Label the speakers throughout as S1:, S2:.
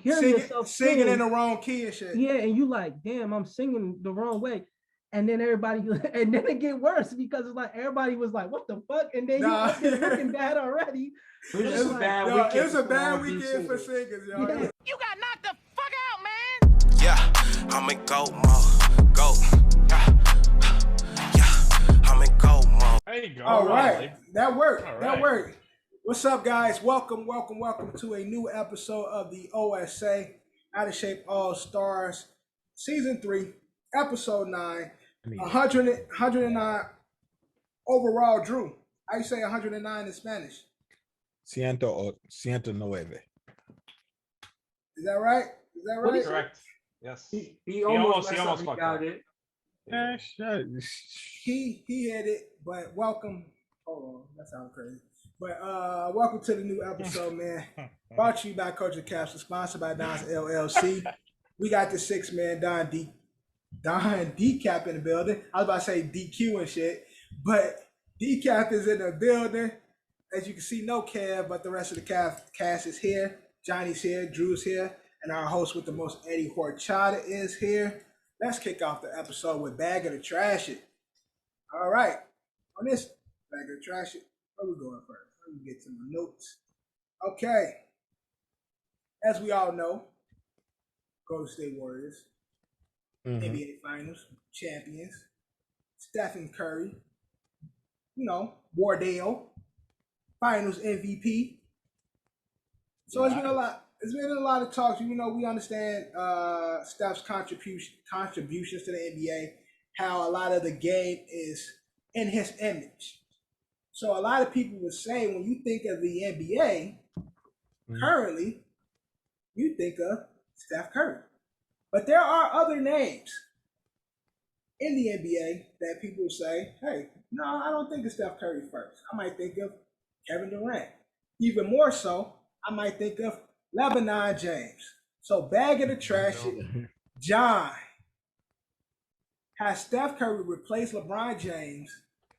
S1: hearing yourself
S2: singing in the wrong key and shit.
S1: Yeah, and you like, damn, I'm singing the wrong way. And then everybody, and then it get worse because it's like everybody was like, "What the fuck?" And then you up there looking bad already.
S2: It's a bad weekend for singers, yo.
S1: Yeah.
S3: You got knocked the fuck out, man.
S4: Yeah, I'm in go mode. Go. Yeah, I'm in go mode.
S5: There you go.
S2: All right. That worked. Right. That worked. What's up, guys? Welcome to a new episode of the OSA Out of Shape Allstars Season 3, Episode 9. 109 overall, Drew. How you say 109 in Spanish?
S6: 109.
S2: Is that right? Is that right?
S5: Correct. Yes.
S1: He almost got
S5: it.
S6: Yeah, sure.
S2: He hit it, but welcome. Hold on, that sounds crazy. But welcome to the new episode, man. Brought to you by Culture Capsule, sponsored by Don's LLC. We got the 6-man Don Decap in the building. I was about to say DQ and shit, but Decap is in the building. As you can see, no Kev, but the rest of the cast is here. Johnny's here, Drew's here, and our host with the most, Eddie Horchata, is here. Let's kick off the episode with Bag of the Trash It. All right, on this Bag of the Trash It, where we going first? Let me get to my notes. Okay, as we all know, Golden State Warriors. NBA Finals champions, Stephen Curry, Wardale, Finals MVP. So it's been a lot. It's been a lot of talks. We understand Steph's contributions to the NBA, how a lot of the game is in his image. So a lot of people would say when you think of the NBA currently, you think of Steph Curry. But there are other names in the NBA that people say, hey, no, I don't think of Steph Curry first. I might think of Kevin Durant. Even more so, I might think of LeBron James. So Bag of the Trash, John, has Steph Curry replaced LeBron James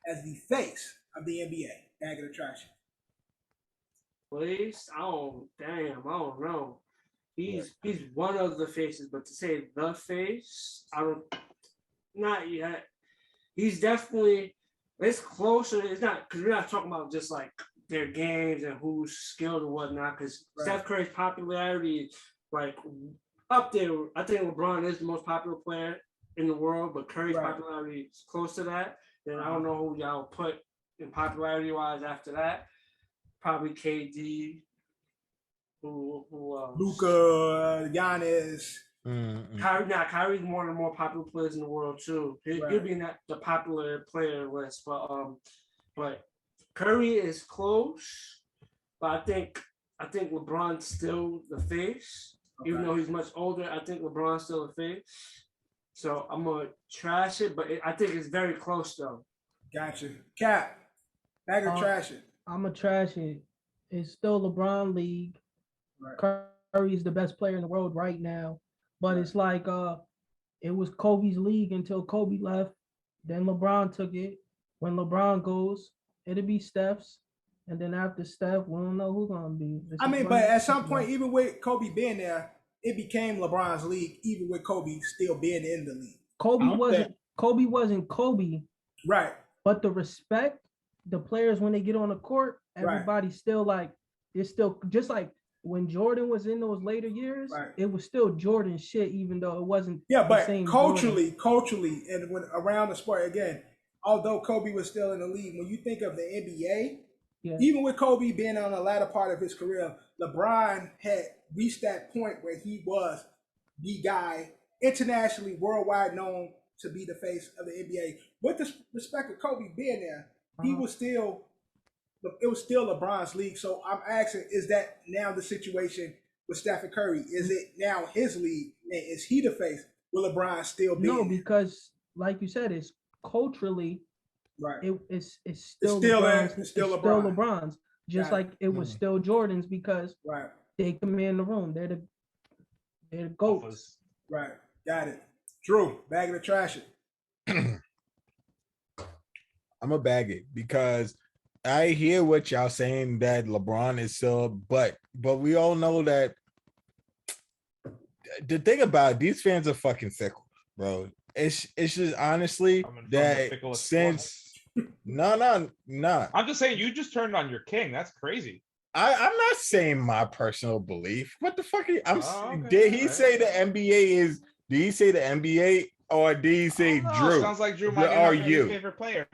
S2: as the face of the NBA? Bag of the Trash.
S7: Place? I don't know. He's one of the faces, but to say the face, not yet. He's definitely, it's closer. It's not, because we're not talking about just like their games and who's skilled and whatnot, because Steph Curry's popularity is like up there. I think LeBron is the most popular player in the world, but Curry's popularity is close to that. Then I don't know who y'all put in popularity wise after that. Probably KD. Who
S2: Luka, Giannis.
S7: Kyrie's one of the more popular players in the world too. He'll be in the popular player list, but Curry is close. But I think LeBron's still the face, even though he's much older. I think LeBron's still the face. So I'm gonna trash it, but I think it's very close though.
S2: Gotcha. Cap, Bag of trash it.
S1: I'm gonna trash it. It's still LeBron league. Curry's the best player in the world right now, but it's like it was Kobe's league until Kobe left. Then LeBron took it. When LeBron goes, it'll be Steph's, and then after Steph, we don't know who's gonna be.
S2: But at some point, even with Kobe being there, it became LeBron's league. Even with Kobe still being in the league, Kobe wasn't Kobe, right? But the respect, the players when they get on the court, everybody's still like, it's still just like. When Jordan was in those later years, it was still Jordan shit, even though it wasn't. Yeah, but culturally, and when around the sport again, although Kobe was still in the league, when you think of the NBA, even with Kobe being on the latter part of his career, LeBron had reached that point where he was the guy internationally, worldwide known to be the face of the NBA. With the respect of Kobe being there, he was still. It was still LeBron's league. So I'm asking, is that now the situation with Stephen Curry? Is it now his league? And is he the face? Will LeBron still be? No, because like you said, it's culturally, it's still LeBron's. Just like it was still Jordan's because they command the room. They're the GOATs. Right. Got it. Drew, Bag of the Trash it.
S6: I'm a bag it because I hear what y'all saying that LeBron is still, but we all know that the thing about it, these fans are fucking fickle, bro. It's just honestly that since no.
S5: I'm just saying you just turned on your king. That's crazy.
S6: I'm not saying my personal belief. What the fuck?
S5: Okay.
S6: Did he say the NBA is? Did he say the NBA or did he say Drew?
S5: Sounds like Drew might
S6: are
S5: be your
S6: you
S5: favorite player.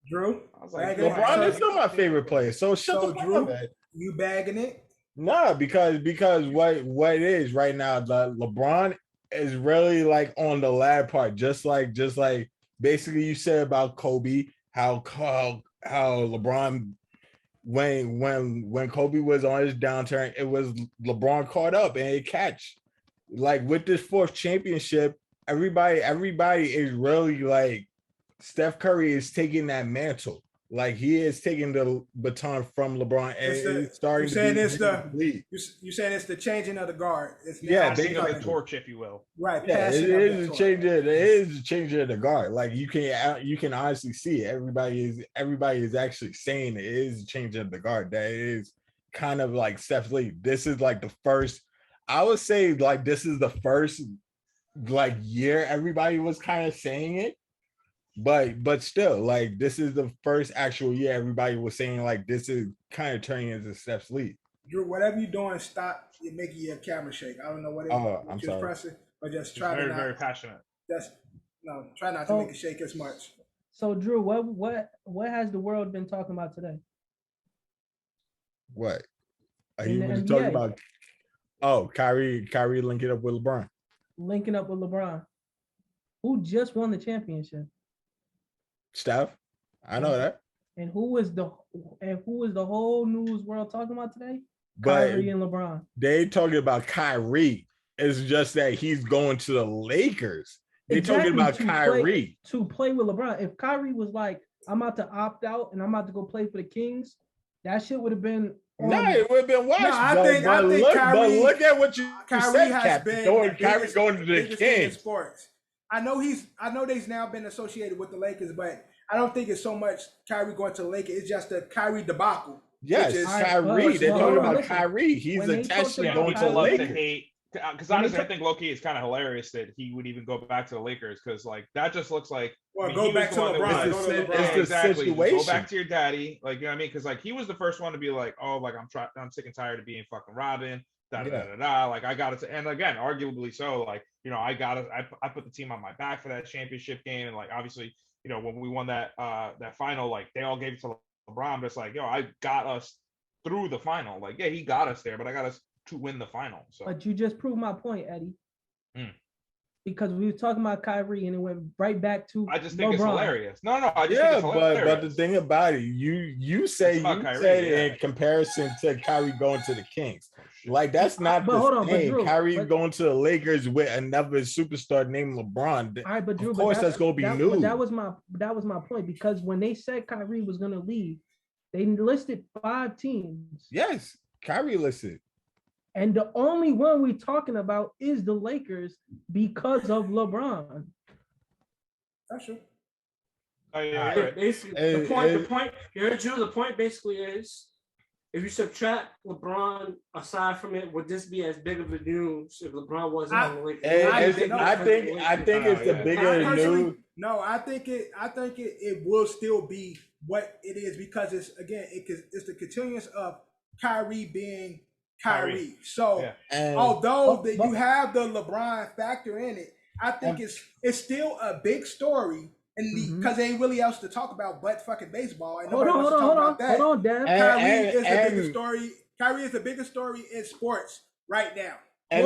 S2: Drew,
S5: I was like,
S6: LeBron is still my favorite player. So shut the fuck up, man.
S2: You bagging it?
S6: No, because what it is right now, the LeBron is really like on the latter part, just like basically you said about Kobe, how LeBron when Kobe was on his downturn, it was LeBron caught up and it catch. Like with this fourth championship, everybody is really like Steph Curry is taking that mantle. Like he is taking the baton from LeBron and starting to be
S2: you're saying it's the changing of the guard. It's
S5: passing of the torch, if you will.
S2: Right.
S6: Yeah, it is a change. It is a change of the guard. Like you can honestly see it. Everybody is actually saying it is a change of the guard. That is kind of like Steph's lead. This is like the first. I would say like this is the first like year everybody was kind of saying it. But still, like this is the first actual year everybody was saying like this is kind of turning into Steph's lead.
S2: Drew, whatever you're doing, stop. You're making your camera shake. I don't know what
S6: I'm
S2: you're
S6: sorry.
S2: pressing, but just try to not.
S5: Very passionate.
S2: Try not to make it shake as much.
S1: So Drew, what has the world been talking about today?
S6: What are you talking about? Oh, Kyrie linking up with LeBron.
S1: Linking up with LeBron, who just won the championship.
S6: Steph, I know that.
S1: And who is the whole news world talking about today?
S6: But
S1: Kyrie and LeBron.
S6: They talking about Kyrie. It's just that he's going to the Lakers. They talking about Kyrie
S1: to play with LeBron. If Kyrie was like, I'm about to opt out and I'm about to go play for the Kings, that shit would have been.
S6: It would have been watched. But look at what you said, Captain. Kyrie going to the Kings.
S2: Sports. I know they've now been associated with the Lakers, but I don't think it's so much Kyrie going to the Lakers. It's just the Kyrie debacle.
S6: Yes, it's Kyrie. They're talking about Kyrie. He's attached to going to the Lakers.
S5: Because honestly, I think Loki is kind of hilarious that he would even go back to the Lakers because like that just looks like
S2: go back to LeBron.
S6: It's the situation.
S5: Go back to your daddy, like you know what I mean? Because like he was the first one to be like, oh, like I'm sick and tired of being fucking Robin. Like I got it, and again, arguably so. Like you know, I put the team on my back for that championship game, and like obviously, you know, when we won that final, like they all gave it to LeBron, but it's like, yo, I got us through the final. Like, yeah, he got us there, but I got us to win the final. So,
S1: but you just proved my point, Eddie. Because we were talking about Kyrie and it went right back to
S5: I just think LeBron. It's hilarious. No, I just think it's
S6: hilarious. But the thing about it, you say in comparison to Kyrie going to the Kings. Like that's not the same. Kyrie going to the Lakers with another superstar named LeBron.
S1: All right, but Drew,
S6: of course that's gonna be new.
S1: That was my point, because when they said Kyrie was gonna leave, they listed 5 teams.
S6: Yes, Kyrie listed.
S1: And the only one we're talking about is the Lakers because of LeBron.
S2: That's true.
S7: Basically, the point basically is, if you subtract LeBron aside from it, would this be as big of a news if LeBron wasn't on the Lakers?
S6: I think it's the bigger news.
S2: No, I think it will still be what it is because it's the continuance of Kyrie being Kyrie. So although you have the LeBron factor in it, I think it's still a big story, and because there ain't really else to talk about but fucking baseball. And
S1: hold on, Dad.
S2: Kyrie is the biggest story in sports right now.
S6: And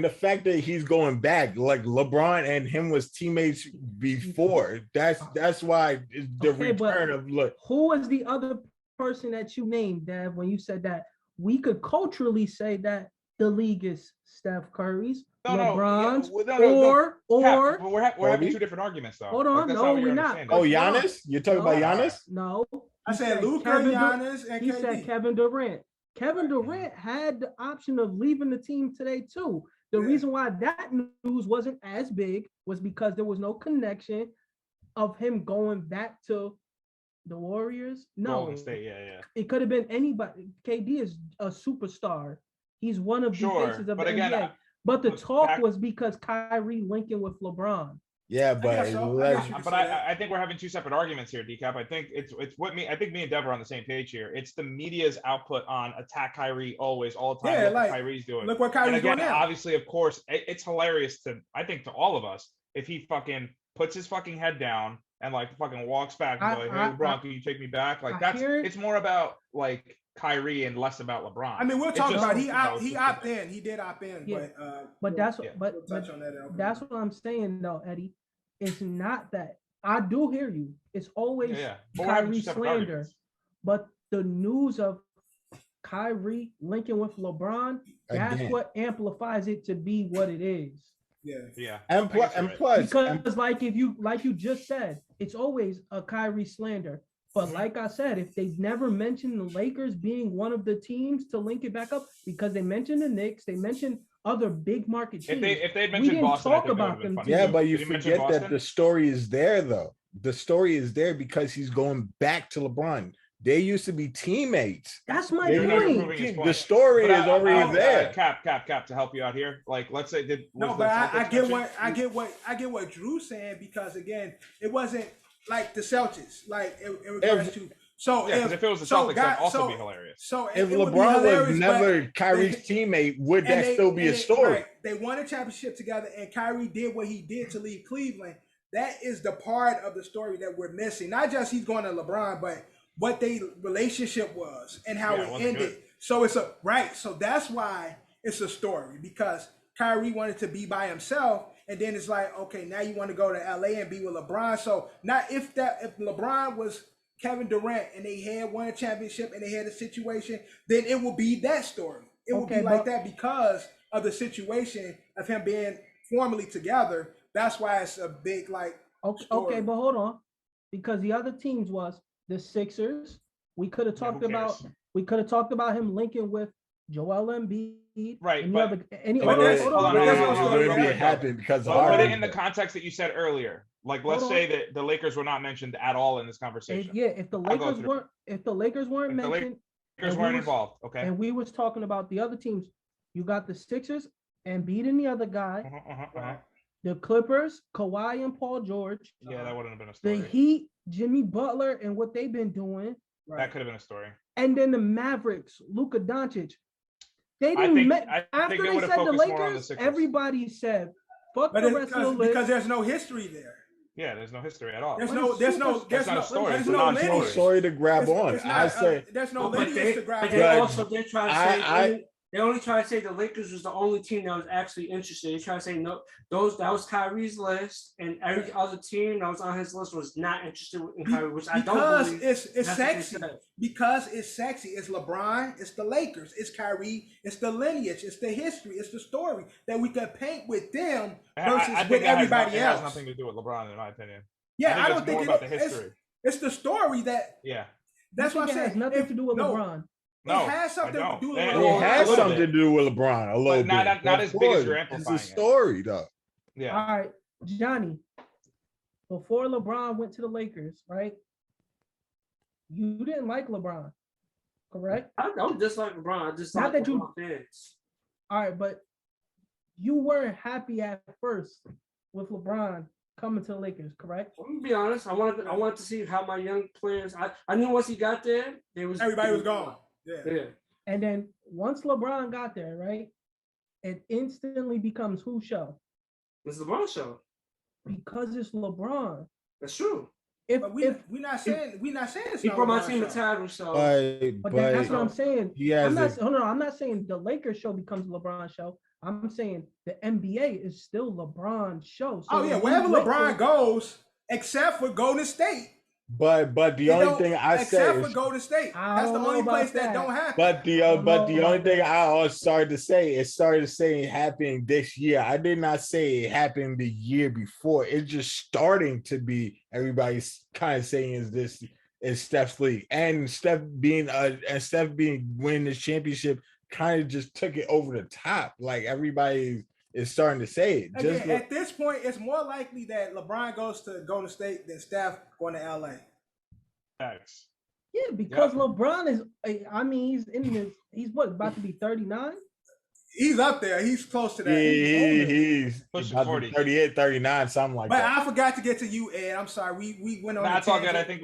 S6: the fact that he's going back, like LeBron and him was teammates before. That's why the return of look.
S1: Who was the other person that you named, Dad, when you said that? We could culturally say that the league is Steph Curry's, LeBron's, or
S5: we're having 2 different arguments though.
S1: Hold on, no, we're not.
S6: Oh, Giannis? You're talking about Giannis?
S1: No,
S2: I said Luka, Giannis, and
S1: he said Kevin Durant. Kevin Durant had the option of leaving the team today too. The reason why that news wasn't as big was because there was no connection of him going back to the Warriors. No,
S5: Golden State,
S1: it could have been anybody. KD is a superstar. He's one of the faces of the NBA. But the talk was because Kyrie linking with LeBron.
S6: Yeah, but
S5: I think we're having two separate arguments here, Decap. I think it's what me. I think me and Dev are on the same page here. It's the media's output on attack Kyrie always, all the time.
S2: Yeah,
S5: look
S2: like
S5: what Kyrie's doing.
S2: Look what Kyrie's doing now.
S5: Obviously, of course, it's hilarious to to all of us if he fucking puts his fucking head down and like fucking walks back and like, hey LeBron, can you take me back? Like it's more about like Kyrie and less about LeBron.
S2: I mean, we'll talk about he opted in. He did opt in, but
S1: that's what I'm saying though, Eddie. It's not that. I do hear you. It's always Kyrie slander, but the news of Kyrie linking with LeBron, that's what amplifies it to be what it is.
S5: Yeah.
S6: And plus,
S1: because like you just said, it's always a Kyrie slander. But like I said, if they've never mentioned the Lakers being one of the teams to link it back up, because they mentioned the Knicks, they mentioned other big market teams.
S5: If they mentioned Boston,
S1: talk about them.
S6: Yeah, but you forget that the story is there though. The story is there because he's going back to LeBron. They used to be teammates.
S1: That's my point.
S6: The story is already there.
S5: Cap to help you out here. Like, let's say
S2: I get what Drew's saying, because again, it wasn't like the Celtics, like in regards to. So
S5: if it was the Celtics, that'd also be hilarious.
S2: So
S6: if LeBron was never Kyrie's teammate, would that still be a story?
S2: Right, they won a championship together, and Kyrie did what he did to leave Cleveland. That is the part of the story that we're missing. Not just he's going to LeBron, but what their relationship was and how it ended. Good. So so that's why it's a story, because Kyrie wanted to be by himself, and then it's like, okay, now you want to go to LA and be with LeBron. So now if LeBron was Kevin Durant and they had won a championship and they had a situation, then it will be that story. It will be like that because of the situation of him being formally together. That's why it's a big story.
S1: Okay, but hold on, because the other teams was the Sixers. We could have talked about him linking with Joel Embiid.
S5: Right,
S6: but it happened because of
S5: put it in the context that you said earlier. Like, let's say that the Lakers were not mentioned at all in this conversation.
S1: If the Lakers weren't mentioned,
S5: Lakers weren't involved. Okay,
S1: and we was talking about the other teams. You got the Sixers, Embiid and the other guy. The Clippers, Kawhi and Paul George.
S5: Yeah, that wouldn't have been a story.
S1: The Heat, Jimmy Butler, and what they've been doing.
S5: That could have been a story.
S1: And then the Mavericks, Luka Doncic. They didn't. After they said the Lakers, everybody said, "Fuck the rest of the list,"
S2: because there's no history there.
S5: Yeah, there's no history at all.
S2: There's no
S6: story to grab on. I say
S2: there's no lineage to grab
S7: on. They only try to say the Lakers was the only team that was actually interested. They try to say no, that was Kyrie's list, and every other team that was on his list was not interested in Kyrie, which I don't believe.
S2: It's sexy. Because it's sexy. It's LeBron, it's the Lakers, it's Kyrie, it's the lineage, it's the history, it's the story that we could paint with them versus with everybody else.
S5: It has nothing to do with LeBron, in my opinion.
S2: Yeah, I don't think
S5: about the history.
S2: It's the story that.
S5: Yeah.
S2: That's what I'm saying.
S1: It has nothing to do with LeBron.
S5: No,
S2: it has something to do with
S6: LeBron. It has something to do with LeBron a little bit.
S5: Not as big as you're amplifying.
S6: It's a story, though.
S5: Yeah.
S1: All right, Johnny. Before LeBron went to the Lakers, right? You didn't like LeBron, correct?
S7: I don't dislike LeBron. I just
S1: not
S7: like
S1: that
S7: LeBron fans.
S1: All right, but you weren't happy at first with LeBron coming to the Lakers, correct?
S7: I'm gonna be honest. I wanted to see how my young players. I knew once he got there,
S2: everybody was gone.
S7: Yeah.
S1: And then once LeBron got there, right, it instantly becomes whose show?
S7: It's LeBron's show.
S1: Because it's LeBron.
S7: That's true.
S2: We're not saying it's
S7: he brought my team a title, so
S1: but that's what I'm saying. I'm not saying the Lakers show becomes LeBron's show. I'm saying the NBA is still LeBron's show. So
S2: wherever LeBron goes, except for Golden State.
S6: But the only thing I say,
S2: except for Golden State, that's the only place that don't happen.
S6: But the only thing I started to say it happened this year. I did not say it happened the year before. It's just starting to be. Everybody's kind of saying is Steph's league, and Steph being winning this championship kind of just took it over the top. Like everybody is starting to say it.
S2: Again, at this point, it's more likely that LeBron goes to Golden State than Steph going to LA.
S5: Thanks.
S1: Yeah, because LeBron is. I mean, he's what, about to be 39?
S2: He's up there. He's close to that.
S6: He's
S5: pushing
S6: about
S5: 40.
S6: 38, 39, something like that.
S2: But I forgot to get to you, Ed. I'm sorry. We went on.
S5: That's all good. I think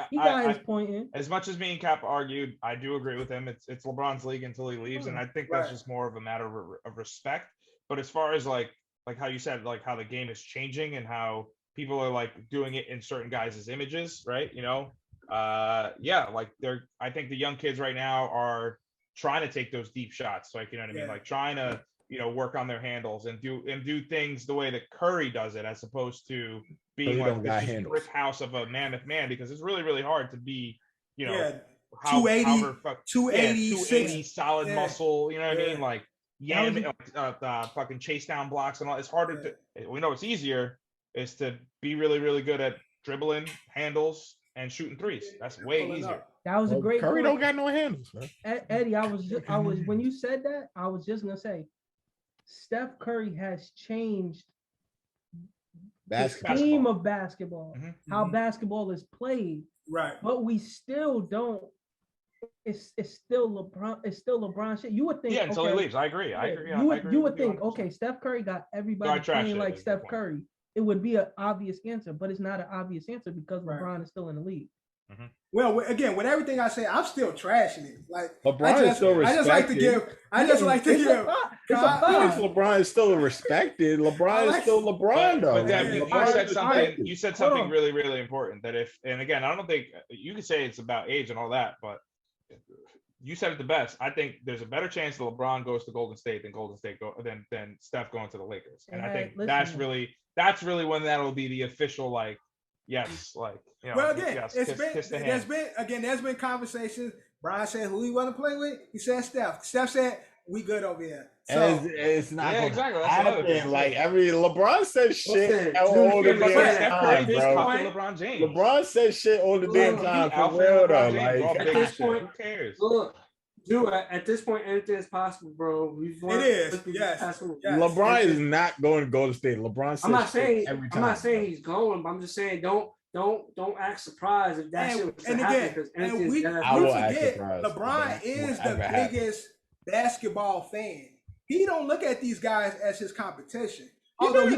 S1: he got his point in.
S5: As much as me and Cap argued, I do agree with him. It's LeBron's league until he leaves, and I think that's just more of a matter of respect. But as far as like how you said, like how the game is changing and how people are like doing it in certain guys' images, right? You know, like I think the young kids right now are trying to take those deep shots, like, you know what I mean, like trying to, you know, work on their handles and do things the way that Curry does it, as opposed to being like this brick house of a mammoth man, because it's really, really hard to be, you know, 280 solid muscle, you know what I mean, like fucking chase down blocks and all. It's harder to, we know it's easier is to be really, really good at dribbling, handles, and shooting threes. That's way easier.
S1: That was a great
S6: Curry
S1: point.
S6: don't got no handles, man.
S1: Eddie, I was when you said that, I was just gonna say Steph Curry has changed the scheme of basketball, how basketball is played.
S2: Right.
S1: But we still don't. It's still LeBron. It's still LeBron shit. You would think,
S5: until he leaves. I agree.
S1: You would think, okay, Steph Curry got everybody playing like Steph Curry. It would be an obvious answer, but it's not an obvious answer because LeBron is still in the league.
S2: Well, again, with everything I say, I'm still trashing it. Like
S6: LeBron is still respected.
S2: I just like to give.
S6: LeBron is still respected. LeBron is still LeBron, though.
S5: But then you said something really, really important. That and again, I don't think you could say it's about age and all that, but you said it the best. I think there's a better chance that LeBron goes to Golden State than Steph going to the Lakers, and I think that's really when that'll be the official like. Yes, like, you know,
S2: well, again,
S5: yes,
S2: there's been conversations. Brian said who he want to play with. He said Steph. Steph said we good over here. So
S6: it's not going
S5: exactly.
S6: to happen. Like LeBron said shit all the damn time, bro.
S5: LeBron James.
S6: LeBron said shit all the damn time for real though. Like
S7: at this point,
S5: who cares?
S7: Look, dude, at this point, anything is possible, bro.
S2: It is. Yes.
S6: LeBron is not going to Golden State. LeBron said every time.
S7: I'm not saying he's going, but I'm just saying don't act surprised if that shit was to happen.
S2: And we forget LeBron is the biggest basketball fan. He don't look at these guys as his competition. Although he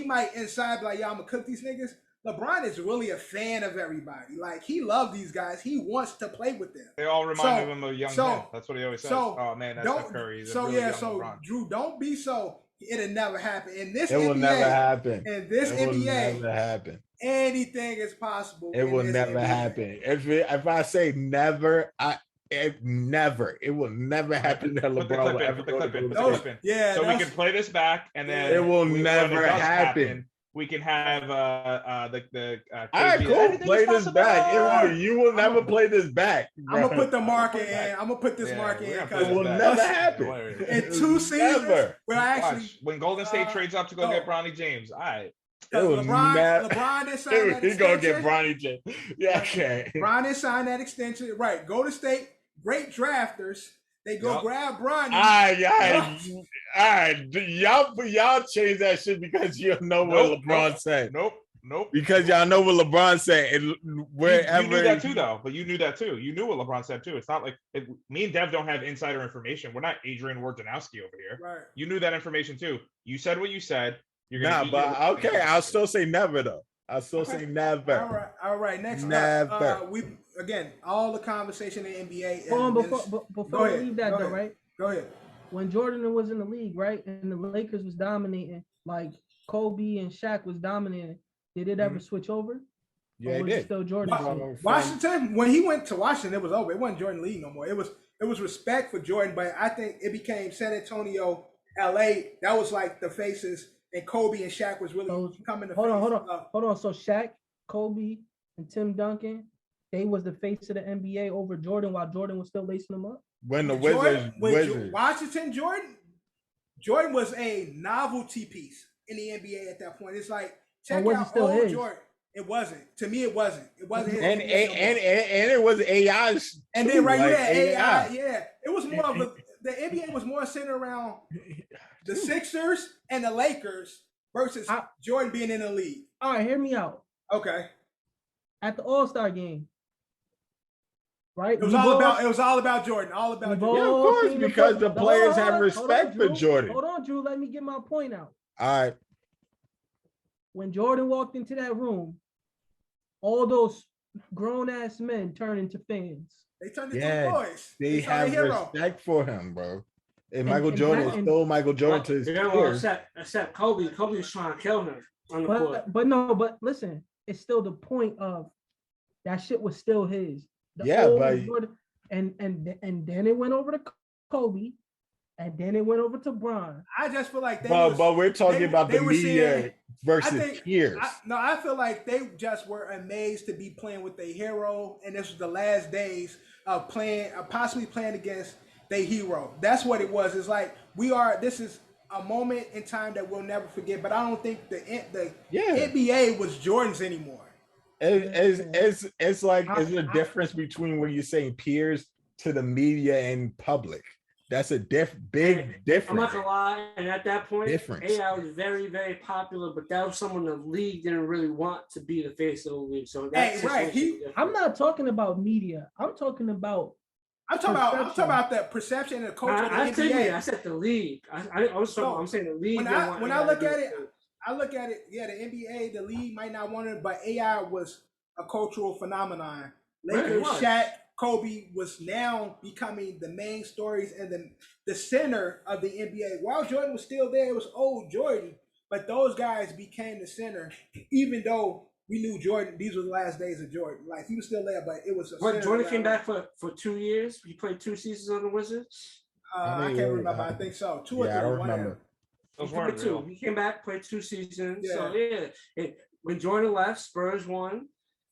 S2: might inside be like, yeah, I'm gonna cook these niggas. LeBron is really a fan of everybody. Like, he loves these guys. He wants to play with them.
S5: They all remind him of a young man. That's what he always says. Oh man, that's Steph Curry.
S2: Drew, don't be so. It'll never happen. In this
S6: it
S2: NBA,
S6: will never happen.
S2: In this NBA,
S6: will never happen.
S2: Anything is possible.
S6: It will never happen. If I say never, it will never happen that LeBron will ever go to Golden State.
S5: Yeah. So we can play this back, and then
S6: it will never happen.
S5: We can have
S6: all right, cool. Play this back. You will never play this back.
S2: I'm gonna put the mark in. I'm gonna put this mark in.
S6: It will never happen.
S2: In 2 seasons,
S5: when Golden State trades up to go get Bronny James, all right.
S2: LeBron didn't sign that extension.
S6: He's gonna get Bronny James. Yeah, okay.
S2: Bron didn't sign that extension. Right. Golden State, great drafters. They go grab Bronny.
S6: All right. Y'all change that shit because you know what LeBron said.
S5: Nope.
S6: Because y'all know what LeBron said. And wherever
S5: you knew that too, though. But you knew that too. You knew what LeBron said too. It's not like me and Dev don't have insider information. We're not Adrian Wojnarowski over here.
S2: Right.
S5: You knew that information too. You said what you said.
S6: I'll still say never though. I'll still say never.
S2: All right. Next
S6: never.
S2: up, again, all the conversation in the NBA.
S1: Before we leave that though, right?
S2: Go ahead.
S1: When Jordan was in the league, right, and the Lakers was dominating, like Kobe and Shaq was dominating, did it ever switch over?
S6: Yeah, it did.
S1: Still Jordan.
S2: Washington, when he went to Washington, it was over. It wasn't Jordan league no more. It was respect for Jordan, but I think it became San Antonio, LA. That was like the faces, and Kobe and Shaq was really coming to. Hold
S1: on. So Shaq, Kobe, and Tim Duncan, they was the face of the NBA over Jordan while Jordan was still lacing them up.
S6: When the Wizards.
S2: Washington, Jordan was a novelty piece in the NBA at that point. It's like, check out old Jordan. It wasn't. To me, it wasn't. It wasn't his.
S6: And it was AI.
S2: And then AI. Yeah. It was more of the NBA was more centered around the Sixers and the Lakers versus Jordan being in the league.
S1: All right, hear me out.
S2: Okay.
S1: At the All-Star game, right?
S2: It was all about Jordan. All about Jordan.
S6: Yeah, of course, because the players have respect for Jordan.
S1: Hold on, Drew. Let me get my point out.
S6: All right.
S1: When Jordan walked into that room, all those grown ass men turned into fans.
S2: They turned into boys.
S6: They have respect for him, bro. And Michael Jordan is still Michael Jordan to his peers.
S7: Except Kobe. Kobe was trying to kill him on the court.
S1: But listen, it's still the point of that shit was still his.
S6: Jordan,
S1: and then it went over to Kobe, and then it went over to Bron.
S2: I just feel like
S6: but we're talking about the media versus peers.
S2: I feel like they just were amazed to be playing with their hero, and this was the last days of possibly playing against their hero. That's what it was. It's like this is a moment in time that we'll never forget. But I don't think the NBA was Jordan's anymore.
S6: It's like there's a difference between when you're saying peers to the media and public. That's a big difference.
S7: I'm not gonna lie, and at that point, AI was very, very popular, but that was someone the league didn't really want to be the face of the league. So that's
S1: I'm not talking about media. I'm talking about
S2: the perception and the culture of the NBA.
S7: I said the league. I'm saying the league.
S2: When I look at it, yeah, the NBA, the league might not want it, but AI was a cultural phenomenon. Lakers, Shaq, Kobe was now becoming the main stories and the center of the NBA. While Jordan was still there, it was old Jordan, but those guys became the center, even though we knew Jordan, these were the last days of Jordan. Like, he was still there, but it was
S7: Jordan came back for 2 years. He played 2 seasons on the Wizards.
S2: I can't remember. I think so. 2 or 3.
S6: I don't remember.
S7: He came back, played 2 seasons. Yeah. So when Jordan left, Spurs won.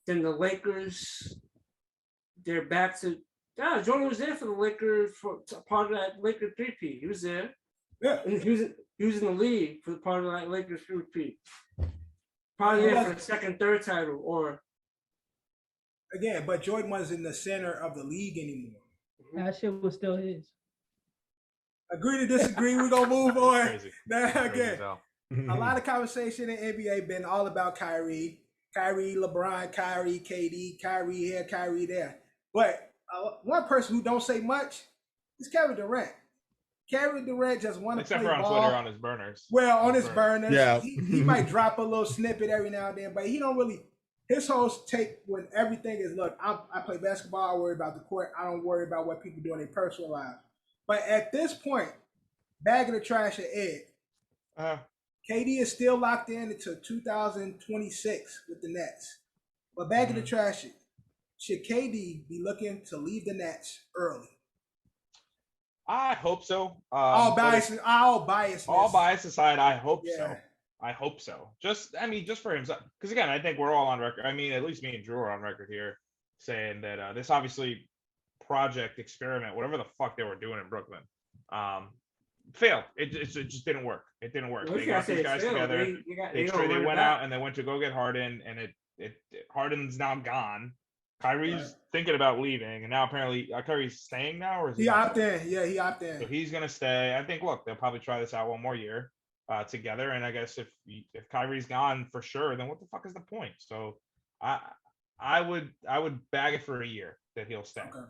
S7: Then the Lakers, they're back to. Yeah, Jordan was there for the Lakers for part of that Lakers 3P. He was there.
S2: Yeah,
S7: and he was in the league for part of that Lakers 3P. Probably there for the second, third title, or
S2: again. But Jordan wasn't the center of the league anymore.
S1: That shit was still his.
S2: Agree to disagree. We're gonna move on.
S5: Crazy.
S2: Again, a lot of conversation in NBA been all about Kyrie, LeBron, Kyrie, KD, Kyrie here, Kyrie there. But one person who don't say much is Kevin Durant. Kevin Durant just want to play ball.
S5: Except for on Twitter on his burners.
S2: Well, on his burners,
S6: yeah.
S2: he might drop a little snippet every now and then, but he don't really. His whole take when everything is, look, I play basketball. I worry about the court. I don't worry about what people do in their personal lives. But at this point, bagging the trash at Ed. KD is still locked in until 2026 with the Nets. But bagging the trash, should KD be looking to leave the Nets early?
S5: I hope so.
S2: All bias
S5: aside, I hope so. I hope so. Just for himself. Because again, I think we're all on record. I mean, at least me and Drew are on record here saying that this obviously project, experiment, whatever the fuck they were doing in Brooklyn, failed. It just didn't work. It didn't work. They got these guys together. They went out and they went to go get Harden, and Harden's now gone. Kyrie's thinking about leaving, and now apparently Kyrie's staying now, or is he
S2: opted in? Yeah, he opted in.
S5: So he's gonna stay. I think. Look, they'll probably try this out one more year together, and I guess if Kyrie's gone for sure, then what the fuck is the point? So I would bag it for a year that he'll stay. Okay.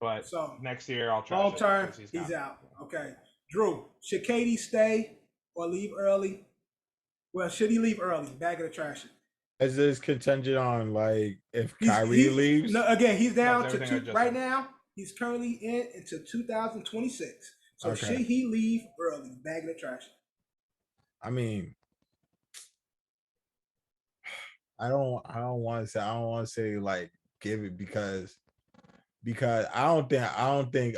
S5: But next year I'll try.
S2: Long term, he's out. Okay, Drew, should KD stay or leave early? Well, should he leave early? Bag of the trash.
S6: Is this contingent on like if Kyrie leaves?
S2: No, again, he's down to right now. He's currently in until 2026. So should he leave early? Bag of the trash.
S6: I mean, I don't want to say like give it because I don't think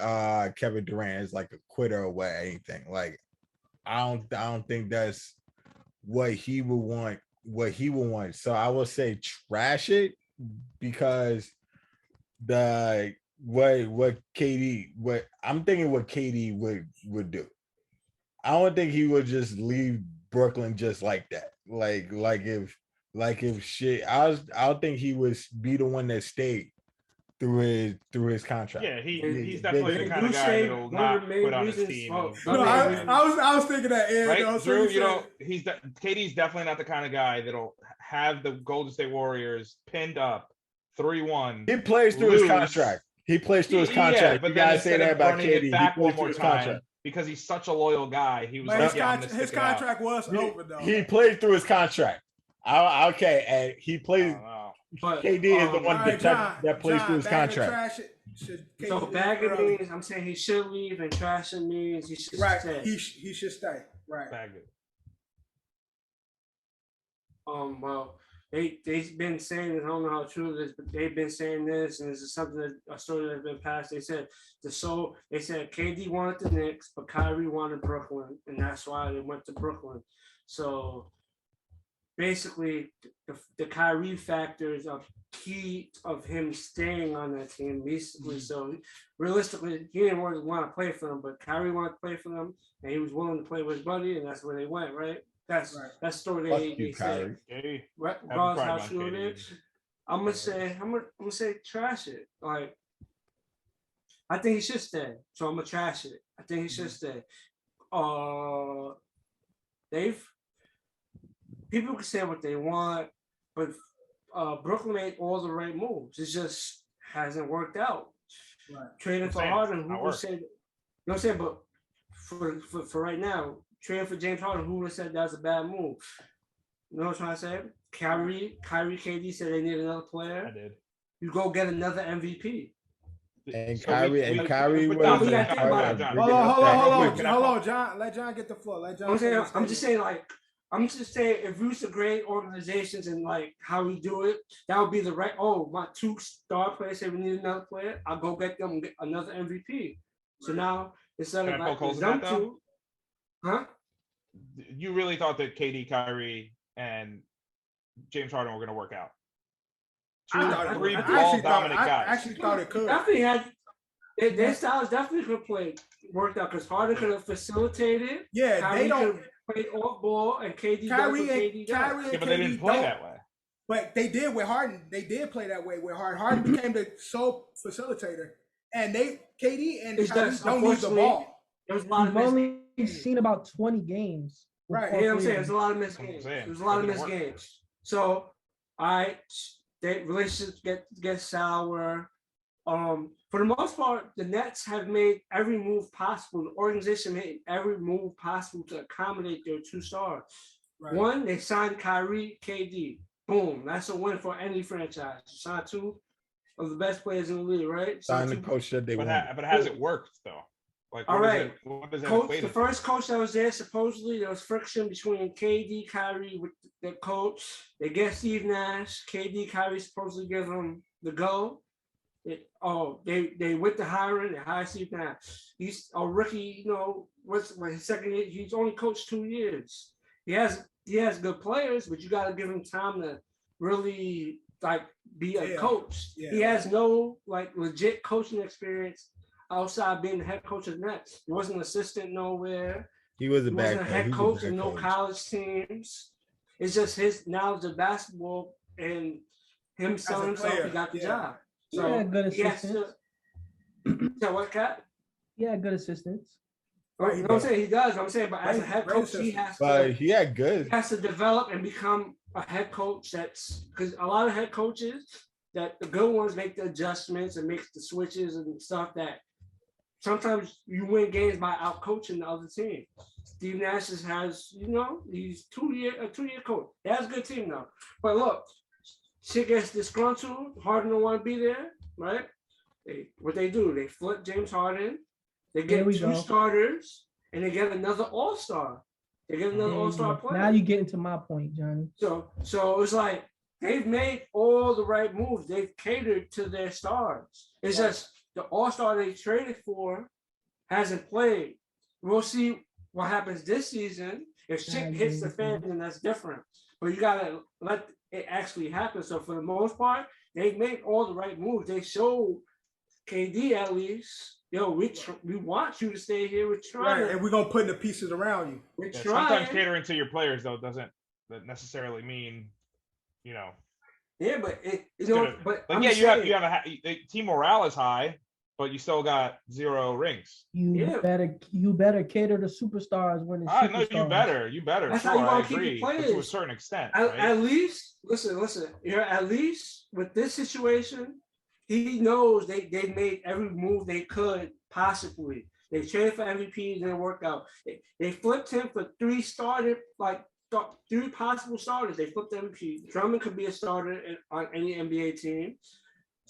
S6: Kevin Durant is like a quitter or anything. Like I don't think that's what he would want. So I will say trash it because what I'm thinking what KD would do. I don't think he would just leave Brooklyn just like that. Like if shit, I don't think he would be the one that stayed through his contract.
S5: Yeah, he's definitely the kind of guy that'll not put on his team.
S2: I was thinking that. Ed,
S5: right, Drew, KD's definitely not the kind of guy that'll have the Golden State Warriors pinned up 3-1.
S6: He plays through his contract. He plays through his contract.
S5: But
S6: you gotta say that about KD.
S5: It back
S6: he
S5: one more time because he's such a loyal guy. He was like,
S2: his contract was over though.
S6: He played through his contract. Okay, and he plays. But KD is the one that plays through his contract.
S7: So bagging means I'm saying he should leave, and trashing means he should stay.
S2: He should stay. Right.
S5: Bagging.
S7: Well, they've been saying this. I don't know how true it is, but they've been saying this, and this is something that a story that's been passed. They said KD wanted the Knicks, but Kyrie wanted Brooklyn, and that's why they went to Brooklyn. So basically, the Kyrie factors are key of him staying on that team. Basically, so realistically, he didn't really want to play for them, but Kyrie wanted to play for them, and he was willing to play with his buddy, and that's where they went, right? That's story they say. Regardless how true it is, I'm gonna say trash it. Like, I think he should stay, so I'm gonna trash it. I think he should stay. People can say what they want, but Brooklyn made all the right moves. It just hasn't worked out.
S2: Right.
S7: Trading for Harden, who would say? You know what I'm saying? But for right now, trading for James Harden, who would have said that's a bad move? You know what I'm trying to say? Kyrie, KD said they need another player.
S5: I did.
S7: You go get another MVP.
S6: And Kyrie was.
S2: Hold on, John. Let John get the floor.
S7: I'm just saying, if we used to grade organizations and like how we do it, that would be the right. Oh, my 2 star players say we need another player. I'll go get them and get another MVP. So now instead of like them two, huh?
S5: You really thought that KD, Kyrie, and James Harden were going to work out?
S2: I actually thought it could.
S7: Definitely had their styles definitely could worked out because Harden could have facilitated.
S2: Yeah,
S7: Kyrie could have played off ball, and KD
S5: but they didn't play that way.
S2: But they did with Harden. They did play that way with Harden. Harden became the sole facilitator, and KD and Kyrie don't need the ball.
S1: We've only seen about 20 games.
S2: Right.
S7: You know what I'm saying? There's a lot of missed games. There's a lot of missed games. So, relationships get sour. For the most part, the Nets have made every move possible. The organization made every move possible to accommodate their 2 stars. Right. One, they signed Kyrie, KD. Boom. That's a win for any franchise. You signed 2 of the best players in the league, right?
S6: Signed the coach that they want.
S5: But has it worked though? Like,
S7: all right.
S5: Coach,
S7: the first coach that was there, supposedly there was friction between KD, Kyrie with the coach. They get Steve Nash. KD, Kyrie supposedly give him the go. They with the hiring. They hire Steve Nash. He's a rookie. You know, what's his second year? He's only coached 2 years. He has good players, but you got to give him time to really like be a coach. Yeah. He has no like legit coaching experience outside being the head coach of the Nets. He wasn't an assistant nowhere.
S6: He wasn't
S7: a head coach in no college teams. It's just his knowledge of basketball and him selling himself. He got the job. So
S1: good assistance.
S7: So what, Cat?
S1: Yeah, good assistance.
S7: Right, you know what I'm saying? He does. I'm saying, but as a head coach, he has to develop and become a head coach. That's because a lot of head coaches, that the good ones make the adjustments and make the switches and stuff that sometimes you win games by out coaching the other team. Steve Nash has, he's a 2-year coach. He has a good team though. But look, shit gets disgruntled. Harden don't want to be there, right? What they do, they flip James Harden. They get 2 starters, and they get another All-Star. They get another All-Star player.
S1: Now you get into my point, Johnny.
S7: So it's like they've made all the right moves. They've catered to their stars. It's just the All-Star they traded for hasn't played. We'll see what happens this season. If shit hits the fan, then that's different. But you gotta let it actually happen. So for the most part, they've made all the right moves. They showed KD at least. Yo, we want you to stay here. We're trying,
S2: and we're gonna put the pieces around you.
S7: We're trying.
S5: Sometimes catering to your players though doesn't necessarily mean,
S7: Yeah, but
S5: you have team morale is high, but you still got 0 rings.
S1: You better cater to superstars when it's superstars.
S5: No, you better.
S7: That's
S5: sure,
S7: how you
S5: I
S7: gonna keep
S5: agree,
S7: the players.
S5: but to a certain extent.
S7: At least, listen. At least with this situation, he knows they made every move they could possibly. They traded for MVP, didn't work out. They flipped him for 3 possible starters. They flipped MVP. Drummond could be a starter on any NBA team.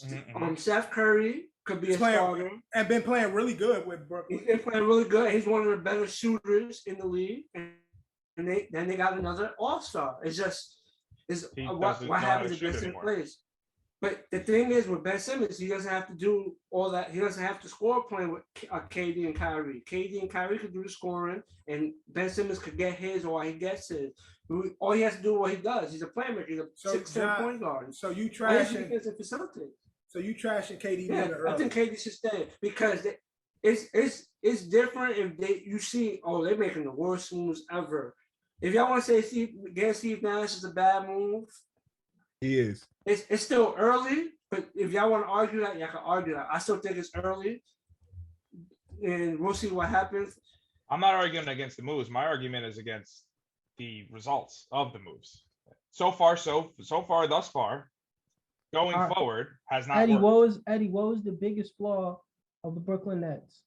S5: Mm-hmm.
S7: Steph Curry could be a starter
S2: and been playing really good with Brooklyn.
S7: He's been playing really good. He's one of the better shooters in the league. And they got another All-Star. It's just what happens if Ben Simmons plays. But the thing is, with Ben Simmons, he doesn't have to do all that. He doesn't have to score playing with KD and Kyrie. KD and Kyrie could do the scoring, and Ben Simmons could get his or he gets his. All he has to do what he does. He's a playmaker. He's a 6'10" point guard.
S2: So you trashing KD?
S7: Yeah, I think KD should stay because it's different if you see they're making the worst moves ever. If y'all want to say getting Steve Nash is a bad move,
S6: he is.
S7: It's still early, but if y'all want to argue that, y'all can argue that. I still think it's early, and we'll see what happens.
S5: I'm not arguing against the moves. My argument is against the results of the moves. So far, thus far, going forward has not worked.
S1: Eddie, what was the biggest flaw of the Brooklyn Nets?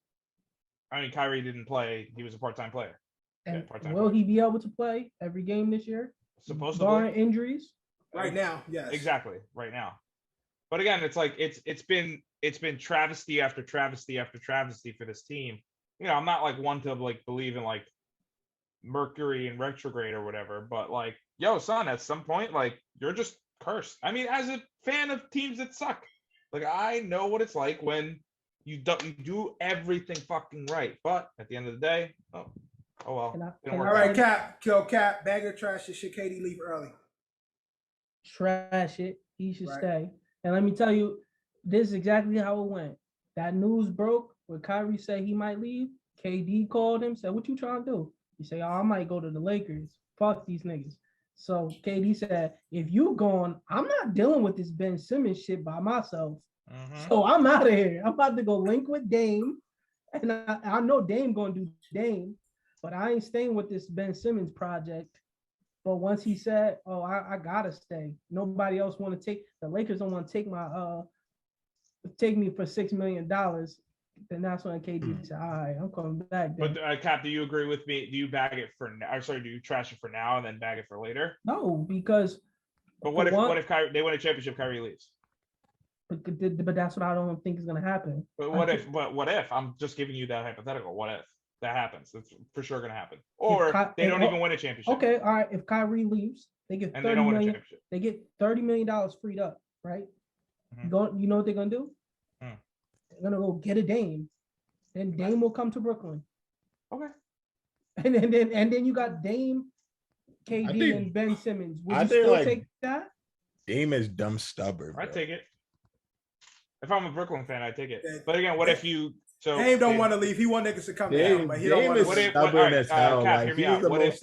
S5: I mean, Kyrie didn't play. He was a part-time player.
S1: And will he be able to play every game this year?
S5: Supposedly.
S1: Barring injuries?
S2: Right now, yes.
S5: Exactly, right now. But again, it's like it's been travesty after travesty after travesty for this team. You know, I'm not like one to like believe in like Mercury and retrograde or whatever, but like, yo, son, at some point, like you're just cursed. I mean, as a fan of teams that suck, like I know what it's like when you do everything fucking right, but at the end of the day, oh well.
S2: All right, Cap, bag of trash. Should KD leave early?
S1: Trash it. He should stay. And let me tell you, this is exactly how it went. That news broke when Kyrie said he might leave. KD called him, said, "What you trying to do?" He said, "I might go to the Lakers. Fuck these niggas." So KD said, "If you gone, I'm not dealing with this Ben Simmons shit by myself. So I'm out of here. I'm about to go link with Dame. And I know Dame gonna do Dame, but I ain't staying with this Ben Simmons project." But once he said, I gotta stay. Nobody else want to take the Lakers don't want to take me for $6 million. Then that's when KD said, "All right, I'm coming back." Then.
S5: But Cap, do you agree with me? Do you bag it for now? Do you trash it for now and then bag it for later?
S1: No, because.
S5: But what if Kyrie, they win a championship? Kyrie leaves.
S1: But that's what I don't think is gonna happen.
S5: But what if? I'm just giving you that hypothetical. What if that happens? That's for sure gonna happen. Or they don't even win a championship.
S1: Okay, all right. If Kyrie leaves, they get $30 million. They get $30 million freed up, right? Mm-hmm. You know what they're gonna do? They're gonna go get a Dame. Then Dame will come to Brooklyn.
S5: Okay.
S1: And then you got Dame, KD, and Ben Simmons. Would you still take that?
S6: Dame is dumb stubborn.
S5: I take it. If I'm a Brooklyn fan, I take it. But again, what if you? So
S2: Dame don't want to leave. He want niggas to come down, but he don't want to.
S5: What if? Cap, hear me out. What if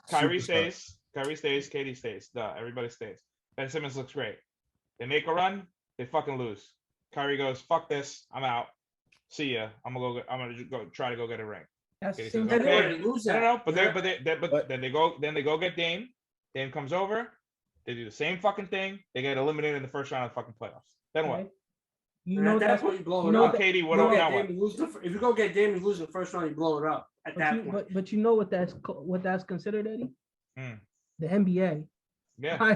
S5: Kyrie stays, KD stays, everybody stays. Ben Simmons looks great. They make a run, they fucking lose. Kyrie goes, "Fuck this, I'm out. See ya. I'm gonna go try to go get a ring."
S1: That's
S5: says, okay. No, but then they go get Dame. Dame comes over. They do the same fucking thing. They get eliminated in the first round of the fucking playoffs. Then what?
S7: You know that's what you blow it up.
S5: KD, what
S7: if you go get Dame, you lose the first round, you blow it up at that point.
S1: But you know what that's considered, Eddie? The NBA.
S5: Yeah.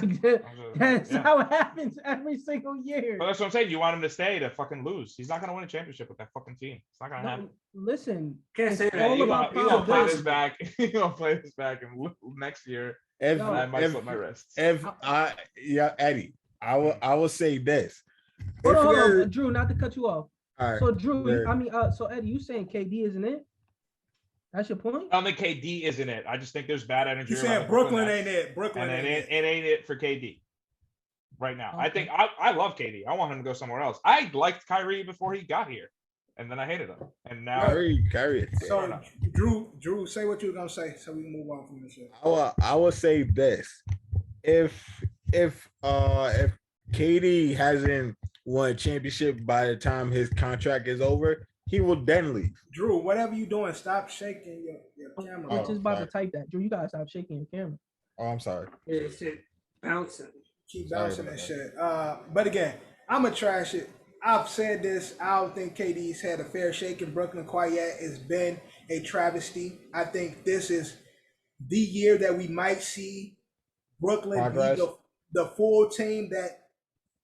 S1: That's how it happens every single year.
S5: But that's what I'm saying. You want him to stay to fucking lose. He's not gonna win a championship with that fucking team. It's not gonna happen.
S1: Listen,
S7: can't say that.
S5: He's gonna play this back. He's gonna play this back and next year. I might slip my wrists.
S6: Eddie, I will say this.
S1: Hold on, Drew, not to cut you off.
S6: All right.
S1: So Drew, so Eddie, you saying KD isn't it? That's your point?
S5: I don't think KD isn't it. I just think there's bad energy.
S2: You saying Brooklyn ain't it? Brooklyn
S5: and it ain't it for KD right now. Okay. I think I love KD. I want him to go somewhere else. I liked Kyrie before he got here, and then I hated him. And now
S6: Kyrie.
S2: So Drew, say what you were gonna say, so we can move on from this shit.
S6: I will say this: if KD hasn't won a championship by the time his contract is over, he will then leave.
S2: Drew, whatever you doing, stop shaking your camera.
S1: I was just about to type that. Drew, you gotta stop shaking your camera.
S6: Oh, I'm sorry.
S7: Yeah, shit bouncing.
S2: Keep bouncing that shit. But again, I'm gonna trash it. I've said this. I don't think KD's had a fair shake in Brooklyn quite yet. It's been a travesty. I think this is the year that we might see Brooklyn be the full team that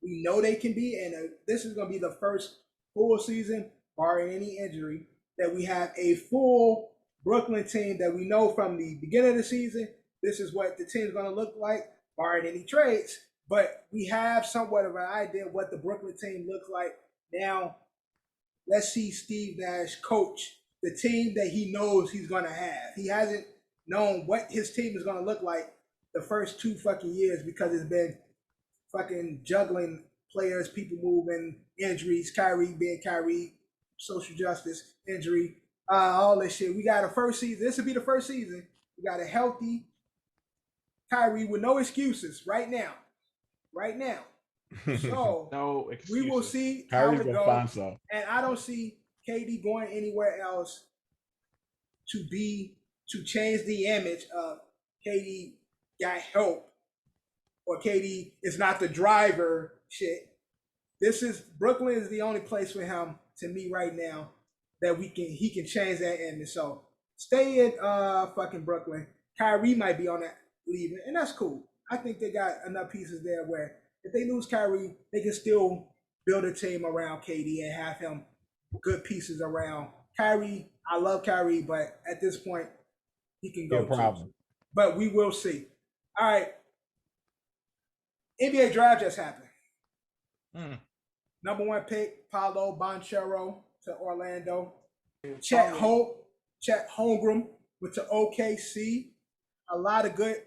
S2: we know they can be, and this is going to be the first full season, barring any injury, that we have a full Brooklyn team that we know from the beginning of the season. This is what the team is going to look like, barring any trades. But we have somewhat of an idea of what the Brooklyn team looks like. Now, let's see Steve Nash coach the team that he knows he's going to have. He hasn't known what his team is going to look like the first 2 fucking years because it's been fucking juggling players, people moving, injuries, Kyrie being Kyrie, social justice, injury, all this shit. We got a first season. This will be the first season. We got a healthy Kyrie with no excuses right now. Right now. So
S5: no excuses.
S2: We will see
S6: Kyrie's
S2: how it goes. And I don't see KD going anywhere else to change the image of KD got help or KD is not the driver shit. Brooklyn is the only place for him to me right now that he can change that image. So stay in fucking Brooklyn. Kyrie might be on that leaving, and that's cool. I think they got enough pieces there where if they lose Kyrie, they can still build a team around KD and have him good pieces around Kyrie. I love Kyrie, but at this point, he can go.
S6: No problem.
S2: But we will see. All right. NBA draft just happened. Number 1 pick, Paolo Banchero to Orlando. Chet Holmgren went to OKC. A lot of good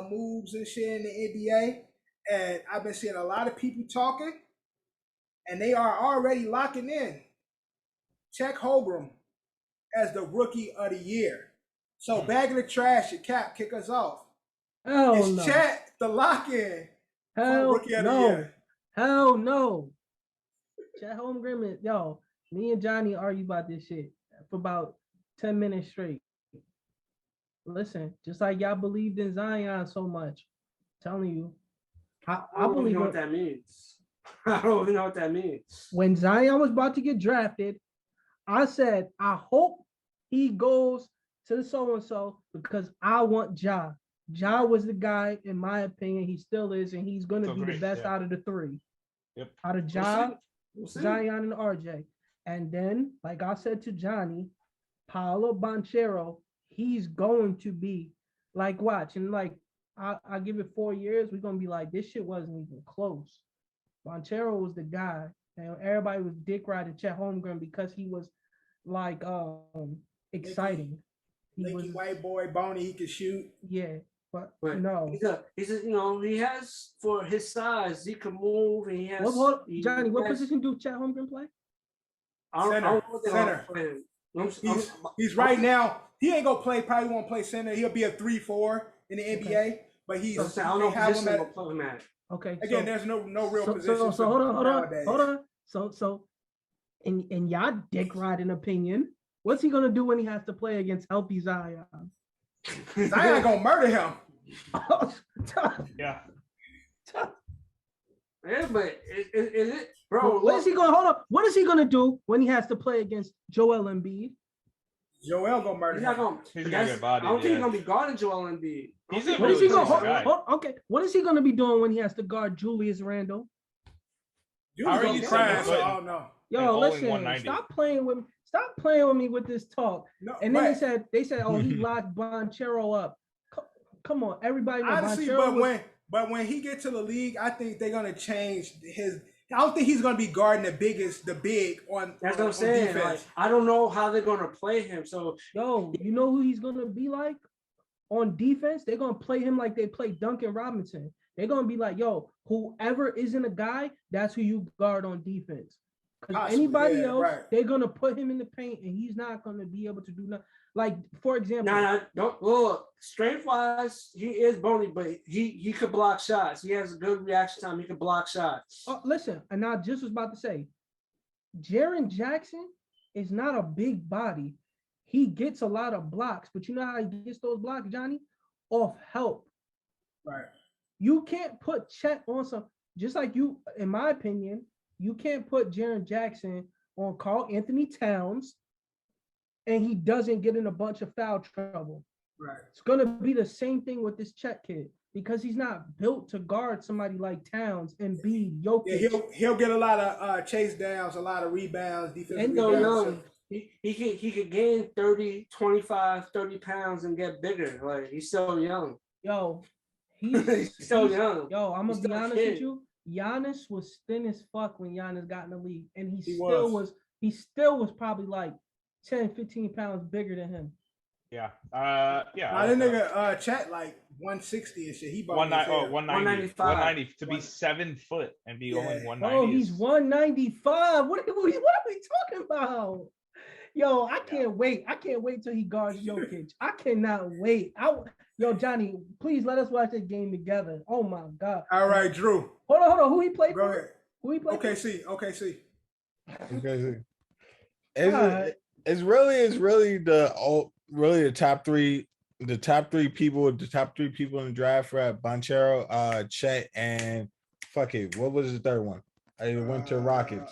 S2: moves and shit in the NBA. And I've been seeing a lot of people talking, and they are already locking in Chet Holmgren as the rookie of the year. So bag of the trash, your Cap, kick us off. Is Chet the lock-in for rookie of the year?
S1: Hell no. Chet Holmgren, yo, me and Johnny argue about this shit for about 10 minutes straight. Listen, just like y'all believed in Zion so much, I'm telling you, I believe
S7: know what that means. I don't even know what that means.
S1: When Zion was about to get drafted, I said, I hope he goes to the so-and-so because I want Ja. Ja was the guy, in my opinion, he still is, and he's going to be the best out of the 3.
S5: Yep.
S1: Out of Ja, Zion, and RJ. And then, like I said to Johnny, Paolo Banchero, he's going to be like, watch, and like, I give it 4 years, we're going to be like, this shit wasn't even close. Banchero was the guy, and everybody was dick riding Chet Holmgren because he was like exciting.
S2: He was white boy, bony, he could shoot.
S1: Yeah, but no.
S7: He's he has, for his size, he can move, and he has.
S1: Johnny, what position do Chet Holmgren play?
S2: Center. He's right now. He ain't gonna play. Probably won't play center. He'll be a 3-4 in the NBA. But he's.
S7: I don't know position he'll play him at.
S1: Okay.
S2: Again, there's no real position.
S1: So hold on. So, in y'all dick riding opinion, what's he gonna do when he has to play against healthy Zion?
S2: Zion gonna murder him.
S5: Yeah.
S7: Yeah, but is it, bro?
S1: What is he gonna hold up? What is he gonna do when he has to play against Joel Embiid?
S2: Joel gonna murder him.
S5: He's gonna get bodied.
S7: I don't think he's gonna be guarding Joel Embiid.
S1: What is he gonna okay? What is he gonna be doing when he has to guard Julius Randle?
S2: Julius crying, so I don't know.
S1: Yo, listen, stop playing with me with this talk. No, and then they said, oh, he locked Banchero up. Come on, everybody knows
S2: honestly, but when he gets to the league, I think they're gonna change his. I don't think he's gonna be guarding the big on.
S7: That's what I'm saying. Like, I don't know how they're gonna play him. So,
S1: yo, you know who he's gonna be like on defense? They're gonna play him like they play Duncan Robinson. They're gonna be like, yo, whoever isn't a guy, that's who you guard on defense. Because anybody else, they're gonna put him in the paint, and he's not gonna be able to do nothing. Like, for example,
S7: don't look. Strength wise, he is bony, but he could block shots. He has a good reaction time. He can block shots.
S1: Oh, listen, and I just was about to say, Jaren Jackson is not a big body. He gets a lot of blocks, but you know how he gets those blocks, Johnny? Off help.
S2: Right.
S1: You can't put Chet on some, just like you, in my opinion, you can't put Jaren Jackson on Karl Anthony Towns and he doesn't get in a bunch of foul trouble.
S2: Right.
S1: It's going to be the same thing with this Chet kid because he's not built to guard somebody like Towns and be Jokic.
S2: Yeah, he'll get a lot of chase downs, a lot of rebounds, defensive rebounds.
S7: He could gain 30, 25, 30 pounds and get bigger. Like, he's so young.
S1: Yo, he's
S7: so young.
S1: Yo, I'm going to be honest with you. Giannis was thin as fuck when Giannis got in the league, and he still was probably like 10, 15 pounds bigger than him.
S5: Yeah.
S2: I didn't nigga Chat like 160 and shit. He bought
S5: 190 to be 7 foot and be only 190.
S1: Oh, he's 195. What are we talking about? Yo, I can't wait. I can't wait till he guards Jokic. I cannot wait. Yo, Johnny, please let us watch this game together. Oh my God.
S2: All right, Drew.
S1: Hold on. Who he played
S2: for?
S1: Go ahead. Who he played
S2: OKC.
S6: It's really the top three people in the draft for Banchero, Chet, and fuck it. What was the third one? I went to Rockets.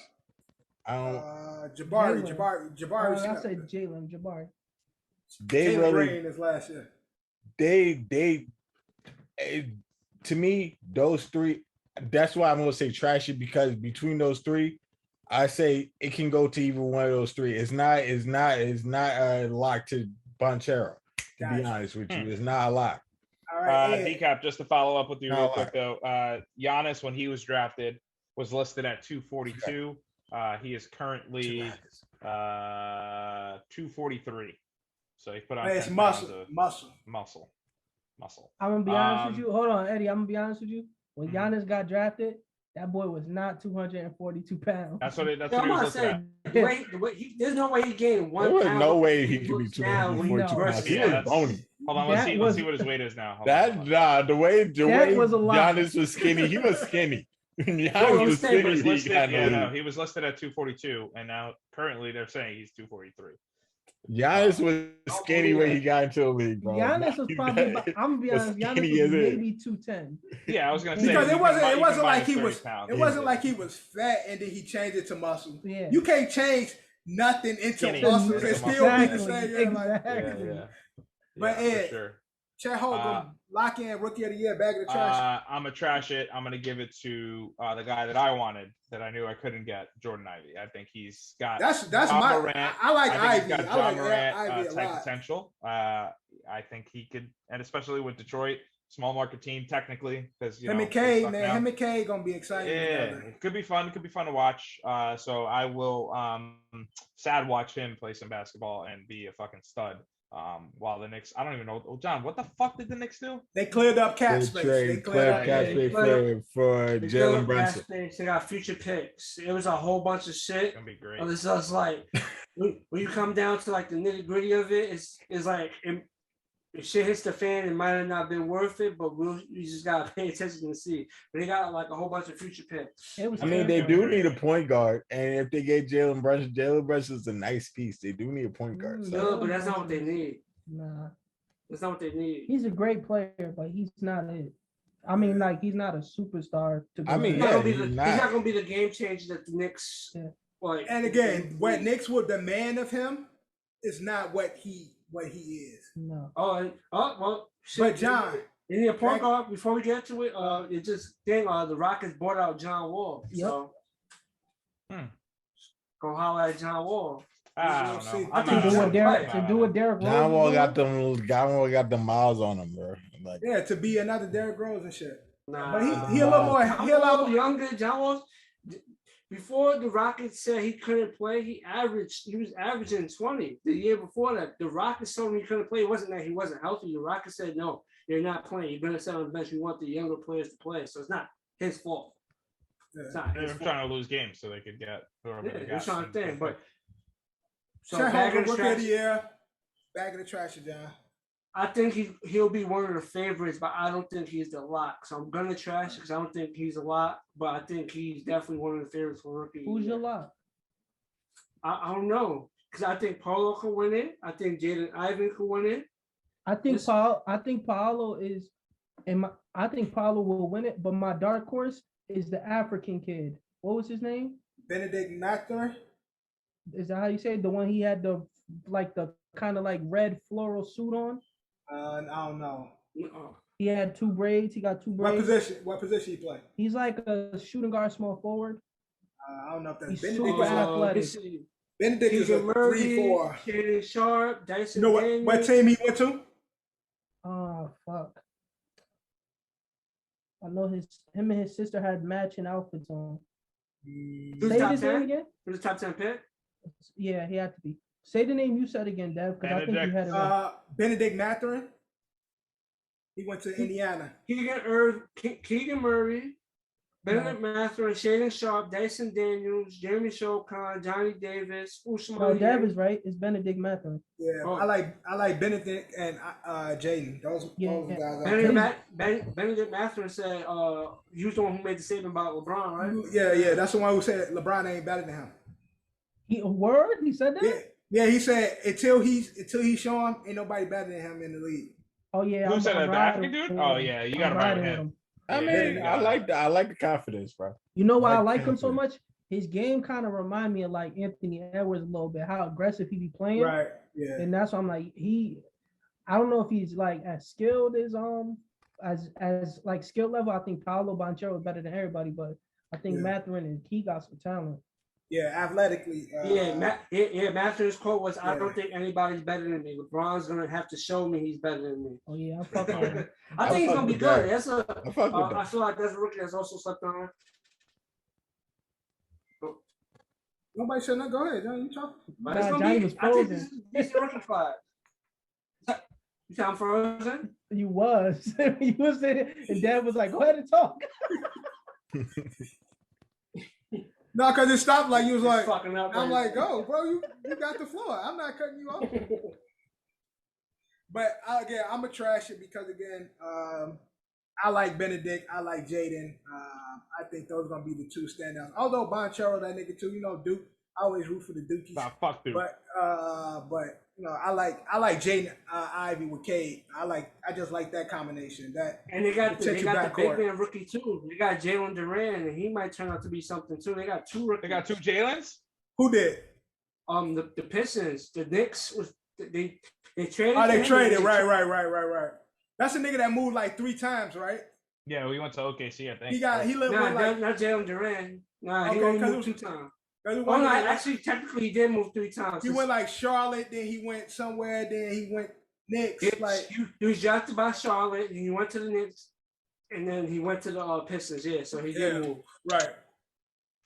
S6: I don't.
S2: Jabari.
S1: I said Jalen Jabari.
S6: They really
S2: his last year.
S6: They to me, those three. That's why I'm gonna say trashy, because between those three, I say it can go to either one of those three. It's not a lock to Banchero. To be honest with you, it's not a lock.
S2: All right,
S5: Decap, just to follow up with you real quick though, Giannis, when he was drafted, was listed at 242. He is currently 243. So he put on
S2: it's muscle.
S1: I'm gonna be honest with you. Hold on, Eddie. I'm gonna be honest with you. When Giannis got drafted, that boy was not 242 pounds.
S5: That's what he was listed at.
S7: There's no way he gained 1
S6: pound. There was no way he
S7: could
S6: be 242 pounds. He was bony.
S5: Hold on, let's see what his weight is now.
S6: The way
S1: was a lot.
S6: Giannis was skinny, he was skinny. Giannis was skinny.
S5: He was listed at 242, and now currently they're saying he's 243.
S6: Giannis was skinny when he got into the league, bro.
S1: Giannis was probably, I'm gonna be honest, Giannis was maybe 210.
S5: Yeah, I was gonna say
S2: because it wasn't like he was fat and then he changed it to muscle.
S1: Yeah.
S2: You can't change nothing into muscle and still be the same.
S1: Exactly.
S2: But Ed, Chet Holmgren, lock in Rookie of the Year, bag of the trash.
S5: I'm gonna trash it. I'm gonna give it to the guy that I wanted, that I knew I couldn't get, Jordan Ivy. I think he's got
S2: that's my Morant. I like Ivy.
S5: He's got John Morant
S2: Ivy
S5: type potential. I think he could, and especially with Detroit, small market team technically, because
S2: him and K gonna be exciting.
S5: Yeah, it could be fun. It could be fun to watch. So I will sad watch him play some basketball and be a fucking stud. While the Knicks, I don't even know. Oh, John, what the fuck did the Knicks do?
S2: They cleared up cap space.
S6: They cleared up cap space for Jalen Brunson.
S7: They got future picks. It was a whole bunch of shit.
S5: It's gonna be great.
S7: It's just like when you come down to like the nitty gritty of it, it's like if shit hits the fan, it might have not been worth it, but we just gotta pay attention to see. But they got like a whole bunch of future picks.
S6: They do need a point guard, and if they get Jalen Brunson's a nice piece. They do need a point guard.
S7: No, but that's not what they need.
S1: Nah,
S7: that's not what they need.
S1: He's a great player, but he's not it. I mean, like, he's not a superstar.
S7: He's not gonna be the game changer that the Knicks like.
S2: And again, what Knicks would demand of him is not what he is.
S1: No.
S7: Well, shit.
S2: But John,
S7: you need a point guard. Before we get to it, the Rockets bought out John Wall.
S1: Yep.
S7: So go holler at John Wall.
S5: I don't know.
S1: I think to do what Derrick Rose.
S6: John Wall got the miles on him, bro. Like,
S2: to be another Derrick Rose and shit.
S7: Nah,
S2: but he a little more. He a little
S7: younger. John Wall. Before the Rockets said he couldn't play, he was averaging 20 the year before that. The Rockets told him he couldn't play. It wasn't that he wasn't healthy. The Rockets said, no, you're not playing. You're going to sit on the bench. We want the younger players to play. So it's not his fault. It's not his fault.
S5: Trying to lose games so they could get whoever they got.
S7: They're trying to think. But
S2: so Rookie of the Year. Back of the trash, John.
S7: I think he'll be one of the favorites, but I don't think he's the lock. So I'm gonna trash it because I don't think he's a lock, but I think he's definitely one of the favorites for rookie.
S1: Who's your lock?
S7: I don't know because I think Paulo could win it. I think Jaden Ivan could win it.
S1: I think Paolo is, I think Paolo will win it. But my dark horse is the African kid. What was his name?
S2: Benedict Mathurin.
S1: Is that how you say it? The one he had the kind of like red floral suit on.
S2: I don't know.
S1: He had two braids. He got two braids.
S2: What position he play?
S1: He's like a shooting guard, small forward.
S2: I don't know if that's
S1: He's
S2: Benedict.
S1: super athletic.
S2: Benedict is a 3-4.
S7: Shannon Sharp, Dyson.
S2: You know what team he went to?
S1: Oh fuck! I know him and his sister had matching outfits on.
S7: Say his name again. Was the top 10 pick?
S1: Yeah, he had to be. Say the name you said again, Dev, because I think you had it right.
S2: Benedict Mathurin. He went to Indiana.
S7: Keegan Murray, Benedict Mathurin, Shannon Sharp, Dyson Daniels, Jeremy Shokan, Johnny Davis, Usman.
S1: No, Dev is right. It's Benedict Mathurin.
S2: Yeah, I like Benedict and Jaden. Those guys.
S7: Benedict Mathurin said he was the one who made the statement about LeBron, right?
S2: Yeah. That's the one who said LeBron ain't better than him.
S1: He said that?
S2: Yeah, he said until he's showing ain't nobody better than him in the league.
S1: Oh yeah.
S5: Who said that? The African dude? Oh yeah, you got to ride with him.
S6: I mean, I like that. I like the confidence, bro.
S1: You know why I like him so much? His game kind of remind me of like Anthony Edwards a little bit, how aggressive he be playing.
S2: Right. Yeah.
S1: And that's why I'm like, I don't know if he's like as skilled as like skill level. I think Paolo Banchero is better than everybody, but I think Mathurin and he got some talent.
S2: Yeah, athletically.
S7: Mathurin's quote was, "I don't think anybody's better than me. LeBron's gonna have to show me he's better than me."
S1: Oh yeah, I'm fucking with him.
S7: I think he's gonna be good. I feel like that's a rookie that's also slept on.
S2: Nobody said no. Go ahead, Johnny. You talk.
S1: Johnny was frozen.
S7: He's a rookie class. You sound frozen?
S1: You was. You was sitting, and Dad was like, "Go ahead and talk."
S2: No, because it stopped like you was like, I'm like, go, bro, you got the floor. I'm not cutting you off. But again, I'm going to trash it because, again, I like Benedict. I like Jaden. I think those are going to be the two standouts. Although Banchero, that nigga too, Duke. I always root for the Dukies.
S5: Nah, fuck Duke.
S2: But I like Jaden Ivey with Cade. I just like that combination.
S7: And they got the big man rookie too. They got Jalen Duran, and he might turn out to be something too. They got two rookies.
S5: They got two Jalen's?
S2: Who did?
S7: The Pistons. The Knicks was they traded.
S2: Oh, they traded. Right. That's a nigga that moved like 3 times, right?
S5: Yeah, we went to OKC, I think.
S2: He lived with like
S7: not Jalen Duran. Nah, he only moved 2 times. Actually, technically, he did move 3 times.
S2: He went like Charlotte, then he went somewhere, then he went Knicks.
S7: He was drafted by Charlotte, and he went to the Knicks, and then he went to the Pistons. Yeah, so he did move.
S2: Right.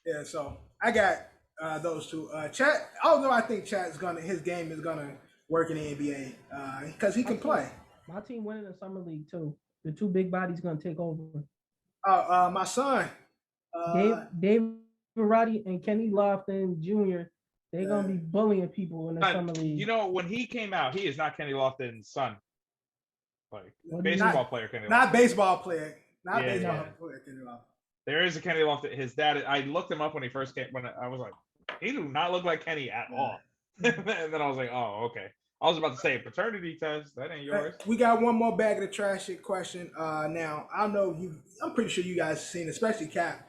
S2: Yeah, so I got those two. Chat, although I think his game is gonna work in the NBA because he can play.
S1: My team winning the summer league too. The 2 big bodies gonna take over.
S2: My son,
S1: Dave Roddy and Kenny Lofton Jr. They're gonna be bullying people in the summer league.
S5: You know, when he came out, he is not Kenny Lofton's son. Like baseball player, Kenny Lofton.
S2: Not baseball player. Not baseball player, Kenny Lofton.
S5: There is a Kenny Lofton. His dad. I looked him up when he first came. When I was like, he do not look like Kenny at all. And then I was like, oh, okay. I was about to say paternity test. That ain't yours.
S2: We got one more bag of the trash shit question. Now I know I'm pretty sure you guys seen, especially Cap.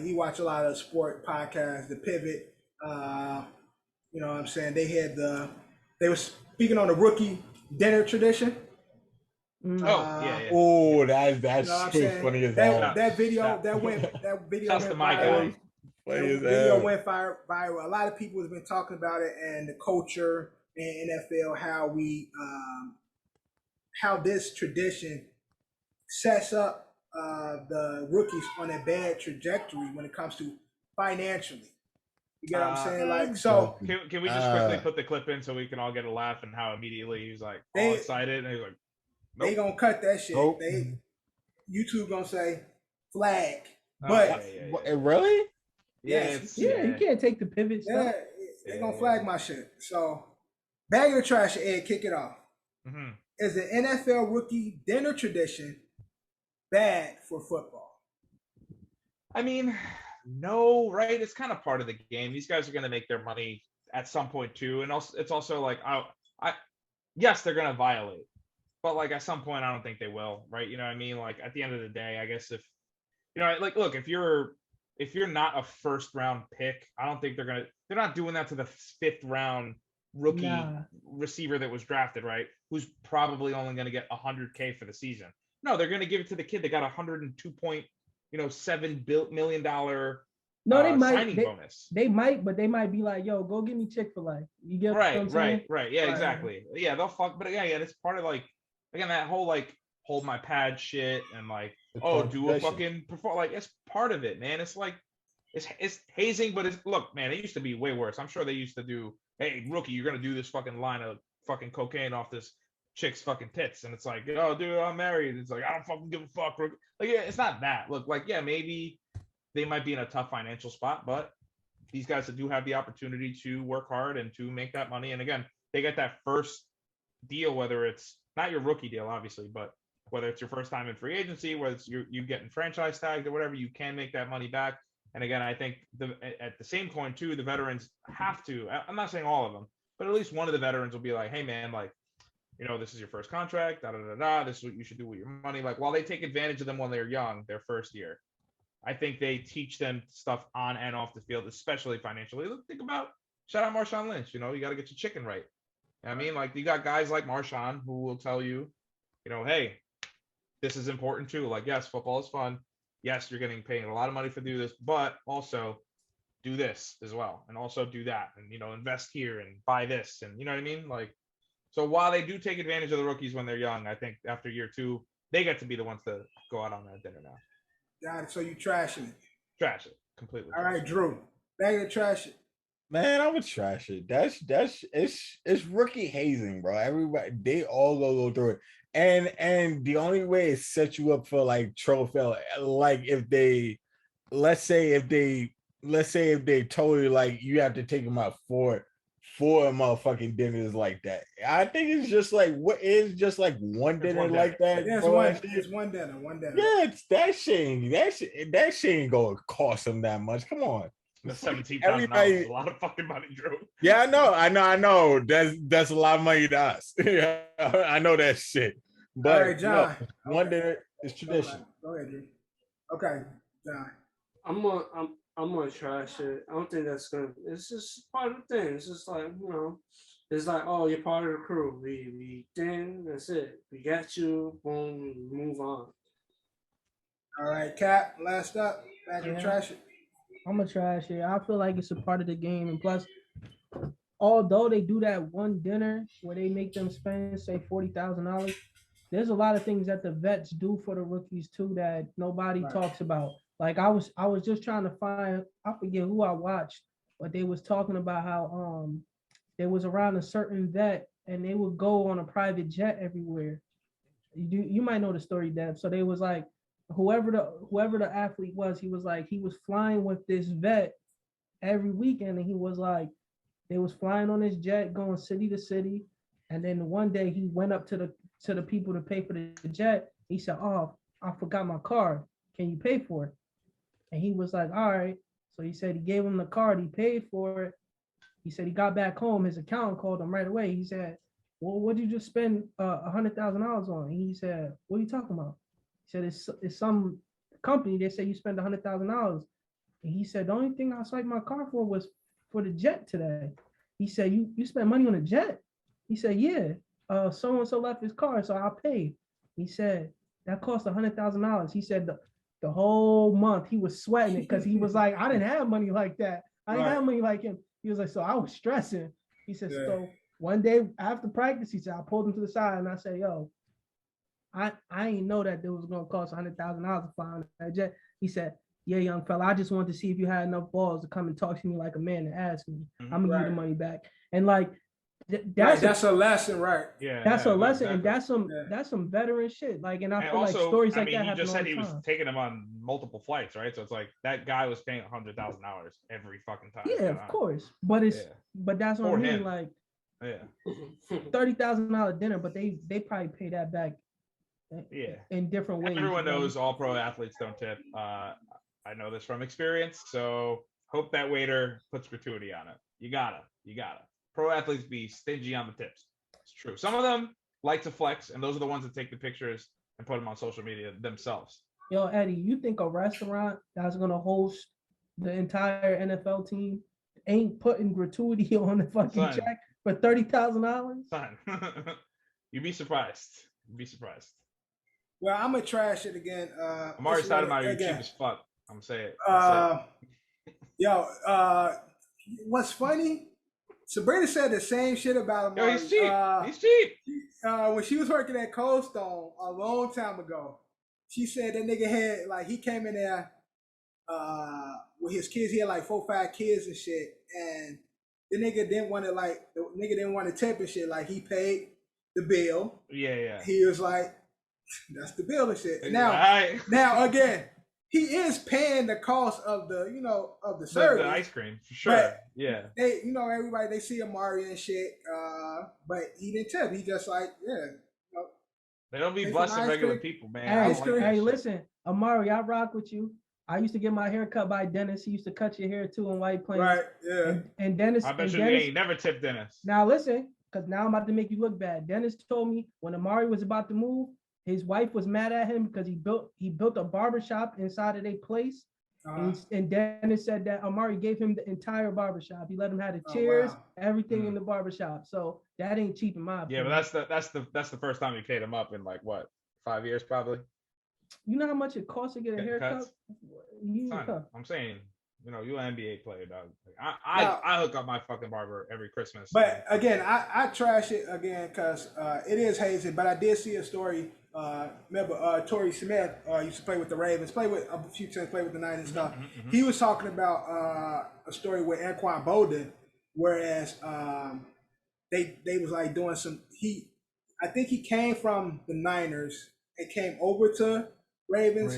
S2: He watched a lot of sport podcasts, The Pivot. You know what I'm saying? They were speaking on the rookie dinner tradition.
S6: Yeah. Oh, that's funny as hell.
S2: That video went viral. Video went viral. A lot of people have been talking about it and the culture in NFL, how this tradition sets up the rookies on a bad trajectory when it comes to financially. You get what I'm saying? Like, so
S5: can we just quickly put the clip in so we can all get a laugh and how immediately he was like all excited and he was like, nope.
S2: They gonna cut that shit. Nope. YouTube gonna say flag, but
S6: really?
S1: Yeah, you can't take the pivots.
S2: Yeah, they gonna flag my shit. So Bag of trash, Ed, kick it off.
S5: Mm-hmm.
S2: Is the NFL rookie dinner tradition bad for football?
S5: I mean, no, right? It's kind of part of the game. These guys are going to make their money at some point too, and also it's also like yes, they're going to violate, but like at some point, I don't think they will, right? You know what I mean? Like at the end of the day, I guess if like look, if you're not a first round pick, I don't think they're not doing that to the 5th round rookie receiver that was drafted, right? Who's probably only going to get $100K for the season. No, they're going to give it to the kid that got $102.7 million
S1: no, they might
S5: signing bonus.
S1: They might, but they might be like, "Yo, go give me Chick-fil-A." You get what I'm saying?
S5: Right. Yeah, exactly. Yeah, they'll fuck. But yeah, it's part of like again that whole like hold my pad shit and like do a fucking perform. Like it's part of it, man. It's like it's hazing, but look, man. It used to be way worse. I'm sure they used to do. Hey, rookie, you're gonna do this fucking line of fucking cocaine off this chick's fucking tits, and it's like, oh, dude, I'm married. It's like I don't fucking give a fuck. Like, yeah, it's not that. Look, like, yeah, maybe they might be in a tough financial spot, but these guys do have the opportunity to work hard and to make that money. And again, they get that first deal, whether it's not your rookie deal, obviously, but whether it's your first time in free agency, whether it's you getting franchise tagged or whatever, you can make that money back. And again, I think at the same coin too, the veterans have to. I'm not saying all of them, but at least one of the veterans will be like, "Hey, man, like, this is your first contract. This is what you should do with your money." Like, while they take advantage of them when they're young, their first year, I think they teach them stuff on and off the field, especially financially. Look, think about shout out Marshawn Lynch. You got to get your chicken right. I mean, like you got guys like Marshawn who will tell you, hey, this is important too. Like, yes, football is fun. Yes, you're getting paid a lot of money for do this, but also do this as well, and also do that, and invest here and buy this, and you know what I mean. Like, so while they do take advantage of the rookies when they're young, I think after year 2, they get to be the ones to go out on that dinner now.
S2: Got it. So you trashing it?
S5: Trash it completely.
S2: All right, Drew, bag of trash it.
S6: Man, I would trash it. It's rookie hazing, bro. Everybody, they all go through it. And the only way it sets you up for like trophy, like if they, let's say if they told you like you have to take them out for motherfucking dinners like that. I think it's just like one dinner like that.
S2: Yeah, it's one dinner.
S6: Yeah, it's that shit. That shit ain't gonna cost them that much. Come on.
S5: The $17,000 is a lot of fucking money, Drew.
S6: Yeah, I know. That's a lot of money to us. Yeah, I know that shit. But
S2: all right, John.
S6: One dinner is tradition.
S2: Go ahead, Drew. Okay, John.
S7: I'm gonna trash it. I don't think that's gonna. It's just part of the thing. It's just like it's like, oh, you're part of the crew. We then that's it. We got you. Boom, move on.
S2: All right, Cap. Last up. Back to trash it.
S1: I'm gonna trash it. I feel like it's a part of the game, and plus, although they do that one dinner where they make them spend say $40,000, there's a lot of things that the vets do for the rookies too that nobody talks about. Like I was just trying to find, I forget who I watched, but they was talking about how they was around a certain vet and they would go on a private jet everywhere. You might know the story, Deb. So they was like, whoever the athlete was, he was like, he was flying with this vet every weekend, and he was like, they was flying on this jet going city to city, and then one day he went up to the people to pay for the jet. He said, "Oh, I forgot my card. Can you pay for it?" And he was like, "All right." So he said he gave him the card. He paid for it. He said he got back home. His accountant called him right away. He said, "Well, what did you just spend $100,000 on?" And he said, "What are you talking about?" He said, "It's some company. They say you spend $100,000." And he said, "The only thing I swiped my card for was for the jet today." He said, "You spent money on a jet?" He said, "Yeah. So and so left his card, so I paid." He said, "That cost $100,000." He said the whole month he was sweating it because he was like, "I didn't have money like that. I didn't have money like him." He was like, "So I was stressing." He said, "So one day after practice," he said, "I pulled him to the side and I said, 'Yo, I ain't know that it was gonna cost $100,000 to fly on that jet.'" He said, "Yeah, young fella, I just wanted to see if you had enough balls to come and talk to me like a man and ask me. I'm gonna give you the money back." And like
S2: that's a lesson, right?
S5: Yeah,
S1: that's a lesson,
S5: exactly.
S1: And that's some veteran shit. Like, and I feel
S5: also,
S1: like stories like that
S5: he
S1: happen
S5: just said he
S1: all the
S5: was
S1: time.
S5: taking them on multiple flights, right? So it's like that guy was paying $100,000 every fucking time.
S1: Yeah, of course, but that's what I mean. Like,
S5: Yeah.
S1: $30,000 dinner, but they probably pay that back.
S5: Yeah.
S1: In different ways.
S5: Everyone knows all pro athletes don't tip. I know this from experience, so hope that waiter puts gratuity on it. You gotta. Pro athletes be stingy on the tips. It's true. Some of them like to flex, and those are the ones that take the pictures and put them on social media themselves.
S1: Yo, Eddie, you think a restaurant that's gonna host the entire NFL team ain't putting gratuity on the fucking check for $30,000?
S5: Son, you'd be surprised.
S2: Well, I'm gonna trash it again.
S5: Amari Stoudemire, you're cheap as fuck. I'm saying.
S2: What's funny? Sabrina said the same shit about him.
S5: Yo, he's cheap. He's cheap.
S2: When she was working at Cold Stone a long time ago, she said that nigga had he came in there with his kids. He had 4 or 5 kids and shit, and the nigga didn't want to tip and shit. He paid the bill.
S5: Yeah.
S2: He was like, that's the bill and shit. Now again, he is paying the cost of the of the service,
S5: the ice cream for sure. But yeah,
S2: they everybody they see Amari and shit, but he didn't tip. He just
S5: they don't be busting regular people, man.
S1: Hey, listen, Amari, I rock with you. I used to get my hair cut by Dennis. He used to cut your hair too in White Plains.
S2: Right, yeah.
S1: And Dennis,
S5: I bet you ain't never tipped Dennis.
S1: Now listen, because now I'm about to make you look bad. Dennis told me when Amari was about to move, his wife was mad at him because he built a barbershop inside of their place. And Dennis said that Amari gave him the entire barbershop. He let him have the chairs, everything in the barbershop. So that ain't cheap in my opinion.
S5: Yeah, but that's the first time he paid him up in 5 years probably.
S1: You know how much it costs to get a haircut?
S5: I'm saying, you're an NBA player, dog. I hook up my fucking barber every Christmas.
S2: But again, I trash it again because it is hazy. But I did see a story. Remember, Torrey Smith used to play with the Ravens, play with a few teams, play with the Niners and stuff. Mm-hmm. He was talking about a story with Anquan Bolden, whereas they was doing some. I think he came from the Niners and came over to Ravens.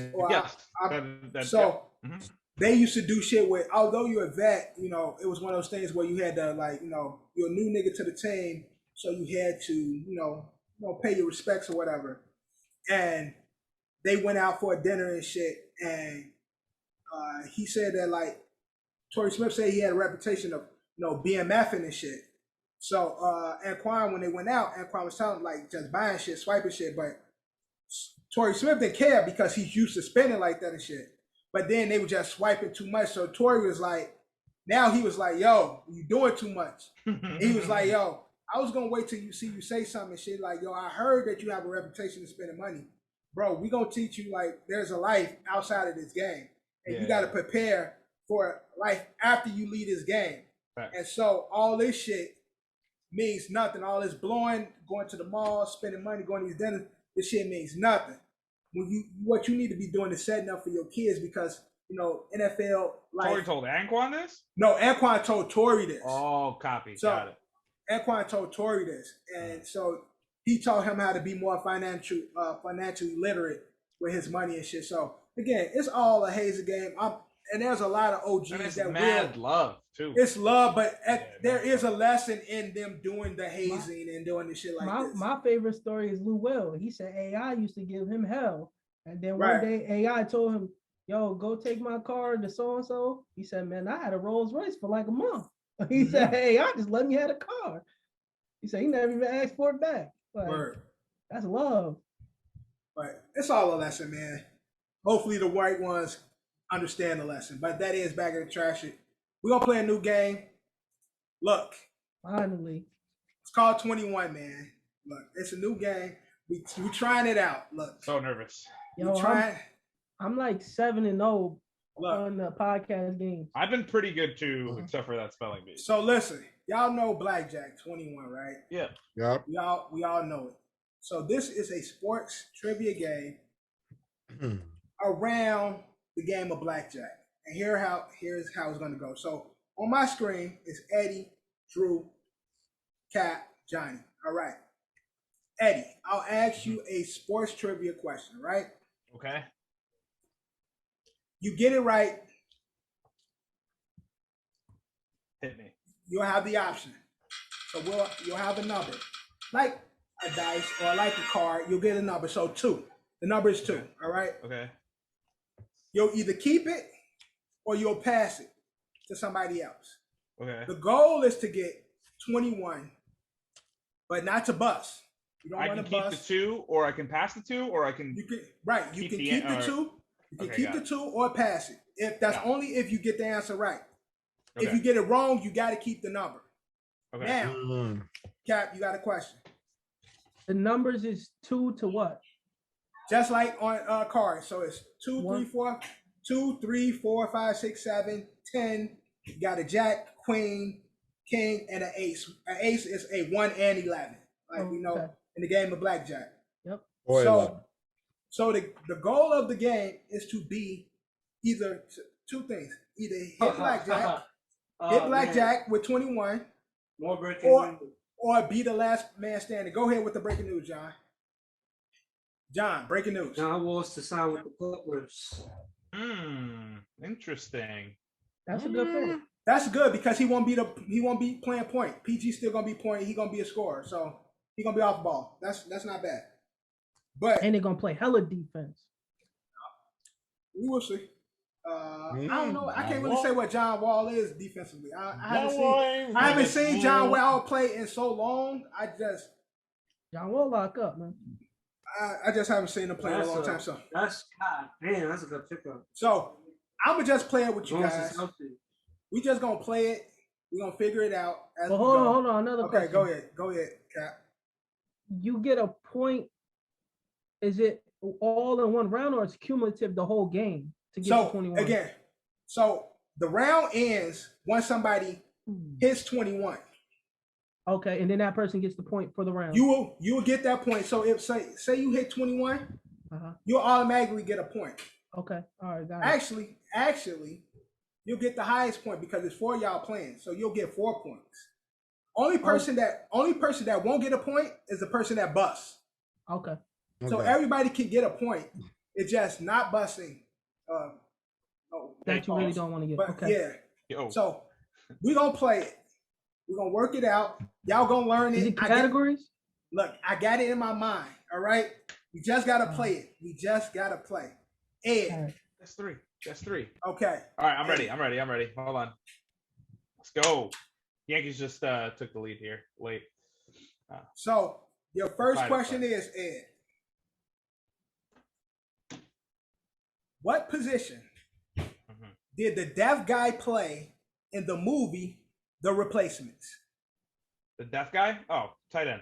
S2: They used to do shit with, although you're a vet, it was one of those things where you had to you're a new nigga to the team, so you had to pay your respects or whatever. And they went out for a dinner and shit, and he said that Torrey Smith said he had a reputation of BMFing and shit. So Anquan, when they went out, Anquan was telling him just buying shit, swiping shit, but Torrey Smith didn't care because he's used to spending like that and shit. But then they were just swiping too much. So Torrey was now he was yo, you doing too much. He was yo, I was gonna wait till you see you say something and shit yo, I heard that you have a reputation of spending money. Bro, we gonna teach you there's a life outside of this game. And you gotta prepare for life after you leave this game. Right. And so all this shit means nothing. All this blowing, going to the mall, spending money, going to these dinners, this shit means nothing. What you need to be doing is setting up for your kids because NFL.
S5: Torrey told Anquan this?
S2: No, Anquan told Torrey this.
S5: Oh, copy. So, got it.
S2: Anquan told Torrey this, and so he taught him how to be more financially literate with his money and shit. So again, it's all a hazy game. And there's a lot of OGs
S5: and it's
S2: that
S5: mad love too.
S2: It's love, but there is a lesson in them doing the hazing and doing the shit this.
S1: My favorite story is Lou Will. He said AI used to give him hell, and then one day AI told him, "Yo, go take my car to so and so." He said, "Man, I had a Rolls Royce for a month." He said, "Hey, I just let me have a car." He said he never even asked for it back. That's love.
S2: But it's all a lesson, man. Hopefully the white ones understand the lesson. But that is back in the trash it. We're gonna play a new game. Look.
S1: Finally.
S2: It's called 21, man. Look, it's a new game. We trying it out. Look.
S5: So nervous.
S1: Yo, I'm 7-0 on the podcast game.
S5: I've been pretty good too, except for that spelling bee.
S2: So listen, y'all know Blackjack 21, right?
S5: Yeah.
S6: Yep.
S2: We all know it. So this is a sports trivia game around the game of blackjack. And here's how it's gonna go. So on my screen is Eddie, Drew, Cap, Johnny. All right. Eddie, I'll ask you a sports trivia question, right?
S5: Okay.
S2: You get it right.
S5: Hit me.
S2: You'll have the option. So you'll have a number. Like a dice or like a card, you'll get a number. So 2. The number is 2. All right.
S5: Okay.
S2: You'll either keep it or you'll pass it to somebody else.
S5: Okay.
S2: The goal is to get 21, but not to bust. You don't
S5: I
S2: want
S5: can
S2: to
S5: keep
S2: bust.
S5: the 2, or I can pass the 2, or I can.
S2: You can You can keep the 2. You can keep the 2 or pass it. If that's only if you get the answer right.
S5: Okay.
S2: If you get it wrong, you got to keep the number.
S5: Okay.
S2: Now, Cap, you got a question.
S1: The numbers is 2 to what?
S2: Just like on cards. So it's 2, 3, 4, 2, 3, 4, 5, 6, 7, 10. You got a jack, queen, king, and an ace. An ace is a 1 and 11. Like we know in the game of blackjack.
S1: Yep.
S2: So the goal of the game is to be either 2 things. Either hit blackjack with 21, or be the last man standing. Go ahead with the breaking news, John. John, breaking news.
S7: John Wall's to sign with the Clippers.
S5: Interesting.
S1: That's a good thing.
S2: That's good because he won't be playing point. PG still gonna be point. He gonna be a scorer, so he gonna be off the ball. That's not bad. But
S1: and they're gonna play hella defense.
S2: We will see. I don't know. I can't really say what John Wall is defensively. I haven't seen John Wall play in so long.
S1: John Wall lock up, man.
S2: I just haven't seen him play in a long time. So
S7: that's a good pickup.
S2: So I'm gonna just play it with you guys. We just gonna play it. We're gonna figure it out.
S1: Well, hold on. Another question.
S2: Okay, go ahead, Cap.
S1: You get a point. Is it all in one round or it's cumulative the whole game to get to 21?
S2: Again, so the round ends once somebody hits 21.
S1: Okay, and then that person gets the point for the round.
S2: You will get that point. So if say you hit 21, you'll automatically get a point.
S1: Okay, all right, got
S2: it. Actually, you'll get the highest point because it's 4 y'all playing, so you'll get 4 points. Only person that won't get a point is the person that busts.
S1: Okay.
S2: So everybody can get a point. It's just not busting.
S1: That you really don't want to get.
S2: But
S1: okay.
S2: Yeah. So we're gonna play it. We're gonna work it out. Y'all gonna learn it.
S1: Is it categories?
S2: Look, I got it in my mind. All right. We just gotta play it. We just gotta play. Ed.
S5: That's three.
S2: Okay.
S5: All right, I'm ready. Hold on. Let's go. Yankees just took the lead here late.
S2: So your first question is, Ed. What position did the deaf guy play in the movie The Replacements?
S5: The deaf guy? Oh, tight end.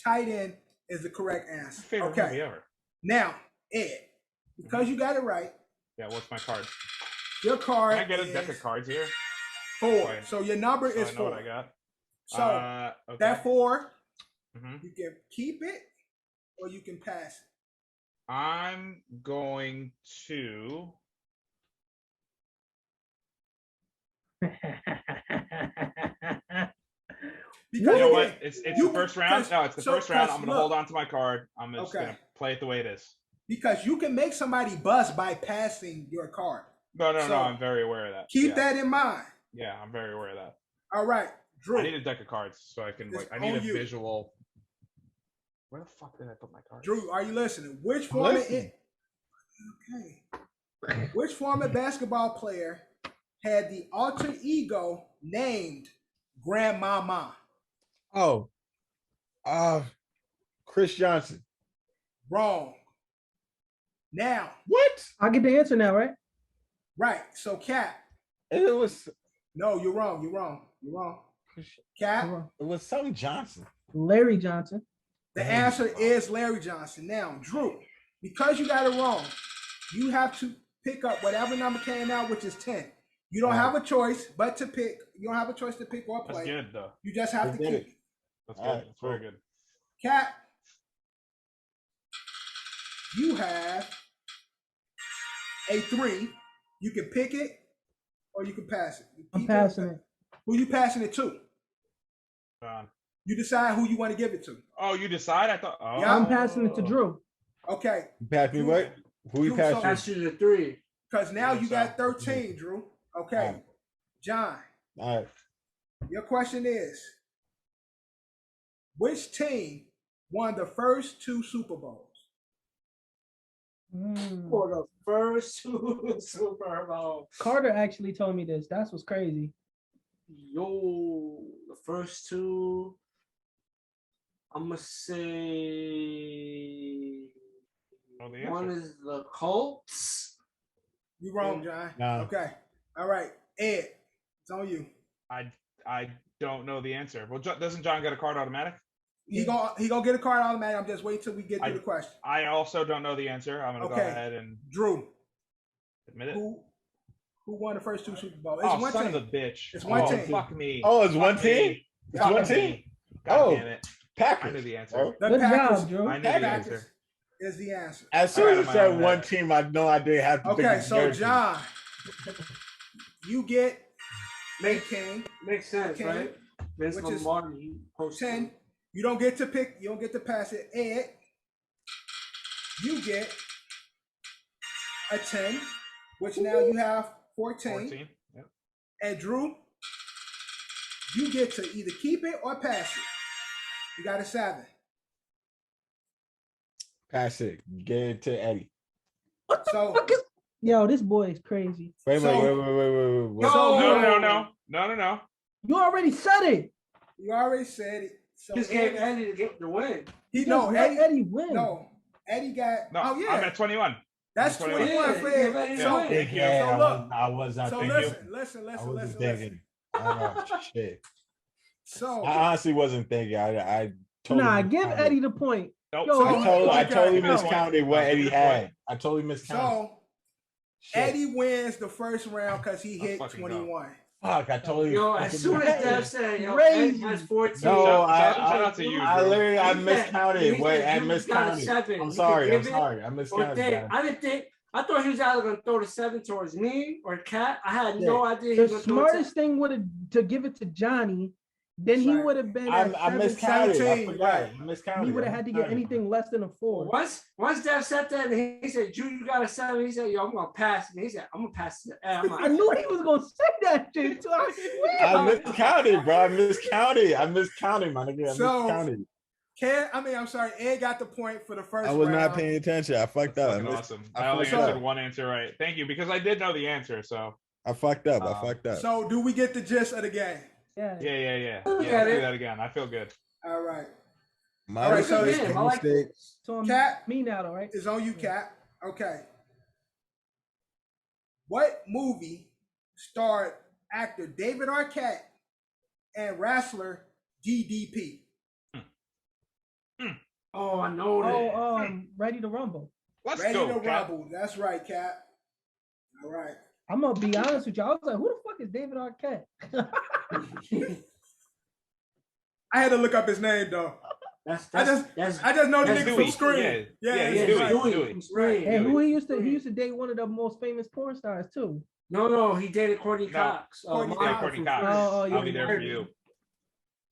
S2: Tight end is the correct answer.
S5: Favorite movie ever.
S2: Now, Ed, because you got it right.
S5: Yeah, what's my card?
S2: Your card.
S5: Can I get a deck of cards here?
S2: 4. So your number is 4.
S5: I know what I got.
S2: So that 4, you can keep it or you can pass it.
S5: I'm going to. You know what? It's the first round. No, it's the first round. I'm going to hold on to my card. I'm just going to play it the way it is.
S2: Because you can make somebody bust by passing your card.
S5: No. I'm very aware of that.
S2: Keep that in mind.
S5: Yeah, I'm very aware of that.
S2: All right, Drew.
S5: I need a deck of cards so I can. I need a visual. Where the fuck did I put my cards?
S2: Drew, are you listening? Which former Which former basketball player had the alter ego named Grandmama?
S6: Oh, Chris Johnson.
S2: Wrong. Now,
S6: what?
S1: I get the answer now, right?
S2: Right. So, Cap.
S6: It was.
S2: No, you're wrong. You're wrong. Cap.
S6: It was some Johnson.
S1: Larry Johnson.
S2: The answer is Larry Johnson. Now, Drew, because you got it wrong, you have to pick up whatever number came out, which is 10. You don't have a choice but to pick. You don't have a choice to pick or play.
S5: That's good, though.
S2: You just have to keep it.
S5: That's good. That's very good.
S2: Cap, you have a 3. You can pick it or you can pass it.
S1: I'm passing it.
S2: Who you passing it to? You decide who you want to give it to.
S5: Oh, you decide? I thought. Oh.
S1: Yeah, I'm passing it to Drew.
S2: Okay.
S6: You pass me what? Who you passing?
S7: Pass you the 3.
S2: Because now you got 13, Drew. Okay. John.
S6: All right.
S2: Your question is, Which team won the first 2 Super Bowls?
S7: For the first 2 Super Bowls.
S1: Carter actually told me this. That's what's crazy.
S7: Yo, the first 2. I'm gonna say one is the Colts.
S2: You wrong, John.
S6: No.
S2: Okay. All right. Ed, it's on you.
S5: I don't know the answer. Well, doesn't John get a card automatic?
S2: He gonna get a card automatic. I'm just waiting till we get through the question.
S5: I also don't know the answer. I'm gonna go ahead and
S2: Drew.
S5: Admit it.
S2: Who won the first 2 Super Bowls? It's one
S5: son
S2: team.
S5: of a bitch.
S2: It's one team.
S5: Fuck me.
S6: Oh, it's one team? It's one team?
S5: God damn it.
S6: Packers.
S5: I knew the answer.
S2: The
S1: Good
S2: Packers,
S1: job, Drew.
S5: I knew the
S2: Packers
S5: answer.
S2: is the answer.
S6: As soon as it said one team, I know I didn't have to pick
S2: Okay,
S6: the
S2: so
S6: jersey.
S2: John, you get
S7: Makes sense,
S2: Okay.
S7: right? Vince
S2: Which is
S7: Lombardi posted
S2: 10. You don't get to pick. You don't get to pass it. Ed, you get a 10, which now you have 14.
S5: 14. Yep.
S2: And Drew, you get to either keep it or pass it. You got a 7.
S6: Pass it. Get it to Eddie.
S2: So
S1: Yo, this boy is crazy.
S6: Wait.
S5: No.
S1: You already said it.
S2: you already said it. So
S7: Just gave Eddie to get the win.
S2: He
S1: No,
S2: no
S1: let
S2: Eddie.
S1: Eddie win.
S2: No, Eddie got.
S5: No,
S2: Oh yeah,
S5: I'm at 21.
S2: that's
S5: 21.
S2: 21.
S7: Yeah,
S2: Fred.
S7: give Eddie the
S2: So,
S7: win.
S5: Thank you.
S6: Yeah,
S2: So look.
S6: I was not
S2: so
S6: thinking.
S2: listen.
S6: I wasn't thinking. Oh, shit.
S2: So
S6: I honestly wasn't thinking. I totally
S1: Nah, give
S6: miscounted.
S1: Eddie the point.
S5: Nope.
S1: Yo,
S6: I totally
S2: Okay.
S6: miscounted what Eddie had. I totally miscounted.
S2: so
S6: Shit.
S2: Eddie wins the first round because he hit
S5: fucking
S2: 21.
S6: Fuck, I totally.
S7: Yo, as
S6: fucking
S7: soon as
S6: miscounted.
S7: Dev said, yo,
S1: Crazy.
S7: Eddie has 14.
S6: No,
S5: Shout
S6: I
S5: out to you,
S6: I
S5: Drew.
S6: literally I
S7: He said-
S6: miscounted.
S7: he
S6: Wait,
S7: said
S6: I
S7: you got a
S6: miscounted.
S7: 7.
S6: I'm
S7: You
S6: sorry.
S7: could
S6: I'm
S7: give it
S6: sorry. I
S7: Or
S6: miscounted.
S7: think,
S6: guys.
S7: I didn't think. I thought he was either gonna throw the 7 towards me or Cat. I had no idea he
S1: The
S7: was gonna throw it
S1: smartest thing would have to give it to Johnny. Then he
S2: Right.
S1: would have been
S6: I
S1: at
S6: miscounted. I
S2: 17,
S6: forgot.
S2: right.
S6: I miscounted.
S1: He would have had to get anything less than a 4.
S7: Once Dev said that, and he said, "Drew, you got a 7." He said, "Yo, I'm gonna pass." And he said, "I'm gonna pass it." And I'm like,
S1: I knew he was gonna say that shit too. I was like,
S6: I miscounted, bro. I miscounted, my nigga. I
S2: So,
S6: miscounted.
S2: I'm sorry. Ed got the point for the first
S6: I was
S2: round.
S6: not paying attention. I fucked up.
S5: Fucking awesome.
S6: I
S5: I only
S6: fucked up.
S5: answered one answer right. Thank you, because I did know the answer. So
S6: I fucked up. I fucked up.
S2: So do we get the gist of the game?
S1: yeah.
S5: yeah.
S7: Look
S5: Let's
S7: at
S5: do
S7: it.
S5: that again. I feel good.
S2: All right.
S6: My
S2: All right, so
S6: mistake,
S2: it's-
S6: my
S7: I like
S6: mistake.
S1: So I'm
S2: Cat
S1: me now, though, right?
S2: is on you, Cap. Okay. What movie starred actor David Arquette and wrestler DDP?
S7: "Oh, I know that."
S1: Oh, Ready to Rumble.
S5: Let's
S2: Ready
S5: go.
S2: to
S5: Cap.
S2: Rumble. That's right, Cap. All right.
S1: I'm gonna be honest with you. I was like, who the fuck is David Arquette?
S2: I had to look up his name though.
S7: That's
S2: I just know the
S5: that's
S2: nigga
S5: Dewey.
S2: from Scream.
S5: Yeah,
S2: he's
S5: Dewey.
S2: right.
S5: Dewey.
S7: Scream.
S1: And who he used to date one of the most famous porn stars too.
S7: No, he dated Courtney
S5: No.
S7: Cox.
S2: Courtney
S7: Monica
S2: Cox.
S5: Courtney
S7: from
S5: Cox.
S7: Friends.
S1: Oh,
S5: I'll be there for you.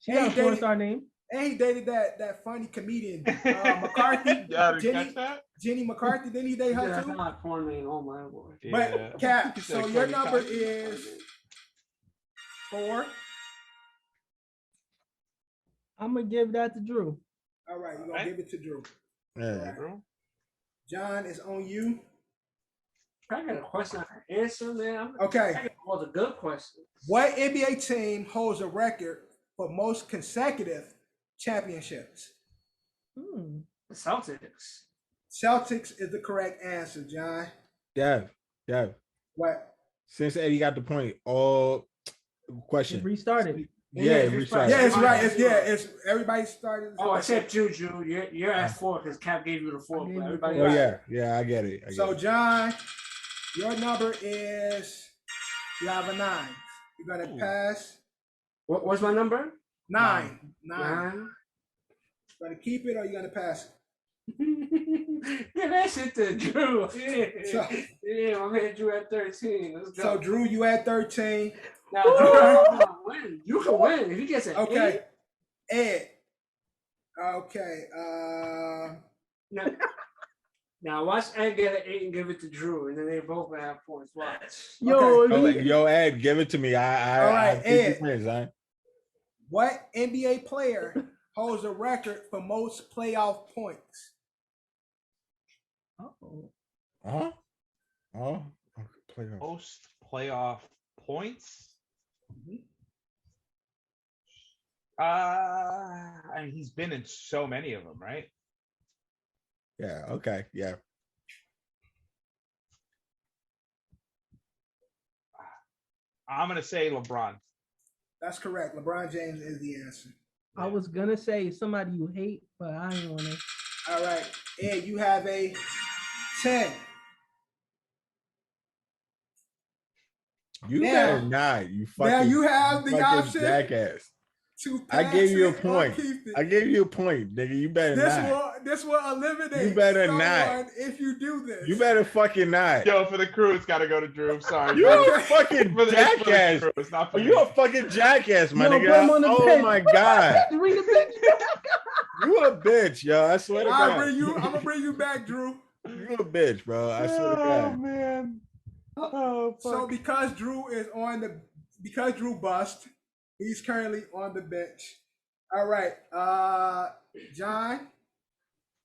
S1: She got a
S2: Hey,
S1: porn
S2: David-
S1: star name.
S2: And he dated that funny comedian McCarthy.
S5: Yeah, did you
S2: Jenny,
S5: catch that?
S2: Jenny McCarthy. Didn't he date
S7: Yeah,
S2: her
S7: that's
S2: too?
S7: not porn name. Oh my boy.
S5: Yeah.
S2: But Cap,
S5: You
S2: so
S5: said
S2: your
S5: Courtney
S2: number
S5: Cox.
S2: is 4.
S1: I'm gonna give that to Drew.
S2: All right, you're gonna
S5: Alright.
S2: give it to Drew.
S6: Yeah.
S5: Bro.
S2: John is on you.
S7: I got a question I can answer, man.
S2: Okay.
S7: I got all the good questions.
S2: What NBA team holds a record for most consecutive championships?
S7: The Celtics.
S2: Celtics is the correct answer, John.
S6: Dev.
S2: What?
S6: Since Eddie got the point, all
S1: It
S6: question.
S1: restarted.
S6: Yeah,
S7: Yeah,
S6: restart.
S2: Yeah, it's right. It's everybody started.
S7: Oh, except you, Drew. You're at 4 because Cap gave you the 4.
S1: I gave
S7: But
S1: you
S7: everybody
S6: Oh
S7: else-
S6: yeah, I get it.
S2: So John, your number is you have a 9. You're gonna pass
S7: What's my number?
S2: 9.
S7: 9.
S2: You gonna keep it or you gonna pass it?
S7: Yeah, that shit to Drew.
S2: So-
S7: Yeah, my man Drew at 13. Let's go.
S2: So Drew, you at 13.
S7: Now, Drew, you can win. You can win. If he gets an
S2: Okay.
S7: 8.
S2: Ed. Okay.
S7: Now watch Ed get an 8 and give it to Drew, and then they both gonna have points. Watch.
S6: Yo, Ed, give it to me.
S2: All right,
S6: I think
S2: Ed.
S6: he wins, huh?
S2: What NBA player holds the record for most playoff points?
S1: Oh.
S6: Huh? Oh, playoff.
S5: Most playoff points. I mean, he's been in so many of them, right?
S6: Yeah. Okay. Yeah.
S5: I'm gonna say LeBron.
S2: That's correct. LeBron James is the answer.
S1: I was gonna say somebody you hate, but I ain't wanna.
S2: All right, Ed, you have a 10.
S6: You better not. You fucking.
S2: Now you have the option.
S6: Jackass.
S2: I
S6: gave you a point. I gave you a point, nigga. You better not.
S2: This will eliminate.
S6: You better not.
S2: If you do this,
S6: you better fucking not.
S5: Yo, for the crew, it's got to go to Drew. I'm sorry.
S6: You're a fucking jackass.
S5: It's not for
S6: You're a fucking jackass, my nigga. Oh my god. You a bitch, yo. I swear to God.
S2: I'm gonna bring you back, Drew.
S6: You a bitch, bro. I swear to God.
S5: Oh man. Oh fuck.
S2: So because Drew bust, he's currently on the bench. All right, John,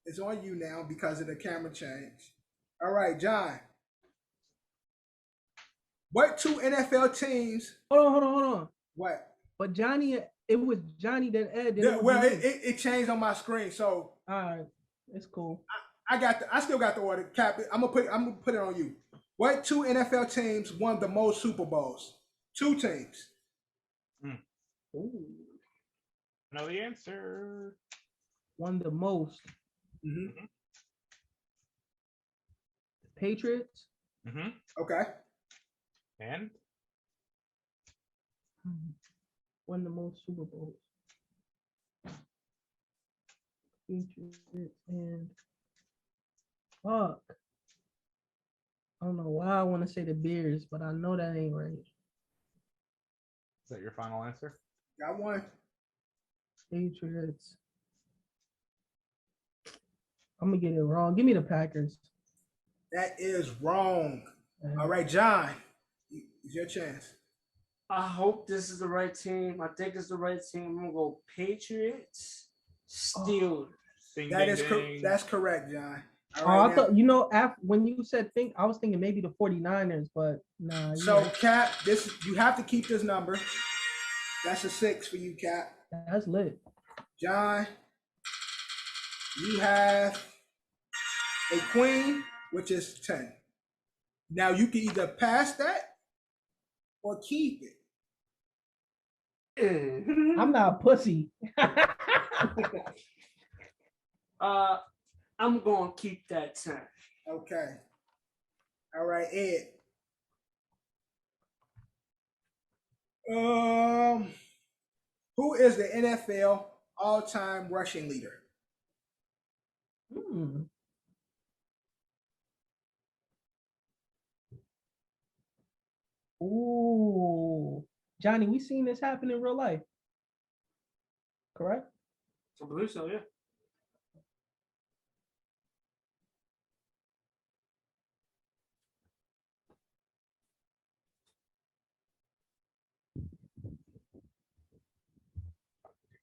S2: it's on you now because of the camera change. All right, John. What two NFL teams?
S1: Hold on.
S2: What?
S1: But Johnny, it was Johnny that Ed.
S2: It changed on my screen, so
S1: all right, it's cool.
S2: I still got the order. Cap, I'm gonna put it on you. What two NFL teams won the most Super Bowls? Two teams.
S1: Ooh.
S5: Know the answer.
S1: Won the most.
S2: Mm-hmm.
S1: Patriots.
S5: Mm-hmm.
S2: Okay.
S5: And
S1: won the most Super Bowls. Patriots and fuck. I don't know why I want to say the Bears, but I know that ain't right.
S5: Is that your final answer?
S2: Got one.
S1: Patriots. I'm gonna get it wrong. Give me the Packers.
S2: That is wrong. All right, John, it's your chance.
S7: I hope this is the right team. I think it's the right team. I'm gonna go Patriots. Steelers.
S2: That's correct, John.
S1: I thought after when you said I was thinking maybe the 49ers, but nah.
S2: So Cap, you have to keep this number. That's a 6 for you, Cap.
S1: That's lit.
S2: John, you have a queen, which is 10. Now you can either pass that or keep it.
S1: I'm not a pussy.
S7: I'm gonna keep that 10.
S2: Okay. All right, Ed. Who is the NFL all-time rushing leader?
S1: Ooh, Johnny, we seen this happen in real life, correct?
S7: I believe so, yeah.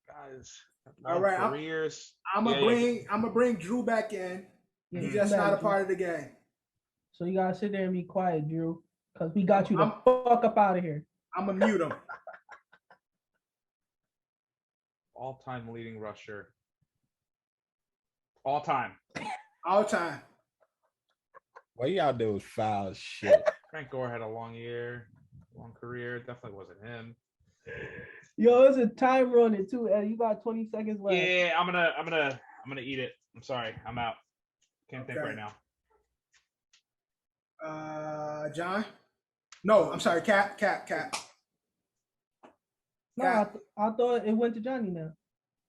S5: Guys,
S2: all right,
S5: careers.
S2: I'm gonna bring Drew back in. Yeah, he's just not a part of the game.
S1: So you gotta sit there and be quiet, Drew, because we got you the fuck up out of here.
S2: I'm gonna mute him.
S5: All-time leading rusher. All time.
S2: All time.
S6: What y'all do was foul as shit.
S5: Frank Gore had a long career. Definitely wasn't him.
S1: Yo, it's a timer on it too, Ed. You got 20 seconds left.
S5: Yeah, I'm gonna eat it. I'm sorry, I'm out. Can't think right now.
S2: John? No, I'm sorry, Cap.
S1: No, I thought it went to Johnny now.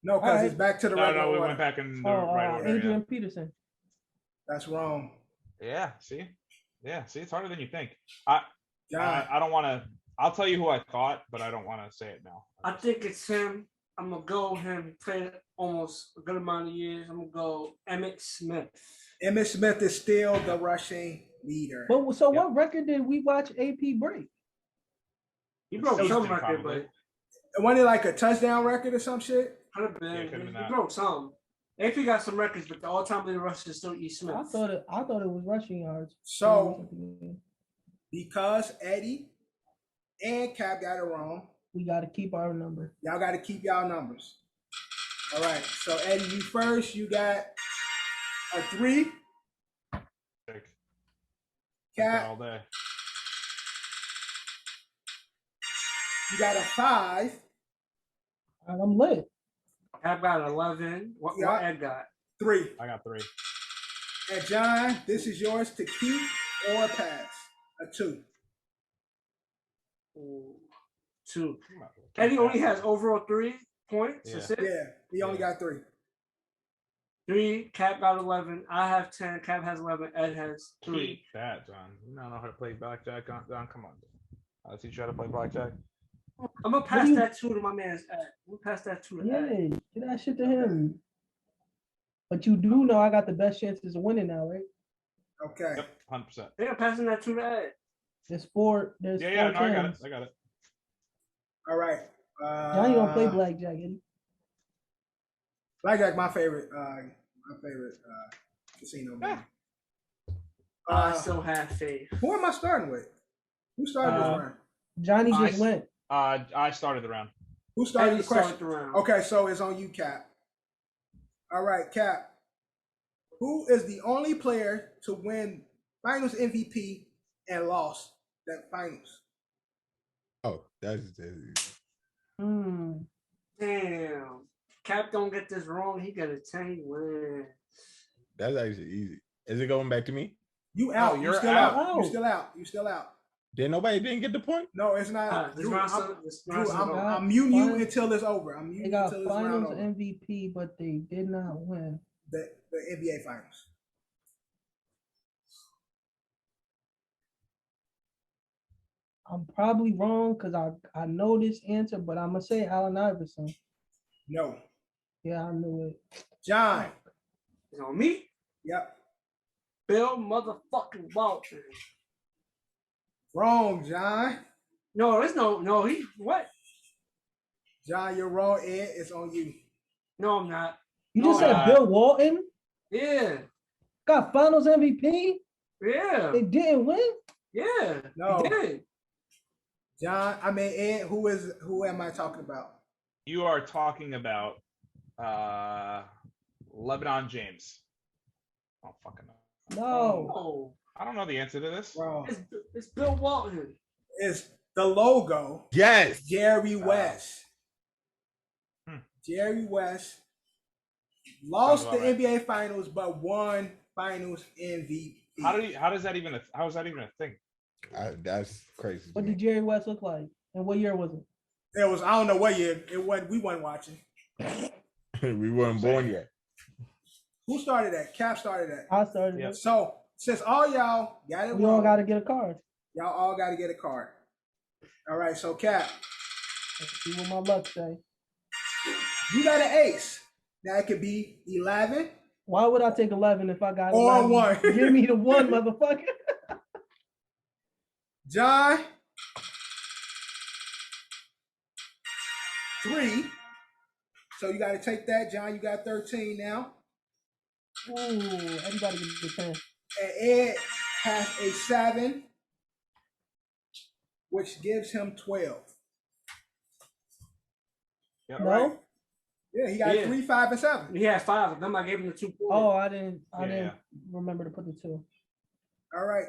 S2: No, because it's back to the regular
S5: we
S2: order.
S5: went back in the right order.
S1: Adrian Peterson.
S2: That's wrong.
S5: Yeah, see, it's harder than you think. I don't want to. I'll tell you who I thought, but I don't want to say it now.
S7: I think it's him. I'm gonna go him. He played almost a good amount of years. I'm gonna go Emmitt Smith.
S2: Emmitt Smith is still the rushing leader.
S1: But so what record did we watch AP break?
S7: He broke some record, but
S2: wasn't it like a touchdown record or some shit?
S7: Could have been.
S5: Yeah, could've been
S7: He
S5: that.
S7: broke some. AP got some records, but the all-time leading rusher is still E. Smith.
S1: I thought it was rushing yards.
S2: So, because Eddie and Cap got it wrong,
S1: we got to keep our number.
S2: Y'all got to keep y'all numbers. All right. So Eddie, you first. You got a 3. Cap.
S5: All day.
S2: You got a 5.
S1: I'm lit.
S7: Cap got 11. What Ed got?
S2: 3.
S5: I got 3.
S2: And John, this is yours to keep or pass. A 2.
S7: Ooh, 2. Eddie only has overall 3 points.
S5: Yeah.
S7: That's it.
S2: Yeah, he only got 3.
S7: 3. Cap got 11. I have 10. Cap has 11. Ed has 3.
S5: Keep that, John. You don't know how to play blackjack, John. Come on. I'll teach you how to play blackjack.
S7: I'm gonna pass that 2 to my man's Ed. I'm gonna pass that 2 to Ed.
S1: Yeah, get that shit to him. But you do know I got the best chances of winning now, right?
S2: Okay.
S5: Yep, 100%.
S7: They're passing that 2 to Ed.
S1: There's 4.
S5: Yeah,
S1: four
S5: no, I got it.
S1: tens.
S5: I got it.
S2: All right.
S1: Johnny don't play blackjack, Eddie.
S2: Blackjack, my favorite casino game.
S7: I still have faith.
S2: Who am I starting with? Who started this round?
S1: Johnny just went.
S5: I started the round.
S2: Who started
S7: Eddie
S2: the question?
S7: started the round.
S2: Okay, so it's on you, Cap. All right, Cap. Who is the only player to win Finals MVP and lost that Finals?
S6: Oh, that's
S7: Damn. Cap don't get this wrong. He got a 10 win.
S6: That's actually easy. Is it going back to me?
S2: You out.
S5: you're
S2: you still
S5: out.
S2: out. You still out. You still out.
S6: Nobody didn't get the point?
S2: No, it's not.
S7: This
S2: Drew,
S7: round
S2: I'm muting you until it's over. I'm
S1: They
S2: muting you
S1: got
S2: until this round
S1: Finals
S2: over.
S1: MVP, but they did not win.
S2: The NBA Finals.
S1: I'm probably wrong because I know this answer, but I'm gonna say Allen Iverson.
S2: No.
S1: Yeah, I knew it.
S2: John.
S7: It's on me.
S2: Yep.
S7: Bill motherfucking Walton.
S2: Wrong, John.
S7: No, there's no. He what?
S2: John, you're wrong. Ed, it's on you.
S7: No, I'm not.
S1: You just said Bill Walton
S7: Yeah.
S1: got Finals MVP.
S7: Yeah.
S1: They didn't win.
S7: Yeah.
S2: No.
S7: He did.
S2: John, Ed, who am I talking about?
S5: You are talking about Lebanon James. Oh, fucking no.
S7: No.
S5: I don't know the answer to this.
S2: Wrong.
S7: It's Bill Walton.
S2: It's the logo.
S6: Yes.
S2: Jerry West. Jerry West lost the NBA Finals, but won Finals MVP.
S5: How is that even a thing?
S6: That's crazy.
S1: What did Jerry West look like? And what year was it?
S2: It was, I don't know what year. We weren't watching.
S6: We weren't born yet.
S2: Who started that? Cap started that.
S1: I started it.
S2: So since all y'all got it,
S1: We all got to get a card.
S2: Y'all all got to get a card. All right, so Cap.
S1: Let's see what my luck say.
S2: You got an ace. Now it could be 11.
S1: Why would I take 11 if I got
S2: or
S1: 11?
S2: 1?
S1: Give me the 1, motherfucker.
S2: John. 3. So you got to take that. John, you got 13 now.
S1: Ooh, everybody get the 10.
S2: And Ed has a 7, which gives him 12.
S5: Yep.
S1: No?
S2: Right. Yeah, he got 3, 5, and 7.
S7: He had 5 of them. I gave him the 2 points.
S1: Oh, I didn't remember to put the 2.
S2: All right.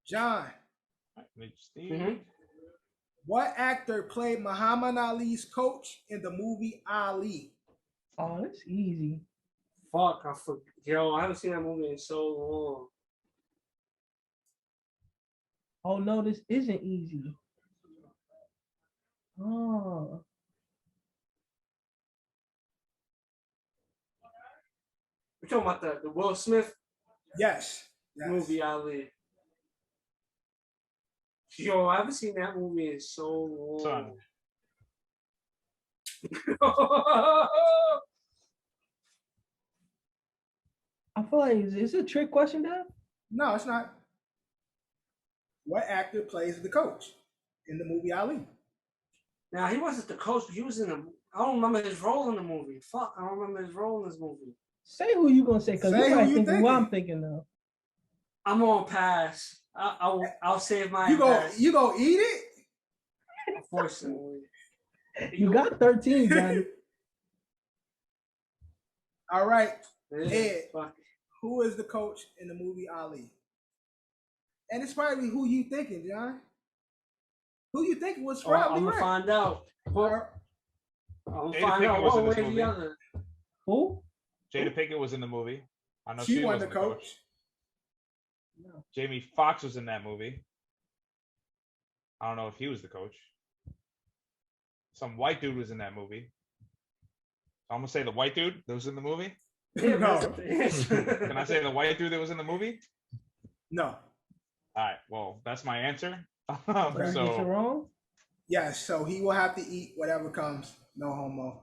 S2: John. What actor played Muhammad Ali's coach in the movie Ali?
S1: Oh, that's easy.
S7: Fuck, I forgot. Yo, I haven't seen that movie in so long.
S1: Oh, no, this isn't easy. Oh.
S7: We're talking about the Will Smith
S2: Yes.
S7: movie Ali. Yo, I haven't seen that movie in so long.
S5: Son.
S1: I feel like, is it a trick question, Dad?
S2: No, it's not. What actor plays the coach in the movie Ali?
S7: Now, he wasn't the coach, but he was in the... don't remember his role in the movie. Fuck, I don't remember his role in this movie.
S1: Say who you gonna say, because you might think who I'm thinking of.
S7: I'm on pass. I'll save my.
S2: You go eat it?
S7: Unfortunately.
S1: You got 13, Johnny.
S2: All right. Ed, who is the coach in the movie Ali? And it's probably who you thinking, John. Who you think was probably
S7: I'm gonna find out. I'm gonna find out one way or the other.
S1: Who?
S5: Jada Pinkett was in the movie. I know
S2: she
S5: she
S2: was
S5: was
S2: the coach.
S1: No.
S5: Jamie Foxx was in that movie. I don't know if he was the coach. Some white dude was in that movie. So I'm gonna say the white dude that was in the movie.
S2: No.
S5: Can I say the white dude that was in the movie?
S2: No.
S5: All right. Well, that's my answer.
S1: So wrong?
S2: Yes. So he will have to eat whatever comes. No homo.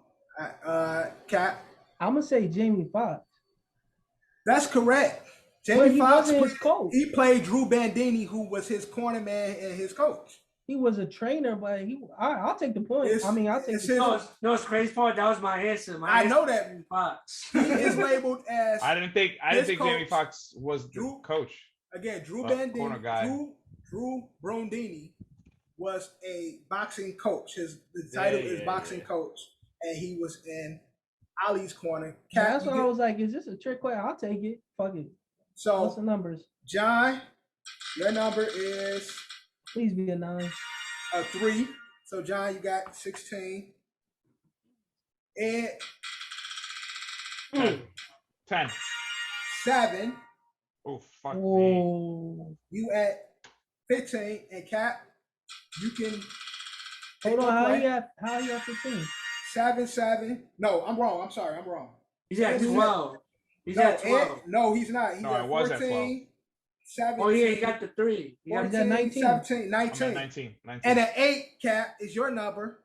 S2: Cap.
S1: I'm gonna say Jamie Foxx.
S2: That's correct. Jamie Foxx,
S1: he
S2: played Drew Bandini, who was his corner man and his coach.
S1: He was a trainer, but I'll take the point. I'll take the
S7: No, it's crazy part. That was my answer.
S2: I know that.
S7: Fox.
S2: He is labeled as.
S5: I didn't think Jamie Foxx was the coach.
S2: Again, Drew Bandini, Drew Brondini was a boxing coach. The title is boxing coach, and he was in Ali's corner.
S1: That's why I was like, is this a trick question? I'll take it. Fuck it.
S2: So
S1: what's the numbers?
S2: John, your number is.
S1: Please be a 9.
S2: A 3. So John, you got 16. Ed.
S5: 10.
S2: 7.
S5: Oh fuck
S1: me.
S2: You at 15, and Cap, you can.
S1: Hold on, how you at 15?
S2: 7. No, I'm wrong. I'm sorry, I'm wrong.
S7: He's at 12. He's at 12.
S2: No, he's not. He's at 14.
S5: At 12.
S2: 17,
S7: oh yeah, he got the 3.
S1: He's at 19.
S2: 17, 19.
S5: 19.
S2: And an 8, Cap, is your number.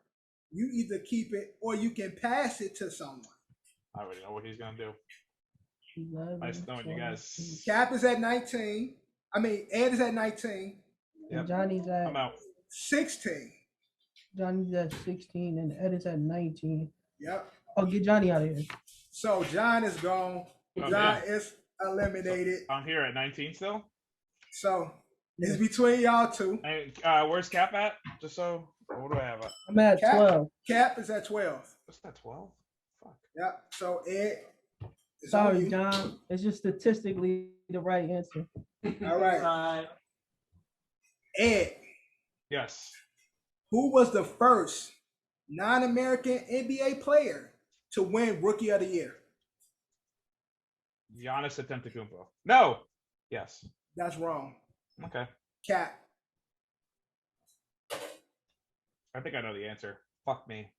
S2: You either keep it or you can pass it to someone.
S5: I already know what he's gonna do.
S1: 11,
S5: Nice knowing you guys.
S2: Cap is at 19. I mean, Ed is at 19.
S1: Yep. Johnny's at
S5: I'm out.
S2: 16.
S1: Johnny's at 16 and Ed is at 19.
S2: Yep.
S1: Oh, get Johnny out of here.
S2: So John is gone. John is eliminated.
S5: So I'm here at 19 still.
S2: So it's between y'all two.
S5: Hey, where's Cap at? Just so, what do I have?
S1: I'm at 12.
S2: Cap is at 12.
S5: What's that, 12? Fuck.
S2: Yep. So Ed.
S1: Sorry, John. It's just statistically the right answer.
S2: All right. Ed.
S5: Yes.
S2: Who was the first non-American NBA player to win Rookie of the Year?
S5: Giannis Antetokounmpo. No. Yes.
S2: That's wrong.
S5: Okay.
S2: Cap.
S5: I think I know the answer. Fuck me.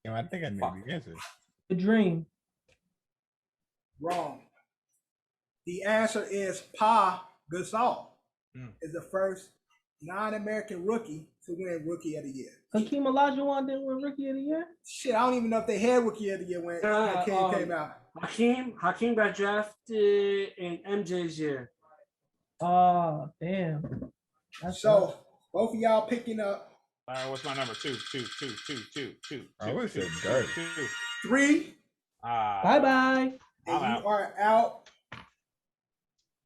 S6: Yeah, I think I know the answer.
S1: The Dream.
S2: Wrong. The answer is Pa Gasol. Is the first non-American rookie to win Rookie of the Year.
S1: Hakeem Olajuwon didn't win Rookie of the Year?
S2: Shit, I don't even know if they had Rookie of the Year when Hakeem came out.
S7: Hakeem got drafted in MJ's year.
S1: Oh, damn.
S2: So both of y'all picking up.
S5: What's my number? 2.
S6: I would say dirt.
S2: 3.
S1: Bye-bye.
S2: And you are out.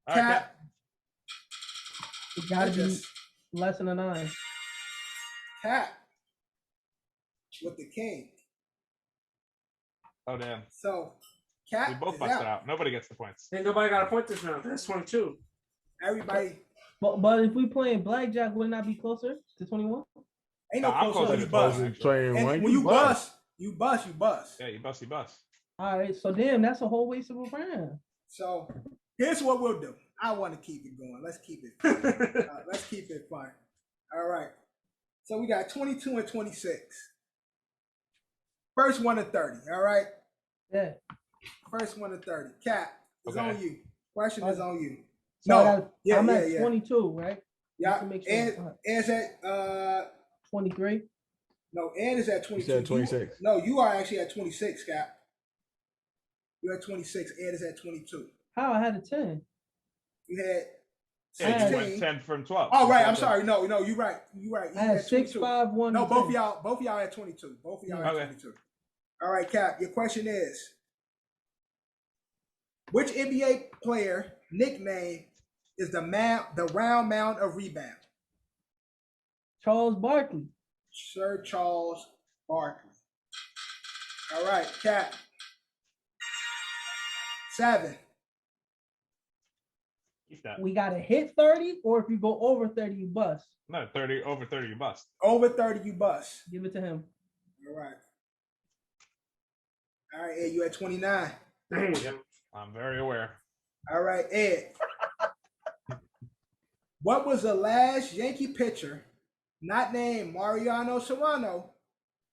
S2: Cap.
S1: It gotta be less than a 9.
S2: Cap. With the king.
S5: Oh, damn.
S2: So, Cap.
S5: We both busted out. Nobody gets the points.
S7: Ain't nobody got a point this round. That's 22.
S2: Everybody.
S1: But if we playing blackjack, would it not be closer to 21?
S2: Ain't no closer to bust. And when you bust. Yeah, you bust.
S1: All right, so damn, that's a whole waste of a round.
S2: So here's what we'll do. I want to keep it going. Let's keep it fun. Let's keep it fun. All right. So we got 22 and 26. First one to 30. All right.
S1: Yeah.
S2: First one to 30. Cap, it's on you. Question is on you.
S1: So I'm at 22, right?
S2: Yeah. Ed's at
S1: 23.
S2: No, Ed is at 22.
S6: You said 26.
S2: No, you are actually at 26, Cap. You're at 26. Ed is at 22.
S1: How? I had a 10.
S2: You had
S5: 16. You went 10 from 12.
S2: Oh, right. I'm sorry. No, you're right. You're right.
S1: I had 6, 5, 1.
S2: No, both of y'all at 22. Both of y'all at 22. All right, Cap. Your question is, which NBA player nickname is the round mound of rebound?
S1: Charles Barkley.
S2: Sir Charles Barkley. All right, Cap. 7.
S5: Keep that.
S1: We got to hit 30, or if you go over 30, you bust.
S5: No, 30 over 30, you bust.
S2: Over 30, you bust.
S1: Give it to him.
S2: All right. All right, Ed, you at 29.
S5: Yep, I'm very aware.
S2: All right, Ed. What was the last Yankee pitcher not named Mariano Serrano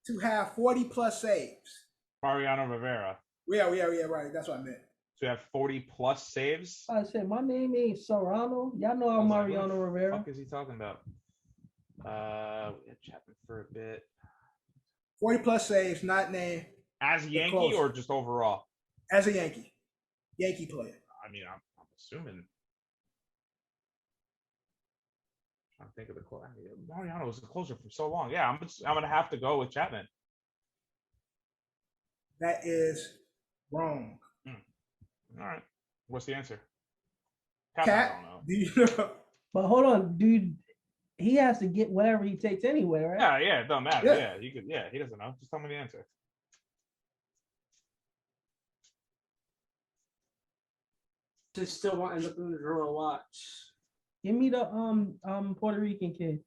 S2: to have 40+ saves?
S5: Mariano Rivera.
S2: Yeah, right. That's what I meant.
S5: To have 40+ saves?
S1: I said, my name ain't Serrano. Y'all know I'm Mariano Rivera.
S5: What the fuck is he talking about? Chapman for a bit.
S2: 40+ saves, not named.
S5: As a Yankee or just overall?
S2: As a Yankee. Yankee player.
S5: I mean, I'm assuming. I'm trying to think of the quote. Mariano was a closer for so long. Yeah, I'm gonna have to go with Chapman.
S2: That is wrong.
S5: All right. What's the answer?
S2: Cat,
S5: I don't know.
S2: do you know?
S1: But hold on, dude. He has to get whatever he takes anyway, right?
S5: Yeah, it don't matter. Yeah, you could. Yeah, he doesn't know. Just tell me the answer.
S7: Just still want to end up in the drawer to watch.
S1: Give me the Puerto Rican kid.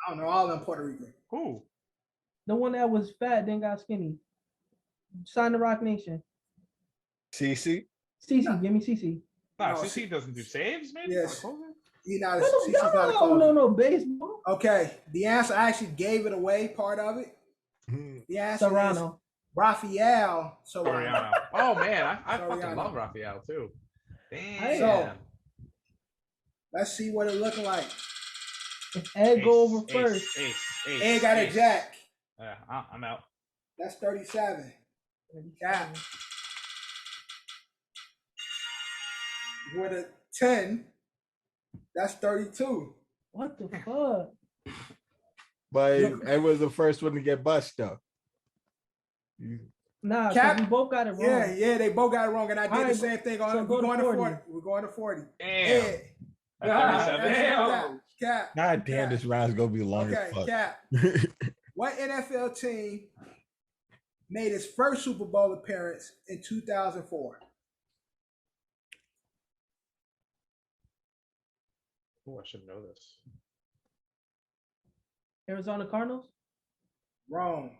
S2: I don't know all them Puerto Rican.
S5: Who?
S1: The one that was fat, then got skinny. Signed the Rock Nation.
S6: CC?
S1: CC, give me CC.
S5: No, CC doesn't do saves, man.
S2: Yes. He's not
S1: No, baseball.
S2: Okay, the answer, I actually gave it away, part of it. The answer
S1: Serrano.
S2: is Rafael Serrano.
S5: Oh man, I fucking love Rafael too. Damn.
S2: So let's see what it looking like.
S1: If Ed go over first.
S2: Ed got a jack.
S5: Yeah, I'm out.
S2: That's 37. Yeah. With a 10, that's 32.
S1: What the fuck?
S6: But Ed was the first one to get bust though.
S1: Nah, Cap, we both got it wrong.
S2: Yeah, they both got it wrong, and I did the same thing. We're going to 40. We're going to 40.
S5: Damn.
S2: Cap.
S6: God damn, this round's gonna be long as fuck.
S2: Cap. What NFL team made its first Super Bowl appearance in 2004?
S5: Oh, I should know this.
S1: Arizona Cardinals?
S2: Wrong.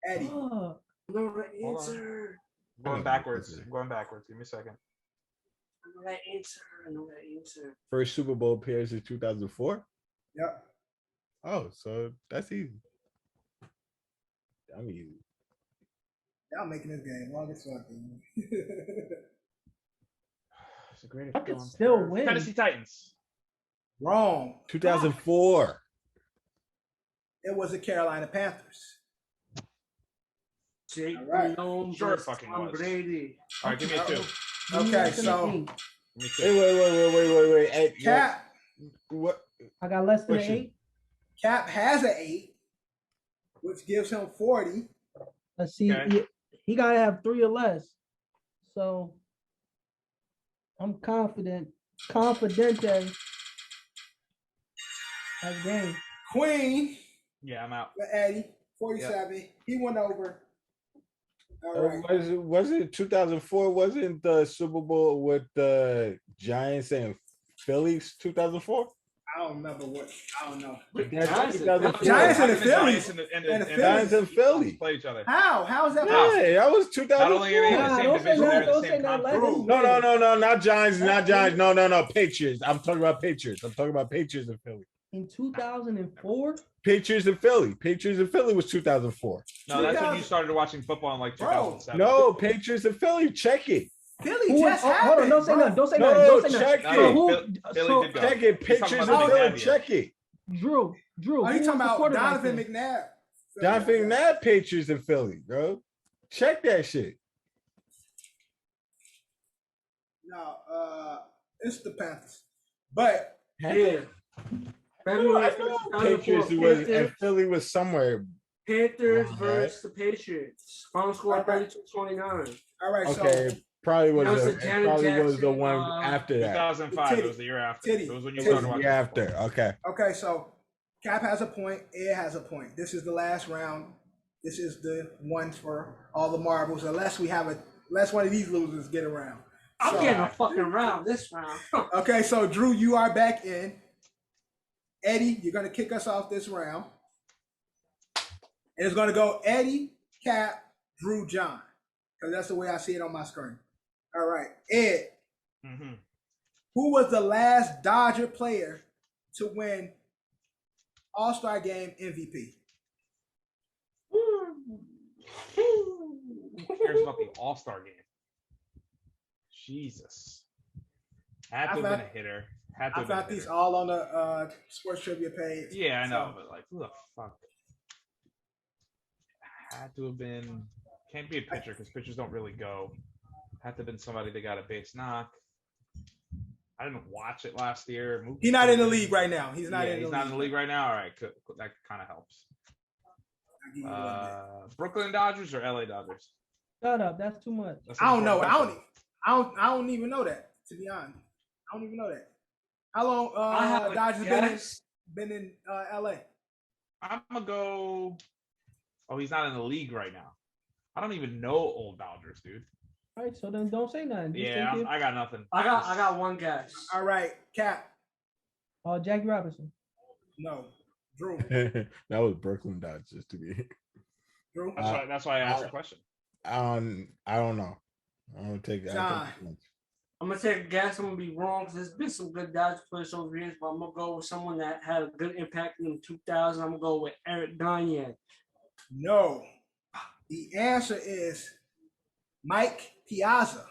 S2: Eddie.
S1: Oh.
S7: No right answer.
S5: Going backwards. Give me a second.
S7: No right answer.
S6: First Super Bowl appearance in 2004?
S2: Yep.
S6: Oh, so that's easy. I'm easy.
S2: Y'all making this game long as fuck.
S5: It's a great. I
S1: could still win.
S5: Tennessee Titans.
S2: Wrong.
S6: 2004.
S2: It was the Carolina Panthers.
S7: Jake
S2: right.
S5: Sure, fucking was.
S7: Brady.
S5: All right, give me a 2.
S2: Okay, so
S6: Wait. Hey,
S2: Cap.
S6: What?
S1: I got less than an 8.
S2: Cap has an 8, which gives him 40.
S1: Let's see.
S5: Okay.
S1: He gotta have 3 or less. So I'm confident. Confidente. That game.
S2: Queen.
S5: Yeah, I'm out.
S2: Eddie, 47. Yep. He went over. All right.
S6: Was it 2004? Wasn't the Super Bowl with the Giants and Phillies 2004?
S2: I don't remember what. I don't know.
S6: Giants
S2: and the Phillies.
S6: Giants and Philly
S5: play each other.
S2: How? How is that
S6: possible? Yeah, that was 2004.
S5: Not only are they in the same division, they're in the same conference.
S6: No, not Giants, not Giants. No, Patriots. I'm talking about Patriots. I'm talking about Patriots and Philly.
S1: In 2004?
S6: Patriots and Philly. Patriots and Philly was 2004.
S5: No, that's when you started watching football in like 2007.
S6: No, Patriots and Philly. Check it.
S2: Philly just happened.
S1: Hold on, don't say nothing. Don't say nothing.
S6: No,
S1: Don't say
S6: check
S1: nothing.
S6: it. Check it. Pictures and Philly. Check it.
S1: Drew.
S2: Are you talking about Donovan McNabb?
S6: Donovan McNabb, Patriots and Philly, bro. Check that shit.
S2: No, it's the Panthers. But
S7: yeah.
S6: I know Patriots was and Philly was somewhere.
S7: Panthers versus the Patriots. Final score 32-29.
S2: All right.
S6: Okay.
S2: So
S6: probably was
S7: That was
S6: the
S7: the Janet
S6: was the
S7: Jackson,
S6: one after that.
S5: 2005. It was the year after.
S2: Titty.
S5: It was when you
S6: It was
S5: started
S6: the
S5: watching.
S6: year after. Okay.
S2: Okay, so Cap has a point. Ed has a point. This is the last round. This is the one for all the marbles, unless one of these losers get around.
S7: I'm getting a fucking round this round.
S2: Okay, so Drew, you are back in. Eddie, you're gonna kick us off this round. And it's gonna go Eddie, Cap, Drew, John. Because that's the way I see it on my screen. All right. Ed.
S5: Mm-hmm.
S2: Who was the last Dodger player to win All-Star Game MVP?
S5: Who cares about the All-Star game? Jesus. Had to have been a hitter.
S2: I found these all on the sports trivia page.
S5: Yeah, I know, but like, who the fuck? Had to have been. Can't be a pitcher because pitchers don't really go. Had to have been somebody that got a base knock. I didn't watch it last year.
S2: He's not in the league right now. He's not in
S5: the league right now. All right, that kind of helps. Brooklyn Dodgers or LA Dodgers?
S1: Shut up. That's too much.
S2: I don't know. I don't even know that, to be honest. I don't even know that. How long Dodgers been in LA?
S5: I'm gonna go. Oh, he's not in the league right now. I don't even know old Dodgers, dude.
S1: All right, so then don't say nothing.
S5: Yeah, I got nothing.
S7: I got one guess.
S2: All right, Cap.
S1: Jackie Robinson.
S2: No, Drew.
S6: That was Brooklyn Dodgers to be.
S2: Drew.
S5: That's why I asked the question.
S6: I don't know. I'm gonna take that.
S7: I'm gonna take a guess. I'm gonna be wrong because there's been some good Dodgers players over here, but I'm gonna go with someone that had a good impact in the 2000s. I'm gonna go with Eric Gagne.
S2: No, the answer is Mike Piazza.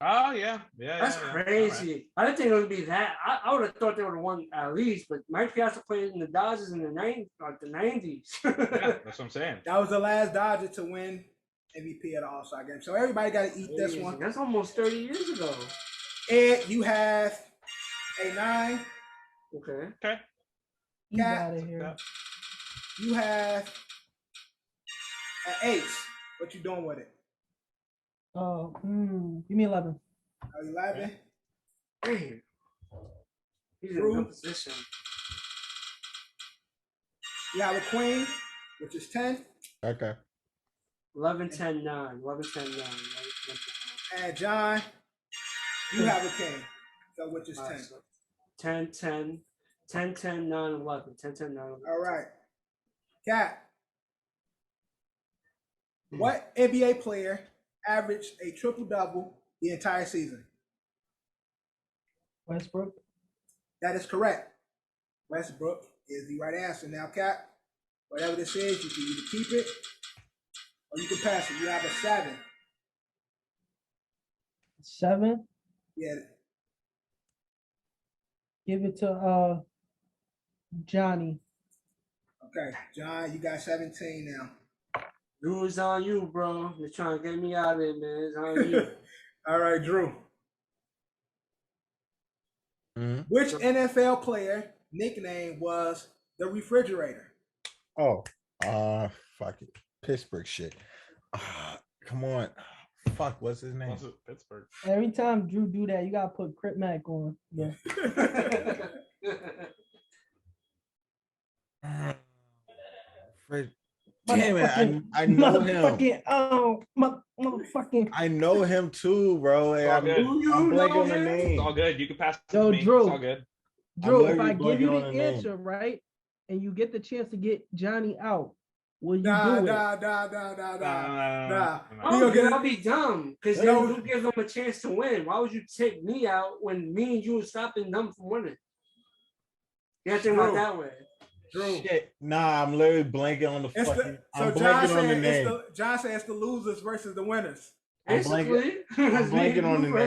S5: Oh yeah.
S7: That's crazy. Right. I didn't think it would be that. I would have thought they would have won at least, but Mike Piazza played in the Dodgers in the 90s.
S5: Yeah, that's what I'm saying.
S2: That was the last Dodger to win MVP at the All-Star game. So everybody got to eat this one.
S7: That's almost 30 years ago.
S2: Ed, you have a 9.
S7: Okay.
S2: Cat, you have an 8. What you doing with it?
S1: Give me 11.
S2: 11.
S7: Damn. He's in a good position.
S2: You have a queen, which is 10.
S6: Okay.
S7: 11, 10, 9. 11, 10, 9. 11, 10, 9.
S2: And John, you have a king, so which is 10.
S7: Right, so 10, 10, 10, 10, 9, 11. 10, 10, 9, 11.
S2: All right. Cat, what NBA player averaged a triple-double the entire season?
S1: Westbrook.
S2: That is correct. Westbrook is the right answer. Now, Cat, whatever this is, you can either keep it or you can pass it. You have a 7.
S1: 7?
S2: Yeah.
S1: Give it to Johnny.
S2: Okay, John, you got 17 now.
S7: Drew, it's on you, bro. You're trying to get me out of it, man. It's on you.
S2: All right, Drew.
S6: Mm-hmm.
S2: Which NFL player nickname was the refrigerator?
S6: Oh, fuck it. Pittsburgh shit. Come on. Fuck, what's his name?
S5: Pittsburgh.
S1: Every time Drew do that, you gotta put Crip Mac on. Yeah.
S6: Damn it, I know him.
S1: Motherfucking.
S6: I know him too, bro. Hey, I'm blanking on the name.
S5: It's all good. You can pass it
S1: Yo,
S5: to me.
S1: Drew.
S5: It's all good.
S1: Drew, if I give you the answer, right, and you get the chance to get Johnny out, will you do it?
S2: Nah.
S7: Oh, that'll be dumb. Because you give them a chance to win. Why would you take me out when me and you were stopping them from winning? You have to think about it that way.
S2: Drew.
S6: Shit. Nah, I'm literally blanking on the fucking. I'm blanking on the name.
S2: John said it's the losers versus the winners.
S6: I'm blanking on the name, bro.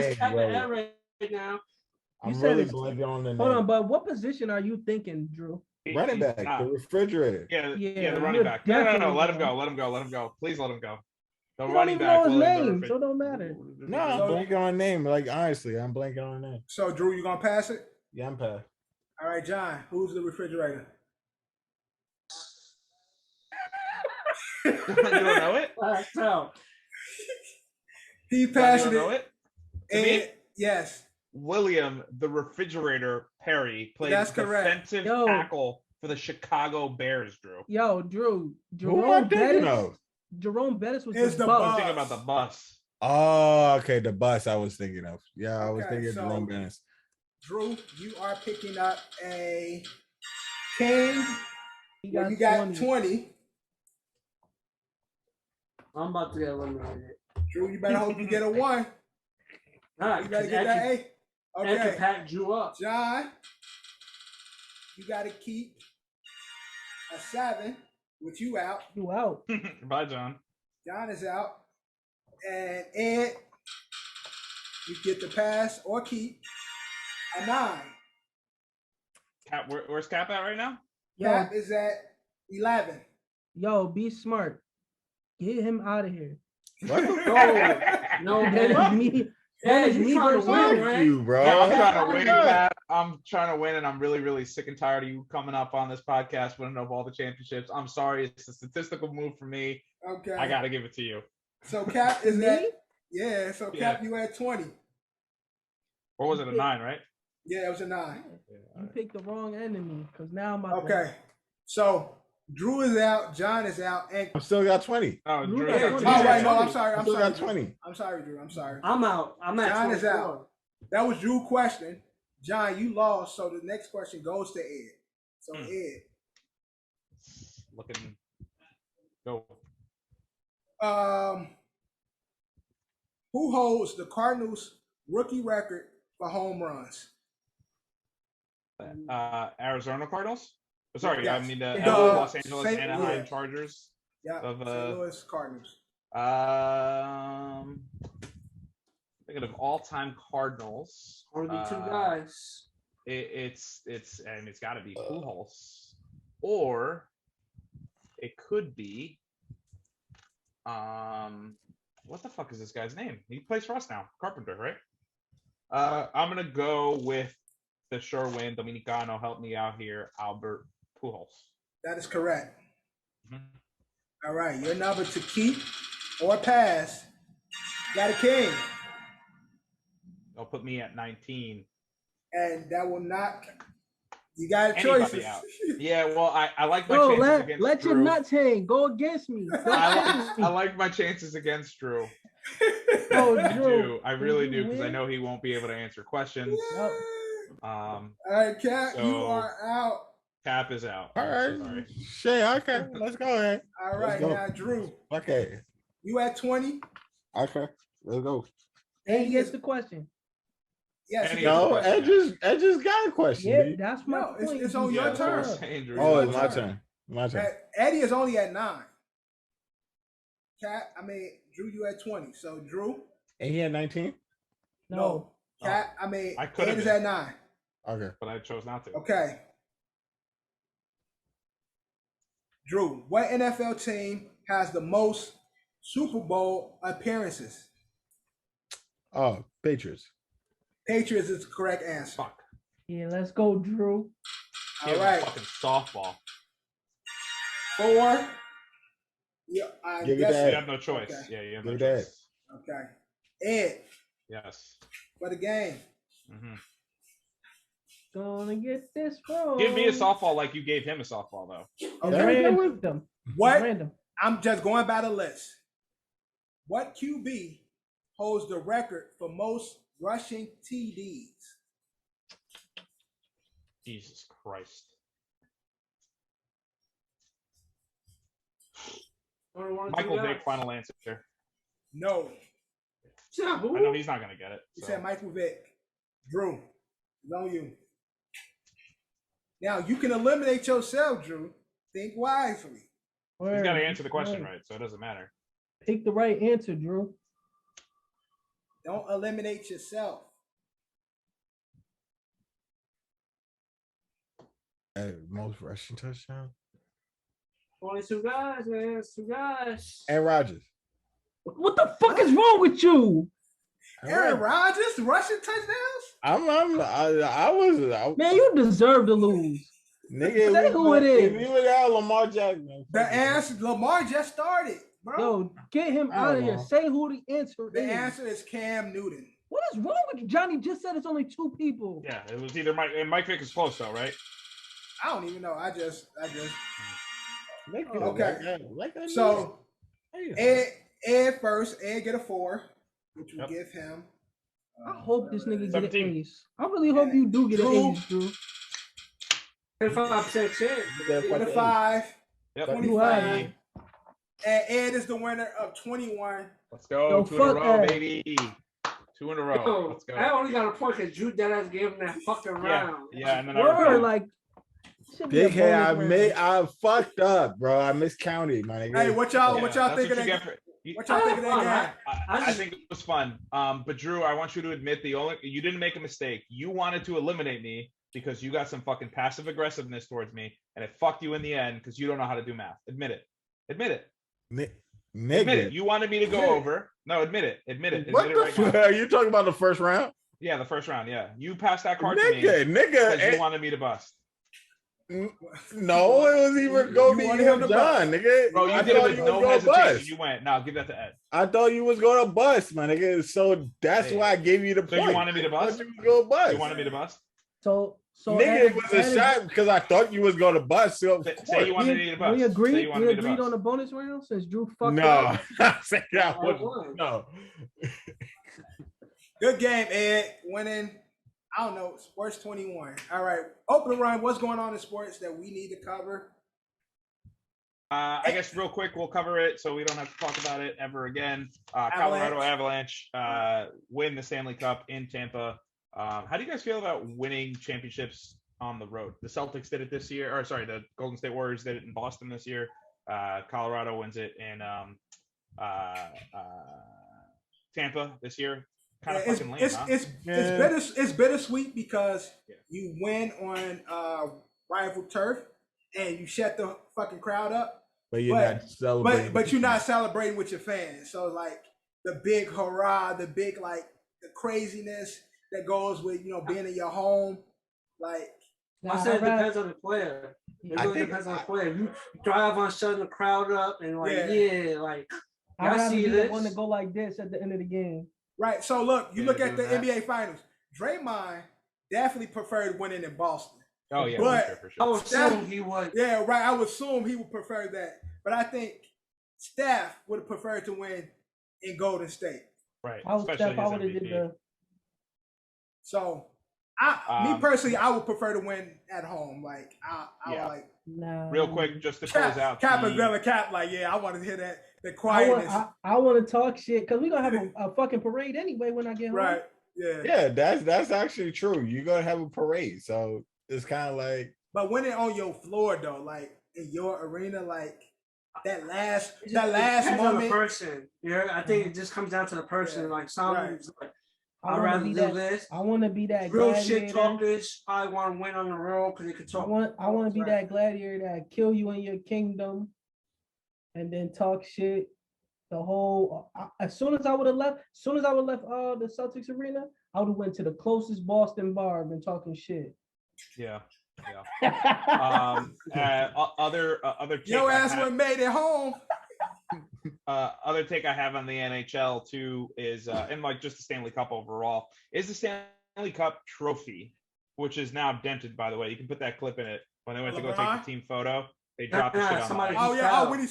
S7: Right now.
S6: I'm really blanking on the name.
S1: Hold on, but what position are you thinking, Drew?
S6: Running back, the refrigerator.
S5: Yeah, the running back. No, let him go. Please let him go. The running back.
S1: Know his name, so it don't matter.
S6: No, I'm blanking on the name. Like, honestly, I'm blanking on the name.
S2: So, Drew, you gonna pass it?
S6: Yeah, I'm passing.
S2: All right, John, who's the refrigerator?
S5: You don't know it?
S7: No.
S2: He
S5: You
S2: passed
S5: don't know
S2: it.
S5: it? To me?
S2: Yes.
S5: William the Refrigerator Perry played
S2: That's correct.
S5: defensive
S1: Yo.
S5: tackle for the Chicago Bears, Drew.
S1: Yo, Drew.
S6: Who am I thinking of?
S1: Jerome Bettis was
S2: It's
S1: the
S2: the
S1: bus.
S5: I was thinking about the bus.
S6: Oh, okay. The bus I was thinking of. Yeah, I was
S2: Okay,
S6: thinking of
S2: so-
S6: Jerome Bettis.
S2: Drew, you are picking up a king.
S1: He
S2: Well,
S1: got,
S2: you got
S1: 20.
S2: 20.
S7: I'm about to get eliminated.
S2: Drew, you better hope you get a 1.
S7: Nah,
S2: You better get that A.
S7: And can
S2: Okay.
S7: pack Drew up.
S2: John, you got to keep a 7 with you out.
S1: You out.
S5: Bye, John.
S2: John is out. And Ed, you get the pass or keep a 9.
S5: Cap, where's Cap at right now?
S2: Cap is at 11.
S1: Yo, be smart. Get him out of here.
S6: What?
S7: No,
S1: That is
S7: man.
S1: me.
S7: Yeah,
S1: That is
S7: you
S1: me
S7: trying to
S1: versus
S7: win,
S1: you.
S7: right?
S6: You, bro.
S5: Yeah, I'm trying to win, Pat. I'm trying to win, and I'm really, really sick and tired of you coming up on this podcast winning over all the championships. I'm sorry. It's a statistical move for me.
S2: Okay.
S5: I got to give it to you.
S2: So Cap is
S1: Me?
S2: at, yeah, so Cap, you at 20.
S5: Or was it a 9, right?
S2: Yeah, it was a 9.
S1: You picked the wrong enemy because now I'm about
S2: Okay. So Drew is out, John is out, and
S6: I still got 20.
S5: Oh,
S1: Drew
S5: Drew.
S1: got
S5: got
S1: 20.
S5: two.
S2: oh wait, no,
S6: I
S2: I'm sorry. I'm
S6: still
S2: sorry.
S6: got 20.
S2: I'm sorry, Drew. I'm sorry.
S7: I'm out. I'm at
S2: John is
S7: 24.
S2: out. That was Drew's question. John, you lost, so the next question goes to Ed. So Ed,
S5: Looking. Go.
S2: who holds the rookie record for home runs?
S5: Arizona Cardinals? Sorry,
S2: Yes.
S5: I mean the
S2: The
S5: Los Angeles
S2: St.
S5: Anaheim
S2: Louis.
S5: Chargers.
S2: Yeah,
S5: Of,
S2: St. Louis Cardinals.
S5: Thinking of all-time Cardinals.
S7: Only 2 guys.
S5: It's got to be Pujols, or it could be what the fuck is this guy's name? He plays for us now, Carpenter, right? I'm gonna go with the sure win Dominicano. Help me out here, Albert Pujols.
S2: That is correct.
S5: Mhm.
S2: All right, your number to keep or pass. Got a king,
S5: They'll put me at 19.
S2: and that will knock. You got
S5: Anybody
S2: choices.
S5: out. Yeah, well, I like my
S1: Yo,
S5: chances against
S1: let your
S5: Drew.
S1: nuts hang. Go against me. Go against me.
S5: I like my chances against Drew.
S1: Oh,
S5: I
S1: Drew.
S5: do. I really do, because I
S1: win?
S5: know he won't be able to answer questions.
S1: Yep.
S2: All right, Cap, you
S5: So-
S2: are out.
S5: Cap is out.
S6: All
S5: I'm so
S6: right.
S5: sorry.
S6: Shay, okay. Let's go ahead.
S2: All
S6: Let's
S2: right,
S6: go.
S2: now Drew,
S6: Okay.
S2: you at 20?
S6: Okay. Let's go.
S1: And he gets the question.
S2: Yes,
S5: And
S2: you
S5: he
S2: get the
S6: No,
S2: question.
S6: Ed just got a question.
S1: Yeah,
S6: B.
S1: that's my
S2: No,
S1: point.
S2: it's on
S1: You
S2: your
S1: shut
S2: turn.
S1: up.
S5: Andrew,
S6: Oh,
S2: your
S6: it's my
S2: turn.
S6: turn. My turn.
S2: Eddie is only at 9. Drew, you at 20. So Drew,
S6: And he had 19?
S1: No.
S2: Cat,
S5: I could
S2: Ed
S5: have
S2: is
S5: been.
S2: at 9.
S6: Okay.
S5: but I chose not to.
S2: Okay. Drew, what NFL team has the most Super Bowl appearances?
S6: Oh, Patriots.
S2: Patriots is the correct answer.
S5: Fuck.
S1: Yeah, let's go, Drew.
S2: All
S5: Give him
S2: right.
S5: Fucking softball.
S2: 4. Yeah, I
S6: Give it
S2: guess.
S6: that.
S5: You have no choice.
S2: Okay.
S5: Yeah, you have no
S6: Give that.
S5: choice.
S2: Okay. Ed,
S5: Yes.
S2: for the game.
S5: Mhm.
S1: Gonna get this wrong.
S5: Give me a softball like you gave him a softball, though.
S1: It's
S2: Okay.
S1: random.
S2: What?
S1: Random.
S2: I'm just going by the list. What QB holds the record for most rushing TDs?
S5: Jesus Christ.
S7: Only 1 or 2
S5: Michael
S7: guys.
S5: Vick, final answer.
S2: No.
S7: Yeah,
S5: I know he's not going to get it.
S2: He
S5: so.
S2: said Michael Vick. Drew, it's on you. Now you can eliminate yourself, Drew. Think wisely.
S5: He's got to answer the question right, so it doesn't matter.
S1: Pick the right answer, Drew.
S2: Don't eliminate yourself.
S6: Hey, most rushing touchdown.
S7: Only 2 guys, man. It's 2 guys.
S6: And Rodgers.
S1: What the fuck is wrong with you?
S2: Aaron Rodgers rushing touchdowns?
S6: I was
S1: Man, you deserve to lose.
S6: Nigga,
S1: Say who it is.
S6: If you would have Lamar Jackson.
S2: The answer, Lamar just started, bro.
S1: Yo, get him out of here. Say who the answer is.
S2: The answer is Cam Newton.
S1: What is wrong with you? Johnny just said it's only 2 people.
S5: Yeah, it was either Mike, and Mike Vick is close though, right?
S2: I don't even know. I just.
S6: Okay.
S2: So Ed first. Ed get a 4, which will give him.
S1: I hope this nigga get
S5: 17.
S1: an ace. I really hope you do get an ace, Drew.
S7: 25% chance.
S2: 25.
S5: Yep.
S2: 25. And Ed is the winner of 21.
S5: Let's go.
S1: Yo,
S5: 2 in a row,
S1: Ed.
S5: baby. 2 in a row.
S7: Yo,
S5: Let's go.
S7: I only got a point because Drew Deadass gave him that fucking round.
S5: Yeah, and then
S1: Word, like.
S6: Big head, I fucked up, bro. I miscounted, my nigga.
S2: Hey, what y'all thinking? What y'all think of that game?
S5: I think it was fun. But Drew, I want you to admit you didn't make a mistake. You wanted to eliminate me because you got some fucking passive aggressiveness towards me, and it fucked you in the end because you don't know how to do math. Admit it. Admit it.
S6: Nigga.
S5: Admit it. You wanted me to go over. No, admit it. Admit it.
S6: What
S5: Admit it
S6: the
S5: right
S6: fuck? Are you talking about the first round?
S5: Yeah, the first round. Yeah, you passed that card to me
S6: nigga.
S5: because you wanted me to bust.
S6: No, it was even go be him, John, nigga.
S5: Bro, you did it with no hesitation. You went. No, give that to Ed.
S6: I thought you was going to bust, my nigga. So that's why I gave you the point.
S5: So you wanted me to bust?
S6: You
S5: wanted me to bust?
S1: So
S6: nigga, it was a shot because I thought you was going to bust. So
S5: say you wanted me to bust.
S1: We agreed on the bonus round since Drew fucked
S6: up.
S1: No.
S2: Good game, Ed. Winning. I don't know, Sports 21. All right, open run. What's going on in sports that we need to cover?
S5: I guess real quick, we'll cover it so we don't have to talk about it ever again. Colorado Avalanche win the Stanley Cup in Tampa. How do you guys feel about winning championships on the road? The Celtics did it this year, or sorry, the Golden State Warriors did it in Boston this year. Colorado wins it in Tampa this year. Kind of fucking lame,
S2: it's bittersweet because you win on rival turf and you shut the fucking crowd up.
S6: But you're not celebrating.
S2: But you're not celebrating with your fans. So like the big hurrah, the big like the craziness that goes with being in your home, like.
S7: I said it depends on the player. It really depends on the player. If you drive on shutting the crowd up and
S1: I see this. Want to go like this at the end of the game.
S2: Right. So look, you look at the NBA Finals. Draymond definitely preferred winning in Boston.
S5: Oh yeah,
S2: but
S5: for sure.
S7: I would assume he would.
S2: Yeah, right. I would assume he would prefer that. But I think Steph would have preferred to win in Golden State.
S5: Right.
S2: So me personally, I would prefer to win at home. Like I would like.
S1: Nah.
S5: Real quick, just to close out.
S2: Cap and Bella Cap, like I want to hear that. The quietness.
S1: I want to talk shit because we're gonna have a fucking parade anyway when I get home.
S2: Right. Yeah.
S6: Yeah, that's actually true. You're gonna have a parade, so it's kind of like.
S2: But when it on your floor though, like in your arena, like that last moment.
S7: The person. Yeah, I think it just comes down to the person. Yeah. Like some, like I'd rather do this.
S1: I want to be that
S7: real
S1: gladiator.
S7: Shit talkers. I want to win on the road because they can talk.
S1: I want to be that gladiator that kill you in your kingdom. And then talk shit the whole. As soon as I would have left the Celtics arena, I would have went to the closest Boston bar and been talking shit.
S5: Yeah. Other take
S2: your ass would have made it home.
S5: Other take I have on the NHL too is and like just the Stanley Cup overall is the Stanley Cup trophy, which is now dented. By the way, you can put that clip in it when they went to go take the team photo. They dropped the shit on somebody.
S2: Oh yeah, when he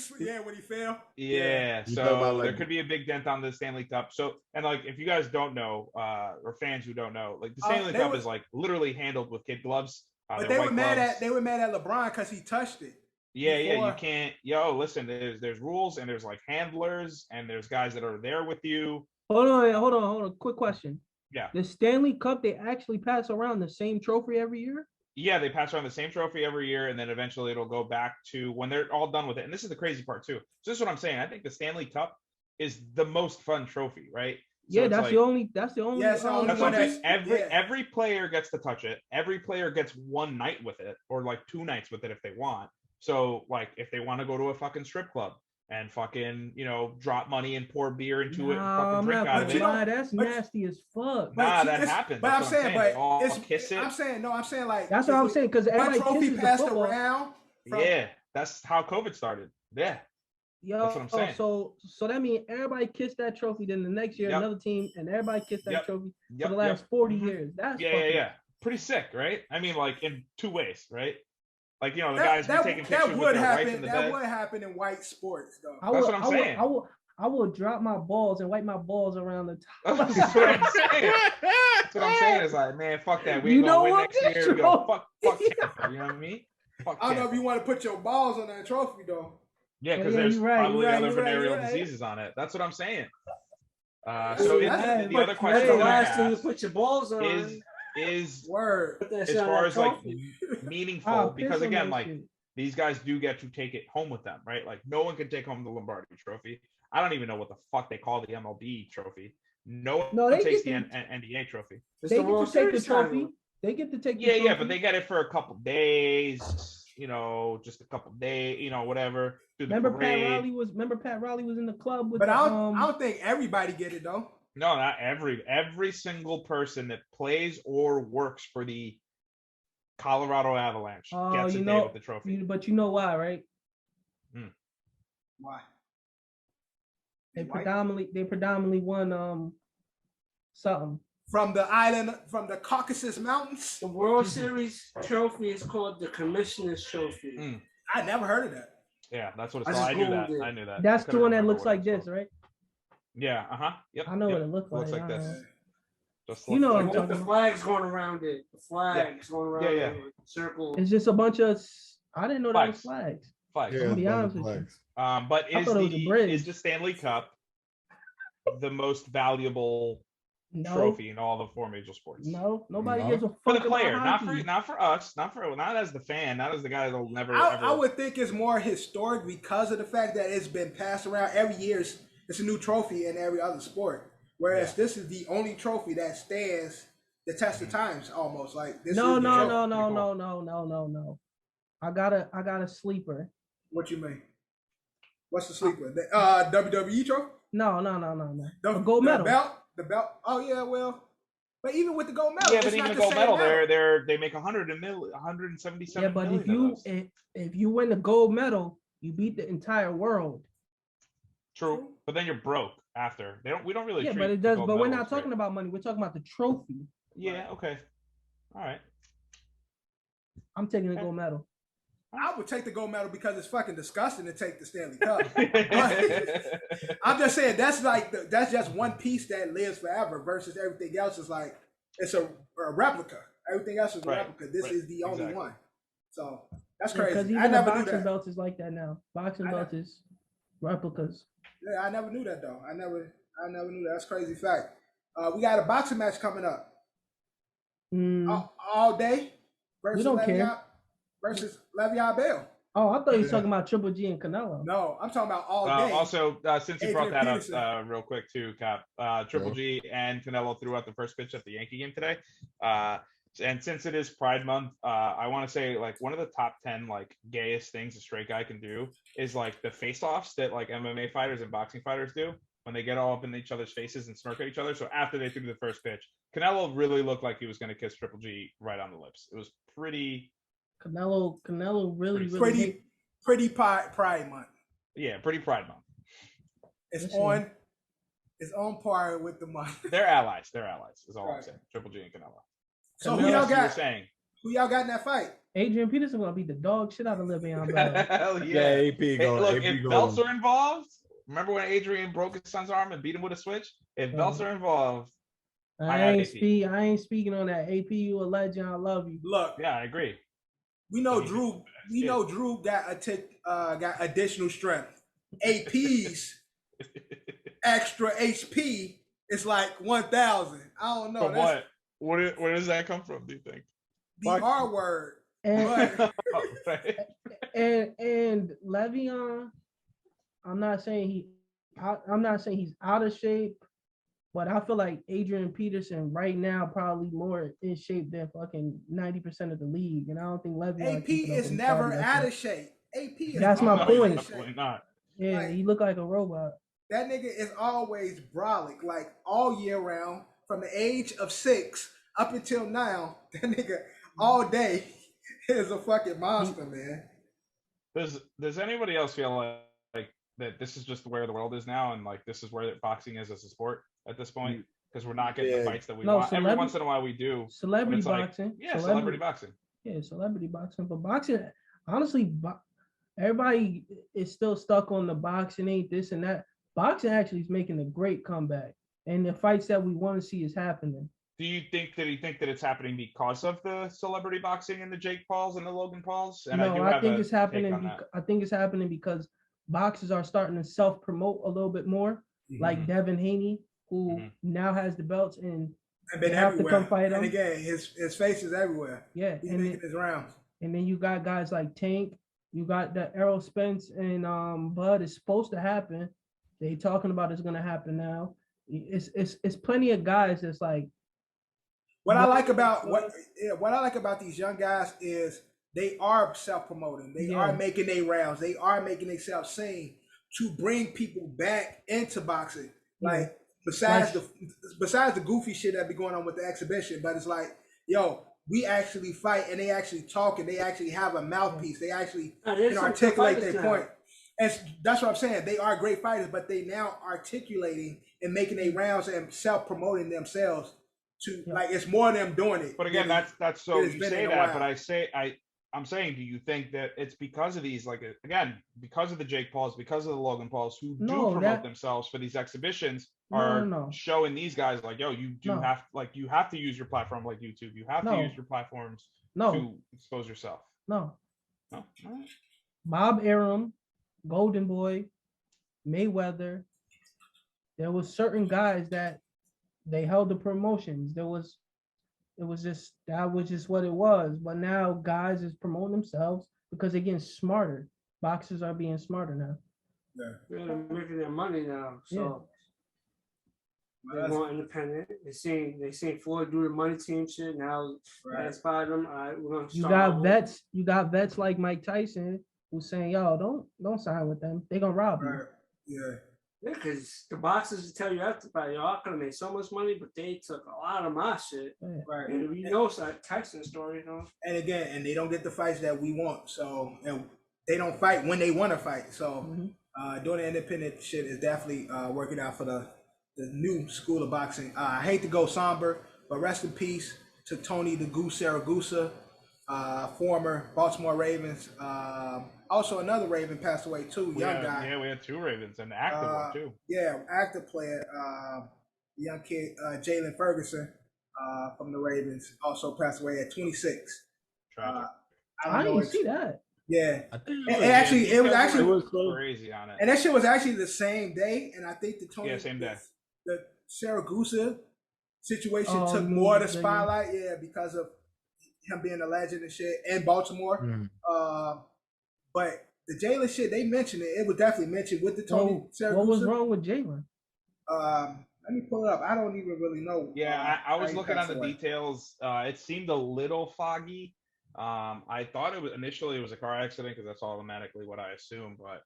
S2: fell.
S5: Yeah, so there could be a big dent on the Stanley Cup. So and like if you guys don't know, or fans who don't know, like the Stanley Cup is like literally handled with kid gloves.
S2: But they were mad at LeBron because he touched it.
S5: Yeah, you can't. Listen, there's rules and there's like handlers and there's guys that are there with you.
S1: Hold on. Quick question.
S5: Yeah.
S1: The Stanley Cup, they actually pass around the same trophy every year?
S5: Yeah, they pass around the same trophy every year, and then eventually it'll go back to when they're all done with it. And this is the crazy part too. So this is what I'm saying. I think the Stanley Cup is the most fun trophy, right? So
S1: that's the only. That's the only.
S5: Every player gets to touch it. Every player gets one night with it, or like 2 nights with it if they want. So like if they want to go to a fucking strip club, and fucking, drop money and pour beer into it and
S1: Nah,
S5: fucking
S1: I'm
S5: drink
S1: not
S5: out of
S1: gonna
S5: it.
S1: lie, that's nasty as fuck.
S5: Nah, that happens.
S2: But
S5: That's
S2: I'm
S5: what
S2: saying,
S5: They
S2: but
S5: all
S2: it's,
S5: kiss it.
S2: I'm saying like
S1: that's what I'm saying, because
S2: one
S1: everybody
S2: trophy
S1: kisses the
S2: passed
S1: football.
S2: around.
S5: Yeah, that's how COVID started. Yeah.
S1: Yo,
S5: that's what I'm saying.
S1: So that means everybody kissed that trophy. Then the next year, another team, and everybody kissed that trophy for the last 40 years. That's
S5: yeah. Pretty sick, right? I mean, like in two ways, right? Like, the guys be taking pictures with their wife in the bed.
S2: That would happen in white sports, though.
S5: That's what I'm saying.
S1: I will drop my balls and wipe my balls around the top.
S5: That's what I'm saying. That's what I'm saying. Is like, man, fuck that. We ain't gonna win next year. Fuck Tampa. You know what I mean?
S2: I don't know if you want to put your balls on that trophy, though.
S5: Yeah, because there's probably other venereal diseases on it. That's what I'm saying. So the other question
S7: the last thing you put your balls on
S5: is
S2: word
S5: as far as like meaningful, because again, like these guys do get to take it home with them, right? Like no one can take home the Lombardi Trophy. I don't even know what the fuck they call the MLB Trophy. No one takes the NBA Trophy.
S1: They get to take the trophy. They get to take the trophy.
S5: Yeah, but they get it for a couple days. Just a couple days. Whatever.
S1: Remember Pat Riley was in the club with.
S2: But I don't think everybody get it though.
S5: No, not every single person that plays or works for the Colorado Avalanche gets a day with the trophy.
S1: But you know why, right?
S2: Why?
S1: They predominantly won something.
S2: From the Caucasus Mountains.
S7: The World Series trophy is called the Commissioner's Trophy.
S2: I never heard of that.
S5: Yeah, that's what it's called. I knew that.
S1: That's the one that looks like this, right?
S5: Yeah,
S1: Yep. I know what it looks like.
S5: Looks like this.
S7: Just the flags going around it. The flags going around it. Circle.
S1: It's just a bunch of. I didn't know that was flags.
S5: Flags.
S1: To be honest with you.
S5: But is the Stanley Cup the most valuable trophy in all the four major sports?
S1: No, nobody gives a fuck
S5: for the player,
S1: not
S5: for us, not as the fan, not as the guy that'll never.
S2: I would think it's more historic because of the fact that it's been passed around every year. It's a new trophy in every other sport, whereas this is the only trophy that stands the test of times. Almost like this. No.
S1: I got a sleeper.
S2: What you mean? What's the sleeper? WWE trophy?
S1: No. The gold medal.
S2: The belt. Oh yeah, well, but even with the gold medal,
S5: but even the gold medal, they make 177.
S1: Yeah, but if you win the gold medal, you beat the entire world.
S5: True, but then you're broke after. We don't really.
S1: Yeah, but it does. But we're not talking about money. We're talking about the trophy.
S5: Yeah. Okay. All right.
S1: I'm taking the gold medal.
S2: I would take the gold medal because it's fucking disgusting to take the Stanley Cup. I'm just saying that's just one piece that lives forever versus everything else is like it's a replica. Everything else is a replica. This is the only one. So that's crazy.
S1: Because even the boxing belts is like that now. Boxing belts is replicas.
S2: Yeah, I never knew that though. I never knew that. That's crazy fact. We got a boxing match coming up. All day versus Le'Veon Bell.
S1: Oh, I thought you were talking about Triple G and Canelo.
S2: No, I'm talking about all day.
S5: Also, since you brought that up real quick too, Cap, Triple G and Canelo threw out the first pitch at the Yankee game today. And since it is Pride Month, I want to say like one of the top 10 like gayest things a straight guy can do is like the face-offs that like MMA fighters and boxing fighters do when they get all up in each other's faces and smirk at each other. So after they threw the first pitch, Canelo really looked like he was going to kiss Triple G right on the lips. It was pretty.
S1: Canelo really
S2: pretty Pride Month.
S5: Yeah, pretty Pride Month.
S2: It's on par with the month.
S5: They're allies. Is all I'm saying. Triple G and Canelo.
S2: So who y'all got? Who y'all got in that fight?
S1: Adrian Peterson gonna beat the dog shit out of Le'Veon Bell.
S5: Hell yeah, AP going. If belts are involved, remember when Adrian broke his son's arm and beat him with a switch? If belts are involved,
S1: I ain't speaking on that. AP, you a legend. I love you.
S2: Look,
S5: yeah, I agree.
S2: We know Drew. We know Drew got additional strength. AP's extra HP is like 1,000. I don't know.
S5: From what? Where does that come from? Do you think?
S2: The R word.
S1: And Le'Veon, I'm not saying he's out of shape, but I feel like Adrian Peterson right now probably more in shape than fucking 90% of the league, and I don't think Le'Veon.
S2: AP is never out of shape. AP is.
S1: That's my point.
S5: Definitely not.
S1: Yeah,
S2: like,
S1: he looked like a robot.
S2: That nigga is always brolic, like all year round, from the age of 6 up until now. That nigga all day is a fucking monster, man.
S5: Does anybody else feel like that this is just where the world is now, and like this is where boxing is as a sport at this point? Because we're not getting the fights that we want. Every once in a while we do.
S1: Celebrity boxing.
S5: Like, celebrity boxing.
S1: Yeah, celebrity boxing. But boxing, honestly, everybody is still stuck on the boxing ain't this and that. Boxing actually is making a great comeback, and the fights that we want to see is happening.
S5: Do you think that it's happening because of the celebrity boxing and the Jake Pauls and the Logan Pauls? And
S1: no, I think it's happening. I think it's happening because boxers are starting to self-promote a little bit more, like Devin Haney, who now has the belts and
S2: been
S1: have to come fight him.
S2: And again, his face is everywhere.
S1: Yeah,
S2: he's making his rounds.
S1: And then you got guys like Tank. You got the Errol Spence and Bud. It's supposed to happen. They talking about it's gonna happen now. It's plenty of guys that's like.
S2: What I like about these young guys is they are self-promoting. They are making their rounds. They are making themselves seen to bring people back into boxing. Like besides the goofy shit that be going on with the exhibition, but it's like, yo, we actually fight and they actually talk and they actually have a mouthpiece. They actually can articulate their point. And that's what I'm saying. They are great fighters, but they now articulating and making their rounds and self-promoting themselves. Like it's more of them doing it.
S5: But again, that's so you say that, but I'm saying, do you think that it's because of these, like again, because of the Jake Pauls, because of the Logan Pauls who do promote themselves for these exhibitions are showing these guys like, yo, you have to use your platform like YouTube. You have to use your platforms to expose yourself.
S1: No.
S5: No.
S1: Bob Arum, Golden Boy, Mayweather. There was certain guys that they held the promotions. That was just what it was. But now guys is promoting themselves because they're getting smarter. Boxers are being smarter now.
S7: Yeah, they're making their money now. So they want independent. They seen Floyd do the money team shit. Now inspired them. All right, we're gonna start.
S1: You got vets like Mike Tyson who's saying, yo, don't sign with them. They're gonna rob you.
S2: Yeah.
S7: Yeah, because the boxers will tell you after fight, I could have made so much money, but they took a lot of my shit.
S2: Right.
S7: And we know it's like Tyson story, you know.
S2: And again, they don't get the fights that we want. So, and they don't fight when they want to fight. So, doing the independent shit is definitely working out for the new school of boxing. I hate to go somber, but rest in peace to Tony the Goose Saragusa, former Baltimore Ravens. Also, another Raven passed away too. Young guy.
S5: Yeah, we had 2 Ravens, and an active one too.
S2: Yeah, active player. Young kid, Jalen Ferguson, from the Ravens, also passed away at 26.
S5: Tragic.
S1: I didn't see that.
S2: Yeah, it was actually
S5: crazy on it.
S2: And that shit was actually the same day. And I think the Tony,
S5: same day.
S2: The Saragusa situation took more of the spotlight. Yeah, because of him being a legend and shit in Baltimore. But the Jalen shit, they mentioned it. It was definitely mentioned with the Tony Saragusa.
S1: What was wrong with Jalen?
S2: Let me pull it up. I don't even really know.
S5: Yeah, I was looking on the details. It seemed a little foggy. I thought initially it was a car accident because that's automatically what I assumed. But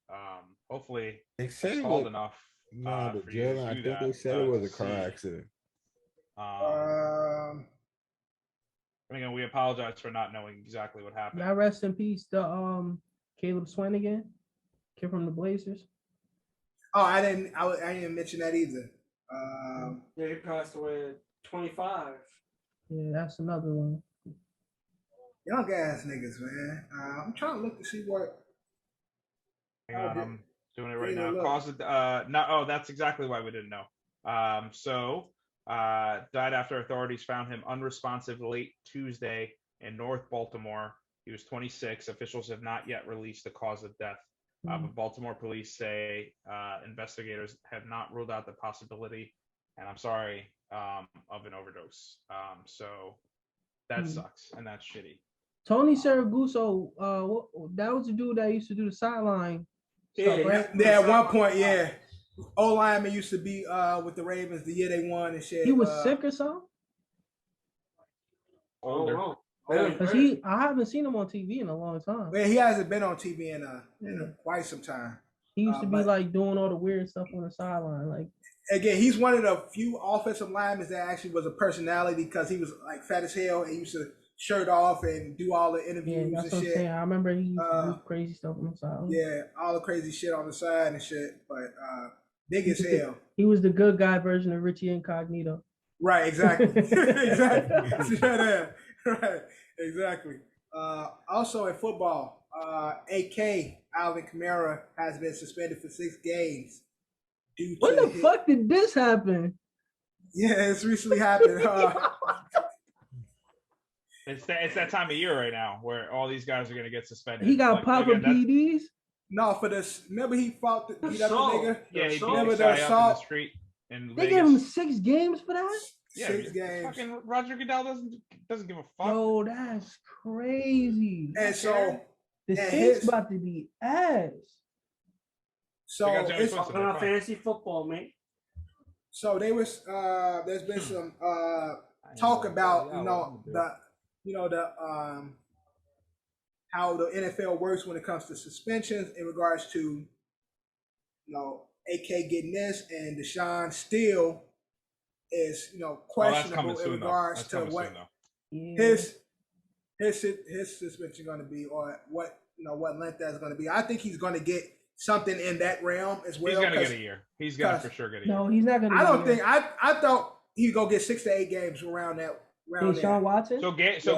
S5: hopefully it's called enough.
S6: No, but Jalen, I think they said it was a car accident.
S5: Again, we apologize for not knowing exactly what happened.
S1: Now rest in peace to Caleb Swanigan, kid from the Blazers.
S2: Oh, I didn't mention that either.
S7: Yeah, he passed away at 25.
S1: Yeah, that's another one.
S2: Young ass niggas, man. I'm trying to look to see what.
S5: Hang on, I'm doing it right now. Cause of that's exactly why we didn't know. Died after authorities found him unresponsive late Tuesday in North Baltimore. He was 26. Officials have not yet released the cause of death. But Baltimore police say investigators have not ruled out the possibility, and I'm sorry, of an overdose. So that sucks, and that's shitty.
S1: Tony Saragusa, that was the dude that used to do the sideline stuff, right?
S2: Yeah, at one point, yeah. O-lineman used to be with the Ravens the year they won and shit.
S1: He was sick or something?
S5: Older.
S1: Because I haven't seen him on TV in a long time.
S2: Yeah, he hasn't been on TV in quite some time.
S1: He used to be like doing all the weird stuff on the sideline. Like
S2: again, he's one of the few offensive linemen that actually was a personality because he was like fat as hell and he used to shirt off and do all the interviews
S1: that's
S2: and
S1: what
S2: shit.
S1: I'm saying. I remember he used to do crazy stuff on the sideline.
S2: Yeah, all the crazy shit on the side and shit. But big as hell.
S1: He was the good guy version of Richie Incognito.
S2: Right, exactly. Exactly. Right, exactly. Also in football, AK Alvin Kamara has been suspended for 6 games.
S1: When the fuck did this happen?
S2: Yeah, it's recently happened.
S5: It's that time of year right now where all these guys are gonna get suspended.
S1: He got Papa PDs.
S2: No, for this. Remember he fought beat up the nigga.
S5: Yeah, he
S2: remember
S5: beat the guy up in the street.
S1: They gave him 6 games for that.
S5: Yeah,
S2: 6 games.
S5: Fucking Roger Goodell doesn't give a fuck.
S1: Yo, that's crazy.
S2: And so
S1: the Saints about to be ass.
S2: So it's
S7: talking about fantasy football, man.
S2: So they was there's been some talk about how the NFL works when it comes to suspensions in regards to AK getting this and Deshaun still is questionable in regards to what his suspension going to be or what length that's going to be. I think he's going to get something in that realm as well.
S5: He's gonna get a year. He's gonna for sure get a year.
S1: No, he's not gonna.
S2: I don't think. I thought he'd go get 6 to 8 games around that.
S1: Deshaun Watson.
S5: So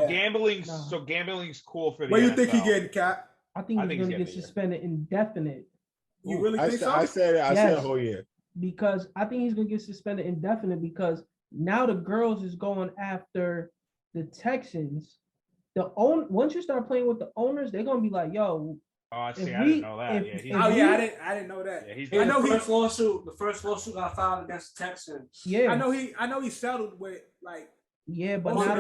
S5: gambling's cool for the.
S2: What do you think he getting, Cap?
S1: I think he's gonna get suspended indefinite.
S2: You really think so?
S6: I said a whole year.
S1: Because I think he's gonna get suspended indefinite because now the girls is going after the Texans. Once you start playing with the owners, they're gonna be like, yo.
S5: Oh, I see. I didn't know that.
S2: I didn't know that.
S5: Yeah,
S7: I know the first lawsuit got filed against the Texans.
S2: Yeah, I know he settled with like.
S1: Yeah, but now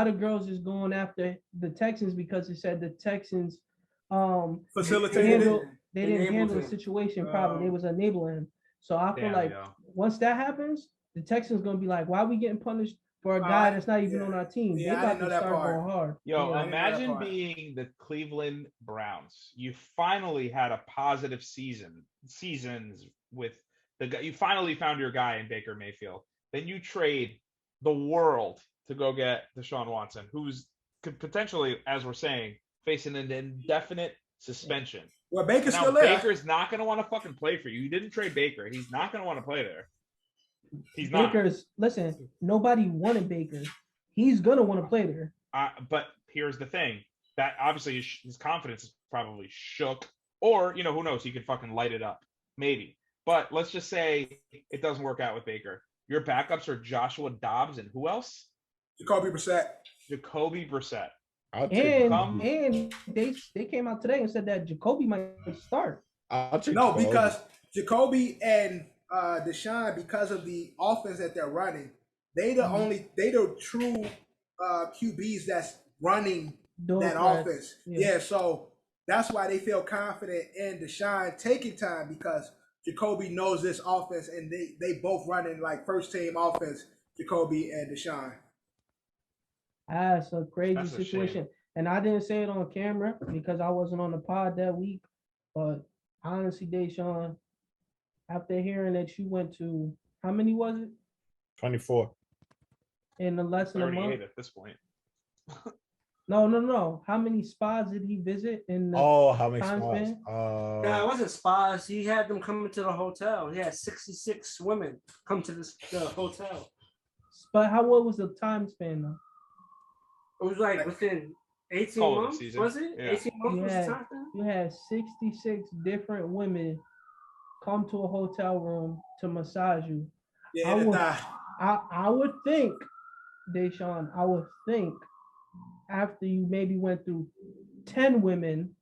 S1: the girls is going after the Texans because it said the Texans
S2: facilitated it.
S1: They didn't handle the situation properly. They was enabling him. So I feel like once that happens, the Texans gonna be like, why are we getting punished for a guy that's not even on our team? They got to start going hard.
S5: Yo, imagine being the Cleveland Browns. You finally had a positive seasons with the guy. You finally found your guy in Baker Mayfield. Then you trade the world to go get Deshaun Watson, who's could potentially, as we're saying, facing an indefinite suspension.
S2: Well, Baker's still there.
S5: Baker's not going to want to fucking play for you. You didn't trade Baker. He's not going to want to play there. He's not.
S1: Listen, nobody wanted Baker. He's going to want to play there.
S5: But here's the thing. That obviously his confidence is probably shook. Or, who knows? He could fucking light it up. Maybe. But let's just say it doesn't work out with Baker. Your backups are Joshua Dobbs and who else?
S2: Jacoby
S5: Brissett.
S1: And they came out today and said that Jacoby might start.
S2: Because Jacoby and Deshaun, because of the offense that they're running, they the true QBs that's running that offense. Yeah, so that's why they feel confident in Deshaun taking time because Jacoby knows this offense and they both running like first team offense, Jacoby and Deshaun.
S1: That's a crazy situation. And I didn't say it on camera because I wasn't on the pod that week. But honestly, Deshaun, after hearing that you went to, how many was it?
S6: 24.
S1: In the less than a month?
S5: 38 at this point.
S1: No. How many spas did he visit in the
S6: how many spas?
S7: No, it wasn't spas. He had them coming to the hotel. He had 66 women come to the hotel.
S1: But what was the time span though?
S7: It was like within 18 months, was it?
S5: Yeah.
S7: 18 months was the time span?
S1: You had 66 different women come to a hotel room to massage you.
S2: Yeah,
S1: I would think, Deshaun, after you maybe went through 10 women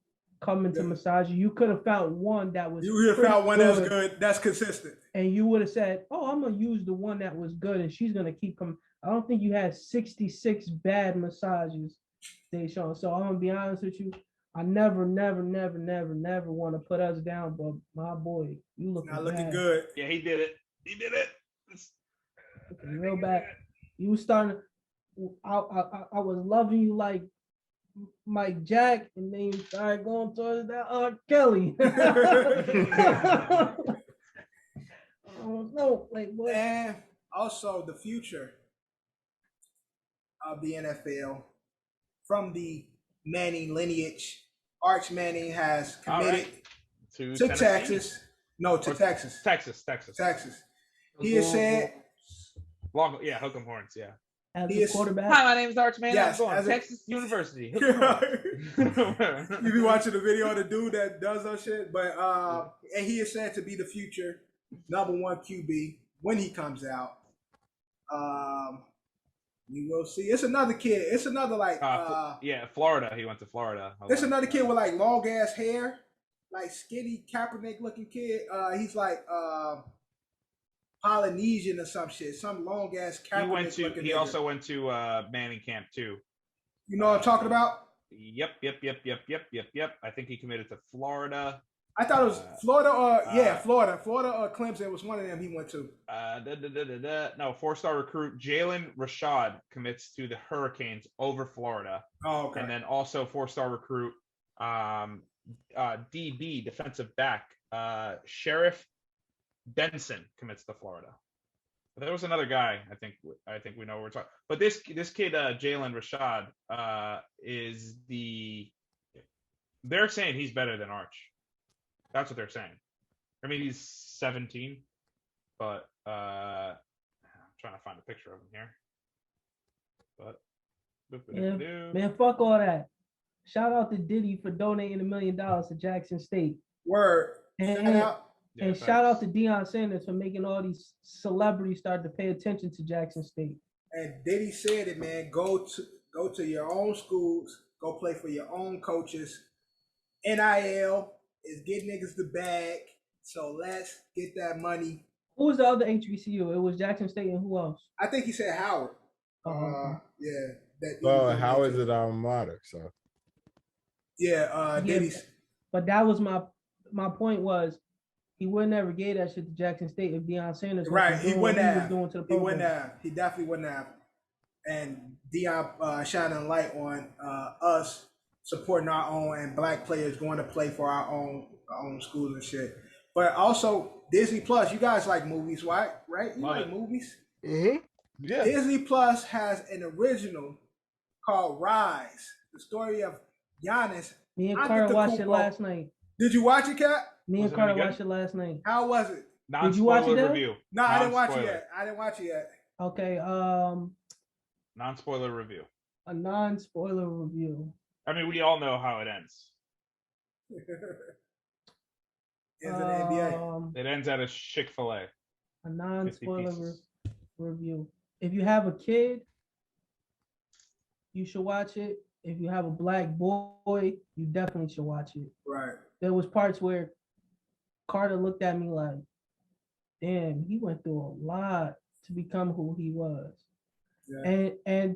S1: coming to massage you, you could have found one that was.
S2: You would have found one that's good, that's consistent.
S1: And you would have said, "Oh, I'm gonna use the one that was good, and she's gonna keep coming." I don't think you had 66 bad massages, Deshaun. So I'm gonna be honest with you. I never want to put us down, but my boy, you looking
S2: good.
S5: Yeah, he did it.
S1: Looking real bad. You was starting. I was loving you like Mike Jack, and then you started going towards that R. Kelly. I don't know, like what?
S2: And also the future of the NFL from the Manning lineage. Arch Manning has committed
S5: to
S2: Texas. No, to Texas.
S5: Texas.
S2: He has said,
S5: hook 'em horns, yeah.
S1: As a quarterback.
S5: Hi, my name is Arch Manning.
S2: Yes,
S5: I'm going to Texas University. You
S2: be watching the video of the dude that does that shit, but and he is said to be the future #1 QB when he comes out. You will see. It's another kid. It's another like
S5: Florida. He went to Florida.
S2: It's another kid with like long ass hair, like skinny Kaepernick looking kid. He's like Polynesian or some shit. Some long ass Kaepernick.
S5: He also went to Manning camp too.
S2: You know what I'm talking about?
S5: Yep. I think he committed to Florida.
S2: I thought it was Florida or Florida. Florida or Clemson was one of them he went to.
S5: No, 4-star recruit Jalen Rashad commits to the Hurricanes over Florida.
S2: Oh, okay.
S5: And then also 4-star recruit DB defensive back Sheriff Benson commits to Florida. But there was another guy. I think we know what we're talking. But this kid Jalen Rashad is they're saying he's better than Arch. That's what they're saying. I mean, he's 17, but I'm trying to find a picture of him here. But
S1: man, fuck all that. Shout out to Diddy for donating $1 million to Jackson State.
S2: Word.
S1: And shout out to Deion Sanders for making all these celebrities start to pay attention to Jackson State.
S2: And Diddy said it, man. Go to your own schools. Go play for your own coaches. NIL is getting niggas the bag. So let's get that money.
S1: Who was the other HBCU? It was Jackson State and who else?
S2: I think he said Howard.
S6: Howard's at alma mater, so.
S2: Diddy's.
S1: But that was my point was he would never gave that shit to Jackson State if Deion Sanders
S2: was doing what he was
S1: doing to the program.
S2: He wouldn't have. He definitely wouldn't have. And Deion shining a light on us supporting our own and black players going to play for our own schools and shit. But also Disney Plus, you guys like movies, right? You like movies?
S6: Mm-hmm. Yeah.
S2: Disney Plus has an original called Rise, the story of Giannis.
S1: Me and Carter watched it last night.
S2: Did you watch it, Kat?
S1: Me and Carter watched it last night.
S2: How was it?
S1: Did you watch it?
S5: Review.
S2: No, I didn't watch it yet.
S1: Okay.
S5: Non-spoiler review.
S1: A non-spoiler review.
S5: I mean, we all know how it ends.
S2: Ends in the NBA.
S5: It ends at a Chick-fil-A.
S1: A non-spoiler review. If you have a kid, you should watch it. If you have a black boy, you definitely should watch it.
S2: Right.
S1: There was parts where Carter looked at me like, damn, he went through a lot to become who he was. Yeah. And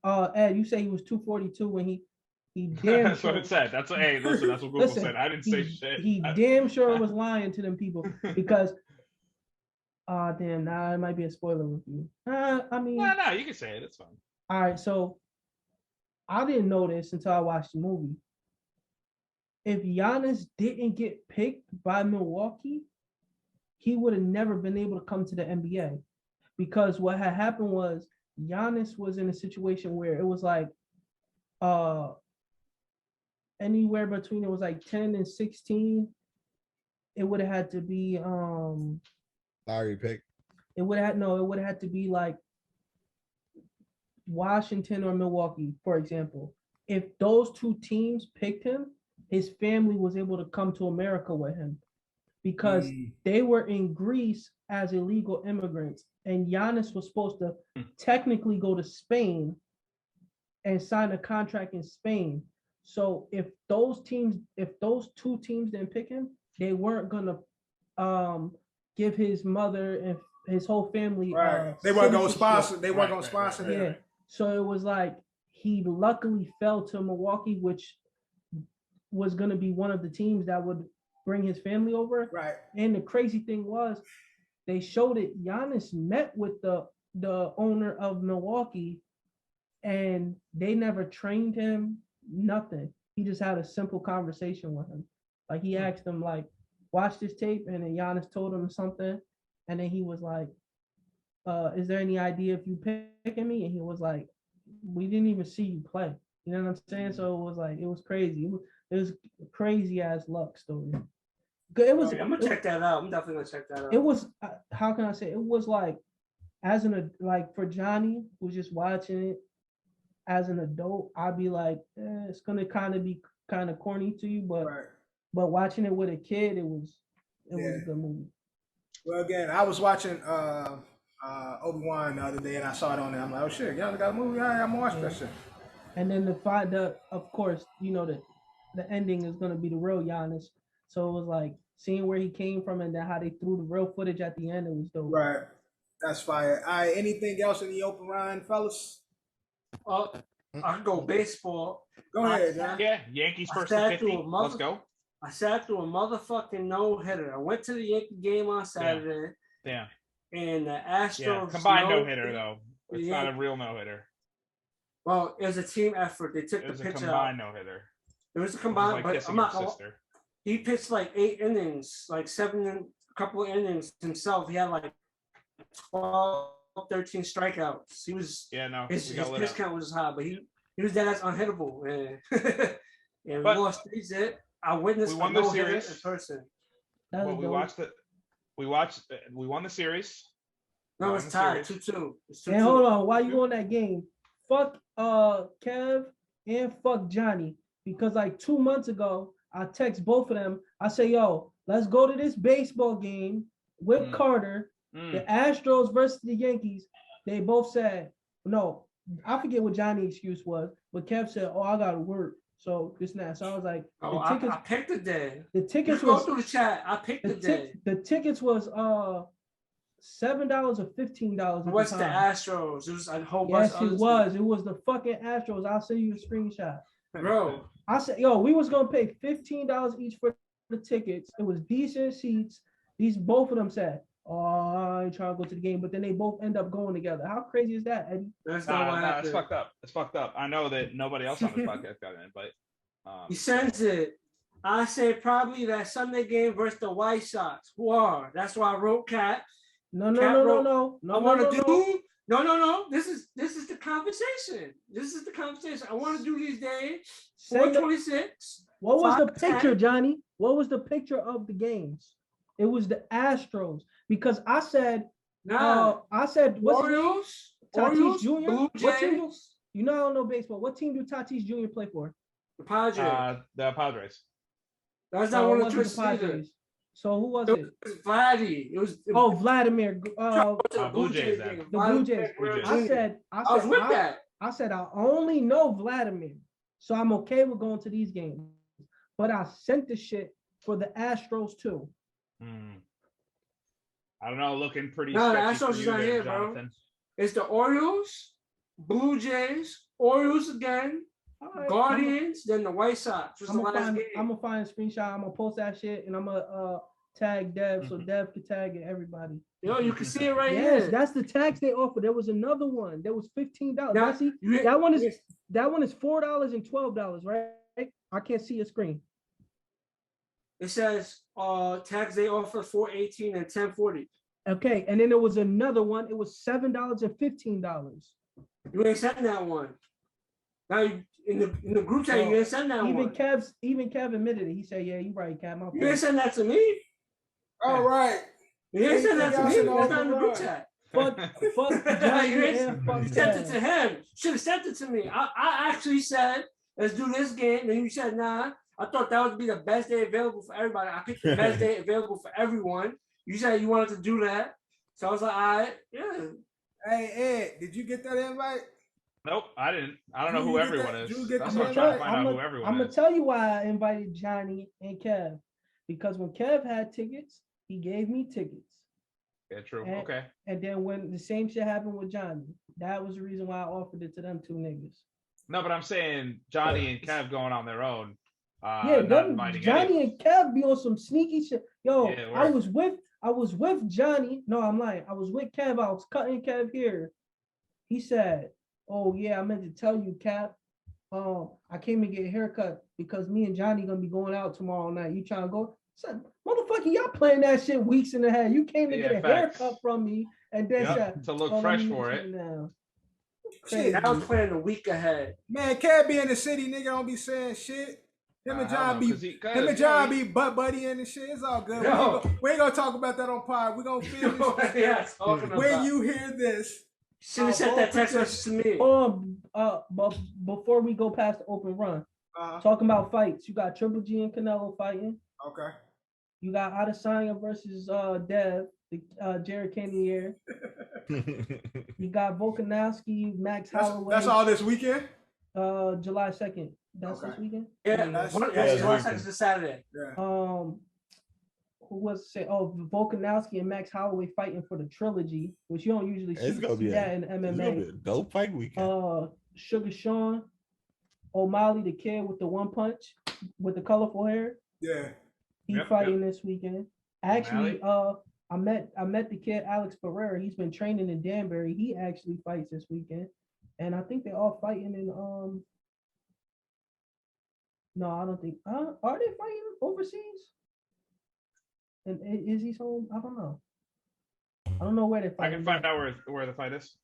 S1: Ed, you say he was 242 when he damn
S5: That's what it said. That's what Google said. I didn't say shit.
S1: He damn sure was lying to them people because damn, now it might be a spoiler review. I mean,
S5: no, you can say it. It's fine.
S1: All right, so I didn't know this until I watched the movie. If Giannis didn't get picked by Milwaukee, he would have never been able to come to the NBA, because what had happened was Giannis was in a situation where it was like anywhere between, it was like 10 and 16. It would have had to be
S6: lottery pick.
S1: It would have had to be like Washington or Milwaukee, for example. If those two teams picked him, his family was able to come to America with him because they were in Greece as illegal immigrants, and Giannis was supposed to technically go to Spain and sign a contract in Spain. So if those two teams didn't pick him, they weren't gonna give his mother and his whole family.
S2: Right. They weren't gonna sponsor. They weren't gonna sponsor him.
S1: Yeah. So it was like he luckily fell to Milwaukee, which was gonna be one of the teams that would bring his family over.
S2: Right.
S1: And the crazy thing was, they showed it. Giannis met with the owner of Milwaukee, and they never trained him. nothing. He just had a simple conversation with him. Like he asked him like, watch this tape, and then Giannis told him something, and then he was like, is there any idea if you picking me? And he was like, we didn't even see you play. You know what I'm saying? So it was like, it was crazy. It was crazy ass luck story. It was.
S7: I'm gonna check that out. I'm definitely gonna check that out.
S1: It was. How can I say? It was like, like for Johnny who's just watching it as an adult, I'd be like, it's gonna be kind of corny to you, but watching it with a kid, it was a good movie.
S2: Well, again, I was watching Obi-Wan the other day, and I saw it on there. I'm like, oh shit, y'all got a movie? All right, I'm gonna watch that shit.
S1: And then of course, the ending is gonna be the real Giannis. So it was like seeing where he came from and then how they threw the real footage at the end. It was dope.
S2: Right, that's fire. All right, anything else in the open run, fellas?
S7: I can go baseball.
S2: Go ahead, man.
S5: Yeah, Yankees first to 50. Let's go.
S7: I sat through a motherfucking no-hitter. I went to the Yankee game on Saturday.
S5: Damn.
S7: And the Astros
S5: combined no-hitter though. It's not a real no-hitter.
S7: Well, it was a team effort. They took the pitch out. It was a combined
S5: no-hitter.
S7: It was a combined, but I'm not. He pitched like 8 innings, like 7, a couple of innings himself. He had like 12, 13 strikeouts. He was his pitch count was high, but he was dead as unhittable. And we lost 3-0. I witnessed
S5: we won the series
S7: in person.
S5: Well, we watched it. We won the series.
S7: No, it's tied 2-2.
S1: And hold on, while you on that game, fuck Kev and fuck Johnny, because like 2 months ago I text both of them. I say, yo, let's go to this baseball game with Carter, the Astros versus the Yankees. They both said no. I forget what Johnny's excuse was, but Kev said, oh, I gotta work. So this and that. So I was like,
S7: I picked the day.
S1: The tickets
S7: go through the chat. I picked the day.
S1: The tickets was $7 or $15.
S7: What's the Astros? It was a whole
S1: bunch.
S7: Yes,
S1: it was. It was the fucking Astros. I'll send you a screenshot,
S7: bro.
S1: I said, yo, we was gonna pay $15 each for the tickets. It was decent seats. Both of them said, oh, I ain't trying to go to the game, but then they both end up going together. How crazy is that, Eddie?
S7: That's not what happened.
S5: It's fucked up. It's fucked up. I know that nobody else on this podcast got in, but
S7: he sends it. I say probably that Sunday game versus the White Sox. Who are? That's why I wrote Cat.
S1: No.
S7: I want to do. No. This is the conversation. This is the conversation. I want to do these days. 426.
S1: What was the picture, Johnny? What was the picture of the games? It was the Astros, because I said, what's
S7: Orioles,
S1: Tatis Jr.
S7: Blue Jays.
S1: I don't know baseball. What team do Tatis Jr. play for?
S7: The Padres.
S5: The Padres.
S7: That's not one of the Padres.
S1: So who was it?
S7: It was Vladdy. It was
S1: Vladimir.
S5: Blue Jays.
S1: The Blue Jays. I was with that. I said I only know Vladimir, so I'm okay with going to these games. But I sent the shit for the Astros too.
S5: I don't know. Looking pretty.
S7: No, the Astros is not here, bro. It's the Orioles, Blue Jays, Orioles again, right, Guardians, then the White Sox.
S1: I'm gonna find a screenshot. I'm gonna post that shit, and I'm gonna tag Dev so Dev can tag everybody.
S7: Yo, you can see it right
S1: here.
S7: Yes,
S1: that's the tax they offer. There was another one. There was $15. That one is $4 and $12, right? I can't see your screen.
S7: It says tax they offer $4.18 and $10.40.
S1: Okay, and then there was another one. It was $7 and $15.
S7: You ain't sending that one. Now in the group chat, you ain't send that one.
S1: Even Kev admitted it. He said, "Yeah, you right, Kev.
S7: You ain't send that to me."
S2: All right.
S7: You ain't send that to me. That's not in the group chat.
S1: Fuck
S7: you sent it to him. Should have sent it to me. I actually said, let's do this game. And you said, nah. I thought that would be the best day available for everybody. I picked the best day available for everyone. You said you wanted to do that. So I was like, all right, yeah.
S2: Hey, Ed, did you get that invite?
S5: Nope, I didn't. I don't know who everyone is. That's
S1: what
S5: I'm trying to find out who everyone is.
S1: I'm going to tell you why I invited Johnny and Kev. Because when Kev had tickets, he gave me tickets.
S5: Yeah, true. Okay.
S1: And then when the same shit happened with Johnny, that was the reason why I offered it to them two niggas.
S5: No, but I'm saying Johnny and Kev going on their own.
S1: Johnny and Kev be on some sneaky shit. Yo, yeah, I was with Johnny. No, I'm lying. I was with Kev. I was cutting Kev here. He said, "Oh yeah, I meant to tell you, Cap. I came to get a haircut because me and Johnny gonna be going out tomorrow night. You trying to go? Son, motherfucker, y'all playing that shit weeks in the head. You came to get a haircut from me and then said
S5: to look fresh for it.
S1: Now.
S7: Shit, I was playing a week ahead.
S2: Man, can't be in the city, nigga. Don't be saying shit. Him and John be butt buddying and shit. It's all good. We ain't gonna talk about that on pod. We gonna feel this. When you hear this,
S7: should have sent that text message to me.
S1: But before we go past the open run, talking about fights, you got Triple G and Canelo fighting.
S2: Okay.
S1: You got Adesanya versus Dev, Jared Cannonier. You got Volkanovski, Max Holloway.
S2: That's all this weekend?
S1: July 2nd. That's this weekend?
S7: Yeah, July 2nd is Saturday.
S2: Yeah.
S1: Who was say? Oh, Volkanovski and Max Holloway fighting for the trilogy, which you don't usually see that in MMA.
S6: It's gonna be a dope fight weekend.
S1: Sugar Sean, O'Malley, the kid with the one punch with the colorful hair.
S2: Yeah.
S1: He fighting this weekend. Actually, I met the kid Alex Pereira. He's been training in Danbury. He actually fights this weekend, and I think they're all fighting in No, I don't think. Are they fighting overseas? And is he home? I don't know. I don't know where they're fighting.
S5: I can find out where the fight is.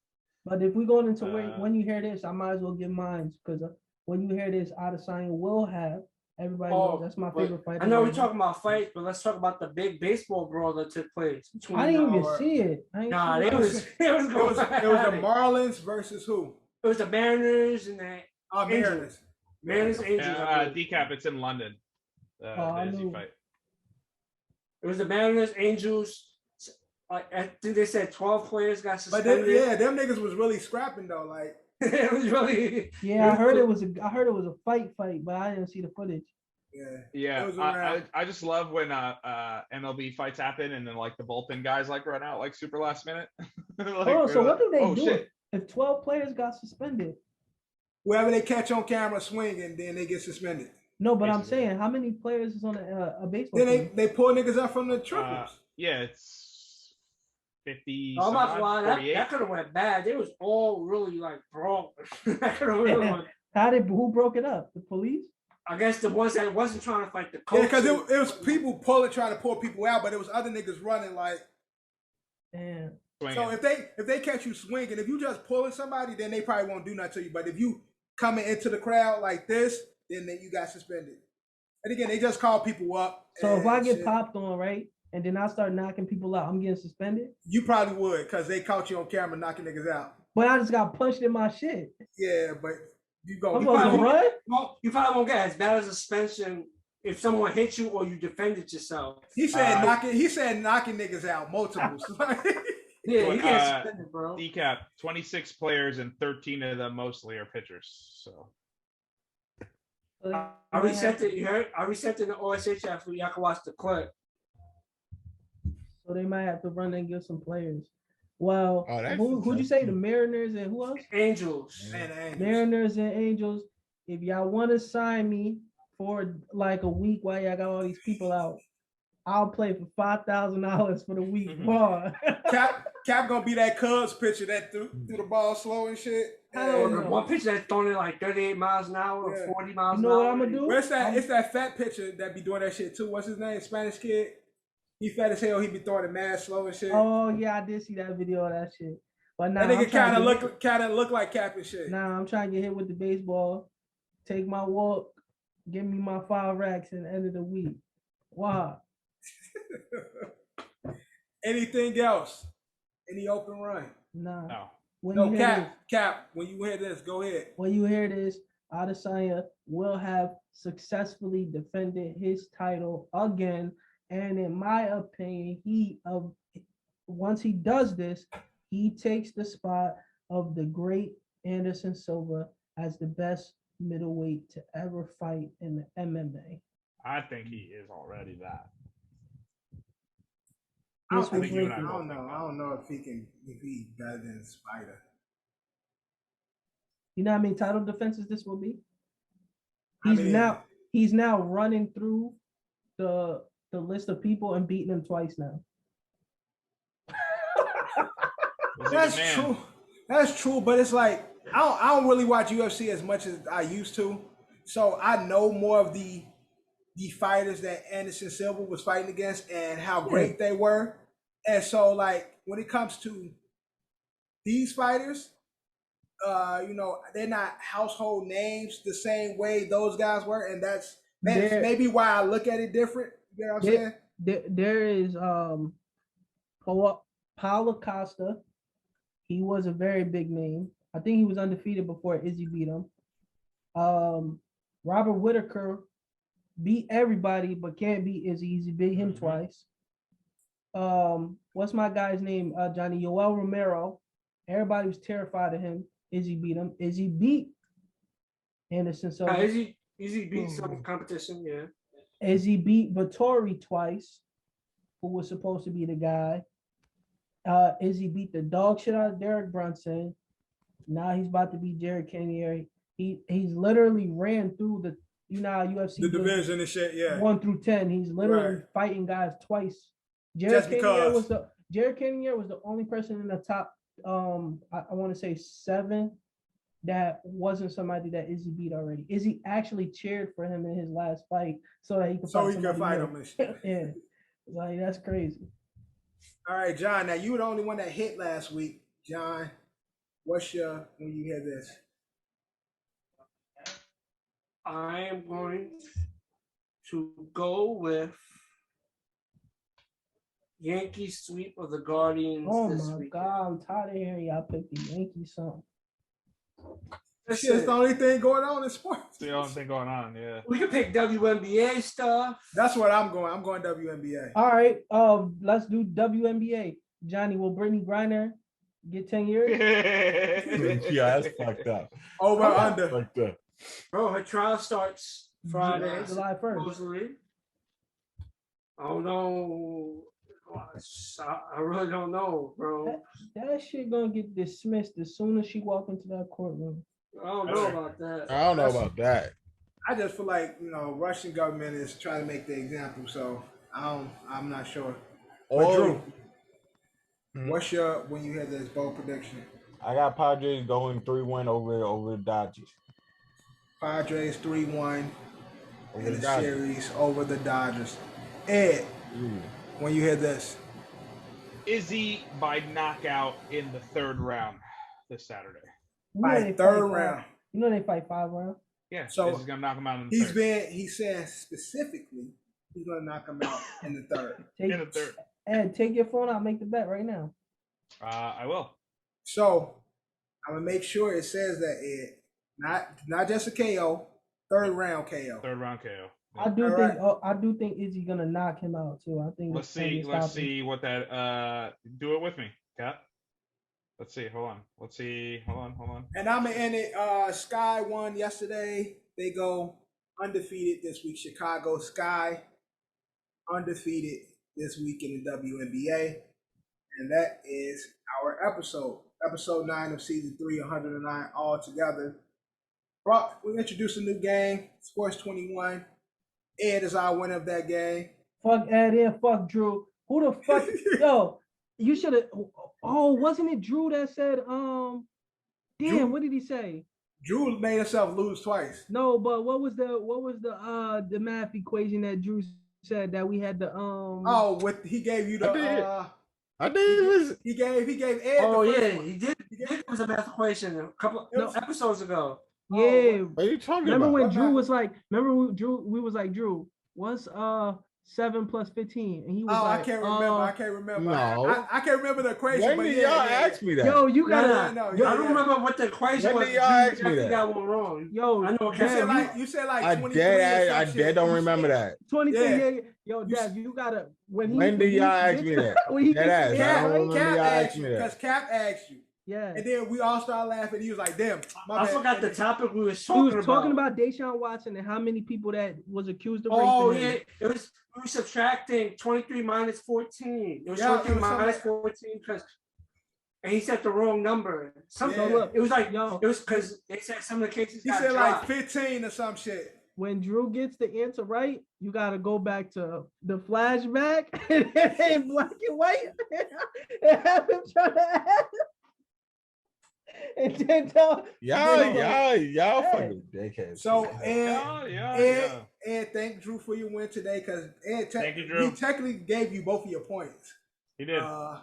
S1: But if we're going into when you hear this, I might as well give mine because when you hear this, Adesanya will have. Everybody knows that's my favorite fight.
S7: I know we're talking about fights, but let's talk about the big baseball brawl that took place.
S1: I didn't even see it.
S7: It was
S2: the Marlins versus who?
S7: It was the Mariners and the
S2: Mariners.
S7: Mariners Angels.
S5: Decap. It's in London. The fight.
S7: It was the Mariners Angels. I think they said 12 players got suspended.
S2: But them niggas was really scrapping though. Like
S7: it was really.
S1: Yeah, I heard it was a fight, but I didn't see the footage.
S5: Yeah. I just love when MLB fights happen and then like the bullpen guys like run out like super last minute.
S1: So what do they do if 12 players got suspended?
S2: Whoever they catch on camera swinging, then they get suspended.
S1: No, but I'm saying how many players is on a baseball
S2: team?
S1: Then
S2: they pull niggas up from the triples.
S5: It's 50.
S7: I'm not lying. That could have went bad. It was all really like broke. That could have really went.
S1: Who broke it up? The police?
S7: I guess the ones that wasn't trying to fight the coach.
S2: Yeah, because it was people trying to pull people out, but it was other niggas running like.
S1: Damn.
S2: So if they catch you swinging, if you just pulling somebody, then they probably won't do nothing to you. But if you coming into the crowd like this, then you got suspended. And again, they just call people up.
S1: So if I get popped on, right, and then I start knocking people out, I'm getting suspended?
S2: You probably would, because they caught you on camera knocking niggas out.
S1: But I just got punched in my shit.
S2: Yeah, but you go.
S1: I'm going to run?
S7: Well, you probably won't get as bad as a suspension if someone hit you or you defended yourself.
S2: He said knocking niggas out, multiples.
S7: Yeah, you can't suspend it, bro.
S5: Decap, 26 players and 13 of them mostly are pitchers. So
S7: I resent it. You heard? I resent it in the OSA chat for y'all can watch the clip.
S1: So they might have to run and get some players. Well, who'd you say? The Mariners and who else?
S7: Angels.
S1: Mariners and Angels. If y'all want to sign me for like a week while y'all got all these people out, I'll play for $5,000 for the week.
S2: Cap gonna be that Cubs pitcher that threw the ball slow and shit.
S7: One pitcher that's throwing it like 38 miles an hour or 40 miles an hour.
S1: You know what I'm gonna do?
S2: It's that fat pitcher that be doing that shit too. What's his name? Spanish kid. He fat as hell. He be throwing it mad slow and shit.
S1: Oh yeah, I did see that video of that shit. But now
S2: that nigga kind of look like Cap and shit.
S1: Nah, I'm trying to get hit with the baseball. Take my walk. Give me my 5 racks at the end of the week. Wow.
S2: Anything else? Any open run?
S1: Nah.
S2: No. Cap. When you hear this, go ahead.
S1: When you hear this, Adesanya will have successfully defended his title again, and in my opinion, once he does this, he takes the spot of the great Anderson Silva as the best middleweight to ever fight in the MMA.
S5: I think he is already that.
S2: I don't know if he better than Spider.
S1: You know how many title defenses this will be? He's now running through the list of people and beating them twice now.
S2: That's true. That's true, but it's like I don't really watch UFC as much as I used to, so I know more of the fighters that Anderson Silva was fighting against and how great they were. And so, like, when it comes to these fighters, they're not household names the same way those guys were, and that's maybe why I look at it different. You know what I'm saying?
S1: There is Paulo Costa. He was a very big name. I think he was undefeated before Izzy beat him. Robert Whittaker beat everybody, but can't beat Izzy. Izzy beat him twice. What's my guy's name? Johnny Yoel Romero. Everybody was terrified of him. Izzy beat him. Izzy beat Anderson Silva.
S7: Izzy beat some competition, yeah.
S1: Izzy beat Vittori twice, who was supposed to be the guy. Izzy beat the dog shit out of Derek Brunson. Now he's about to beat Jared Cannonier. He's literally ran through the UFC
S2: the division and shit, yeah.
S1: 1 through 10. He's literally fighting guys twice. Jared Cannonier was the only person in the top I want to say 7 that wasn't somebody that Izzy beat already. Izzy actually cheered for him in his last fight so that he could fight him and shit. Yeah. Like, that's crazy.
S2: All right, John. Now you were the only one that hit last week. John, what's your when you hear this?
S7: I am going to go with Yankees sweep of the Guardians.
S1: Oh my God, I'm tired of hearing y'all pick the Yankees song.
S2: That's the only thing going on in sports.
S5: The only thing going on, yeah.
S7: We can pick WNBA stuff.
S2: That's what I'm going. I'm going WNBA.
S1: All right, let's do WNBA. Johnny, will Brittany Griner get 10 years?
S6: Yeah, that's fucked up.
S2: Over under.
S6: Fucked up.
S7: Bro, her trial starts Friday,
S1: July 1st.
S7: Supposedly. I don't know. I really don't know, bro.
S1: That shit gonna get dismissed as soon as she walk into that courtroom.
S7: I don't know about that.
S6: I don't know about that.
S2: I just feel like Russian government is trying to make the example, so I'm not sure. But Drew, what's your when you had this bold prediction?
S6: I got Padres going 3-1 over the Dodgers.
S2: Padres 3-1 in the series over the Dodgers. Ed, when you hear this,
S5: Izzy by knockout in the 3rd round this Saturday.
S2: By 3rd round.
S1: You know they fight 5 rounds.
S5: Yeah,
S2: so
S5: Izzy's gonna knock him out in the 3rd.
S2: He's saying specifically he's gonna knock him out in the 3rd.
S5: In the 3rd.
S1: And take your phone out, make the bet right now.
S5: I will.
S2: So I'm gonna make sure it says that Ed, not just a KO, 3rd round KO.
S5: 3rd round KO.
S1: I do think Izzy gonna knock him out too. I think
S5: let's see what that do it with me, Cap. Let's see. Hold on. Let's see. Hold on.
S2: And I'm in it. Sky won yesterday. They go undefeated this week. Chicago Sky undefeated this week in the WNBA. And that is our episode. Episode 9 of season 3, 109 all together. We introduced a new game, Sports 21. Ed is our winner of that game.
S1: Fuck Ed and fuck Drew. Who the fuck? Yo, you should have. Oh, wasn't it Drew that said? Damn, what did he say?
S2: Drew made himself lose twice.
S1: No, but what was the math equation that Drew said that we had the
S2: Oh, he gave you the.
S6: I think it was.
S2: He gave Ed.
S7: Oh yeah, he did. It was a math equation a couple episodes ago.
S1: Yeah.
S6: What are you talking
S1: remember
S6: about?
S1: When Drew was like, we was like, Drew, what's 7 plus 15? And he was like,
S2: I can't remember.
S6: No.
S2: I can't remember the equation.
S6: When did y'all ask me that?
S1: Yo, you gotta.
S7: I don't remember what the equation was.
S6: When did y'all ask me that?
S7: Got one wrong.
S1: Yo,
S7: I know.
S2: You said like 23
S6: I dead don't remember that.
S1: 23. Yeah. Yo, Dad, you gotta.
S6: When did y'all ask me that?
S2: Because Cap asked you.
S1: Yeah.
S2: And then we all started laughing. He was like, damn.
S7: I forgot the topic we were talking about.
S1: We was talking about Deshaun Watson and how many people that was accused of raping
S7: him.
S1: Yeah.
S7: We were subtracting 23 minus 14. It was 23 minus 14 because and he said the wrong number. It was like, it was because they said some of the cases
S2: he said dropped. Like 15 or some shit.
S1: When Drew gets the answer right, you gotta go back to the flashback and black and white and have him try to ask. And then tell
S6: y'all fucking dickheads.
S2: So
S5: yeah.
S2: And thank Drew for your win today, because
S5: Thank you, Drew.
S2: he technically gave you both of your points.
S5: He did.
S6: I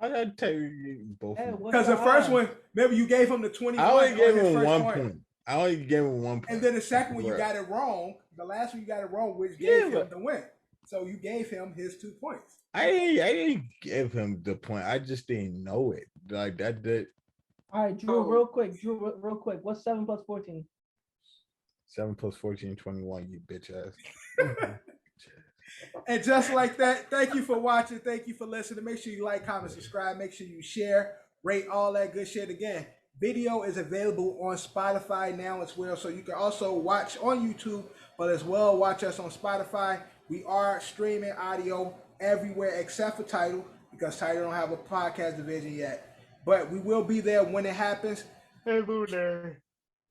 S6: gotta tell you both.
S2: Because the first one, remember you gave him the 21.
S6: I only gave him
S2: first
S6: 1 point. I only gave him 1 point.
S2: And then the second one you got it wrong. The last one you got it wrong, which gave him the win. So you gave him his 2 points.
S6: I didn't give him the point. I just didn't know it. Like that.
S1: All right, Drew, real quick. What's 7 plus 14?
S6: 7 plus 14, 21, you bitch ass.
S2: And just like that, thank you for watching. Thank you for listening. Make sure you like, comment, subscribe. Make sure you share, rate, all that good shit. Again, video is available on Spotify now as well. So you can also watch on YouTube, but as well watch us on Spotify. We are streaming audio everywhere except for Tidal, because Tidal don't have a podcast division yet. But we will be there when it happens.
S5: Hey, Lunar.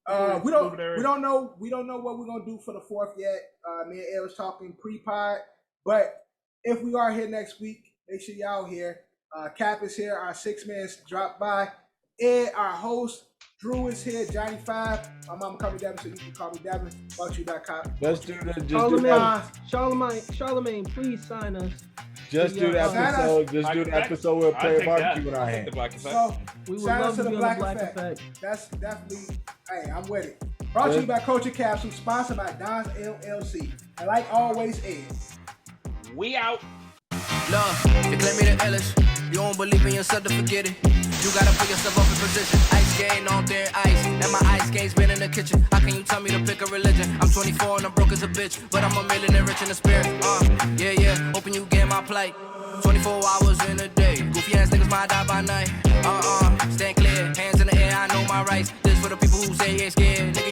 S2: We don't know what we're gonna do for the 4th yet. Me and Ed was talking pre-pod, but if we are here next week, make sure y'all here. Cap is here. Our 6-man's dropped by. Ed, our host. Drew is here. Johnny 5. My mama call me Devin, so you can call me Devin. BuckYou.com.
S6: Let's do that.
S1: Charlemagne, please sign us.
S6: Just do the episode. Just do the episode. We'll play a barbecue in our hand.
S2: So,
S1: we would
S2: shout out
S1: love
S2: to
S1: to
S2: the
S1: be on
S2: Black
S1: the Black
S2: Effect.
S1: Effect.
S2: That's definitely. Hey, I'm with it. Brought to you by Culture Capsule, sponsored by Don's LLC. And like always, Ed.
S5: We out.
S8: Love, they claim me the illest. You don't believe in yourself to forget it. You gotta put yourself up in position. Ice game on thin ice, and my ice game's been in the kitchen. How can you tell me to pick a religion? I'm 24 and I'm broke as a bitch, but I'm a millionaire rich in the spirit. Yeah, hoping you get my plight. 24 hours in a day. Goofy ass niggas might die by night. Stand clear, hands in the air, I know my rights. This for the people who say they scared. Nigga,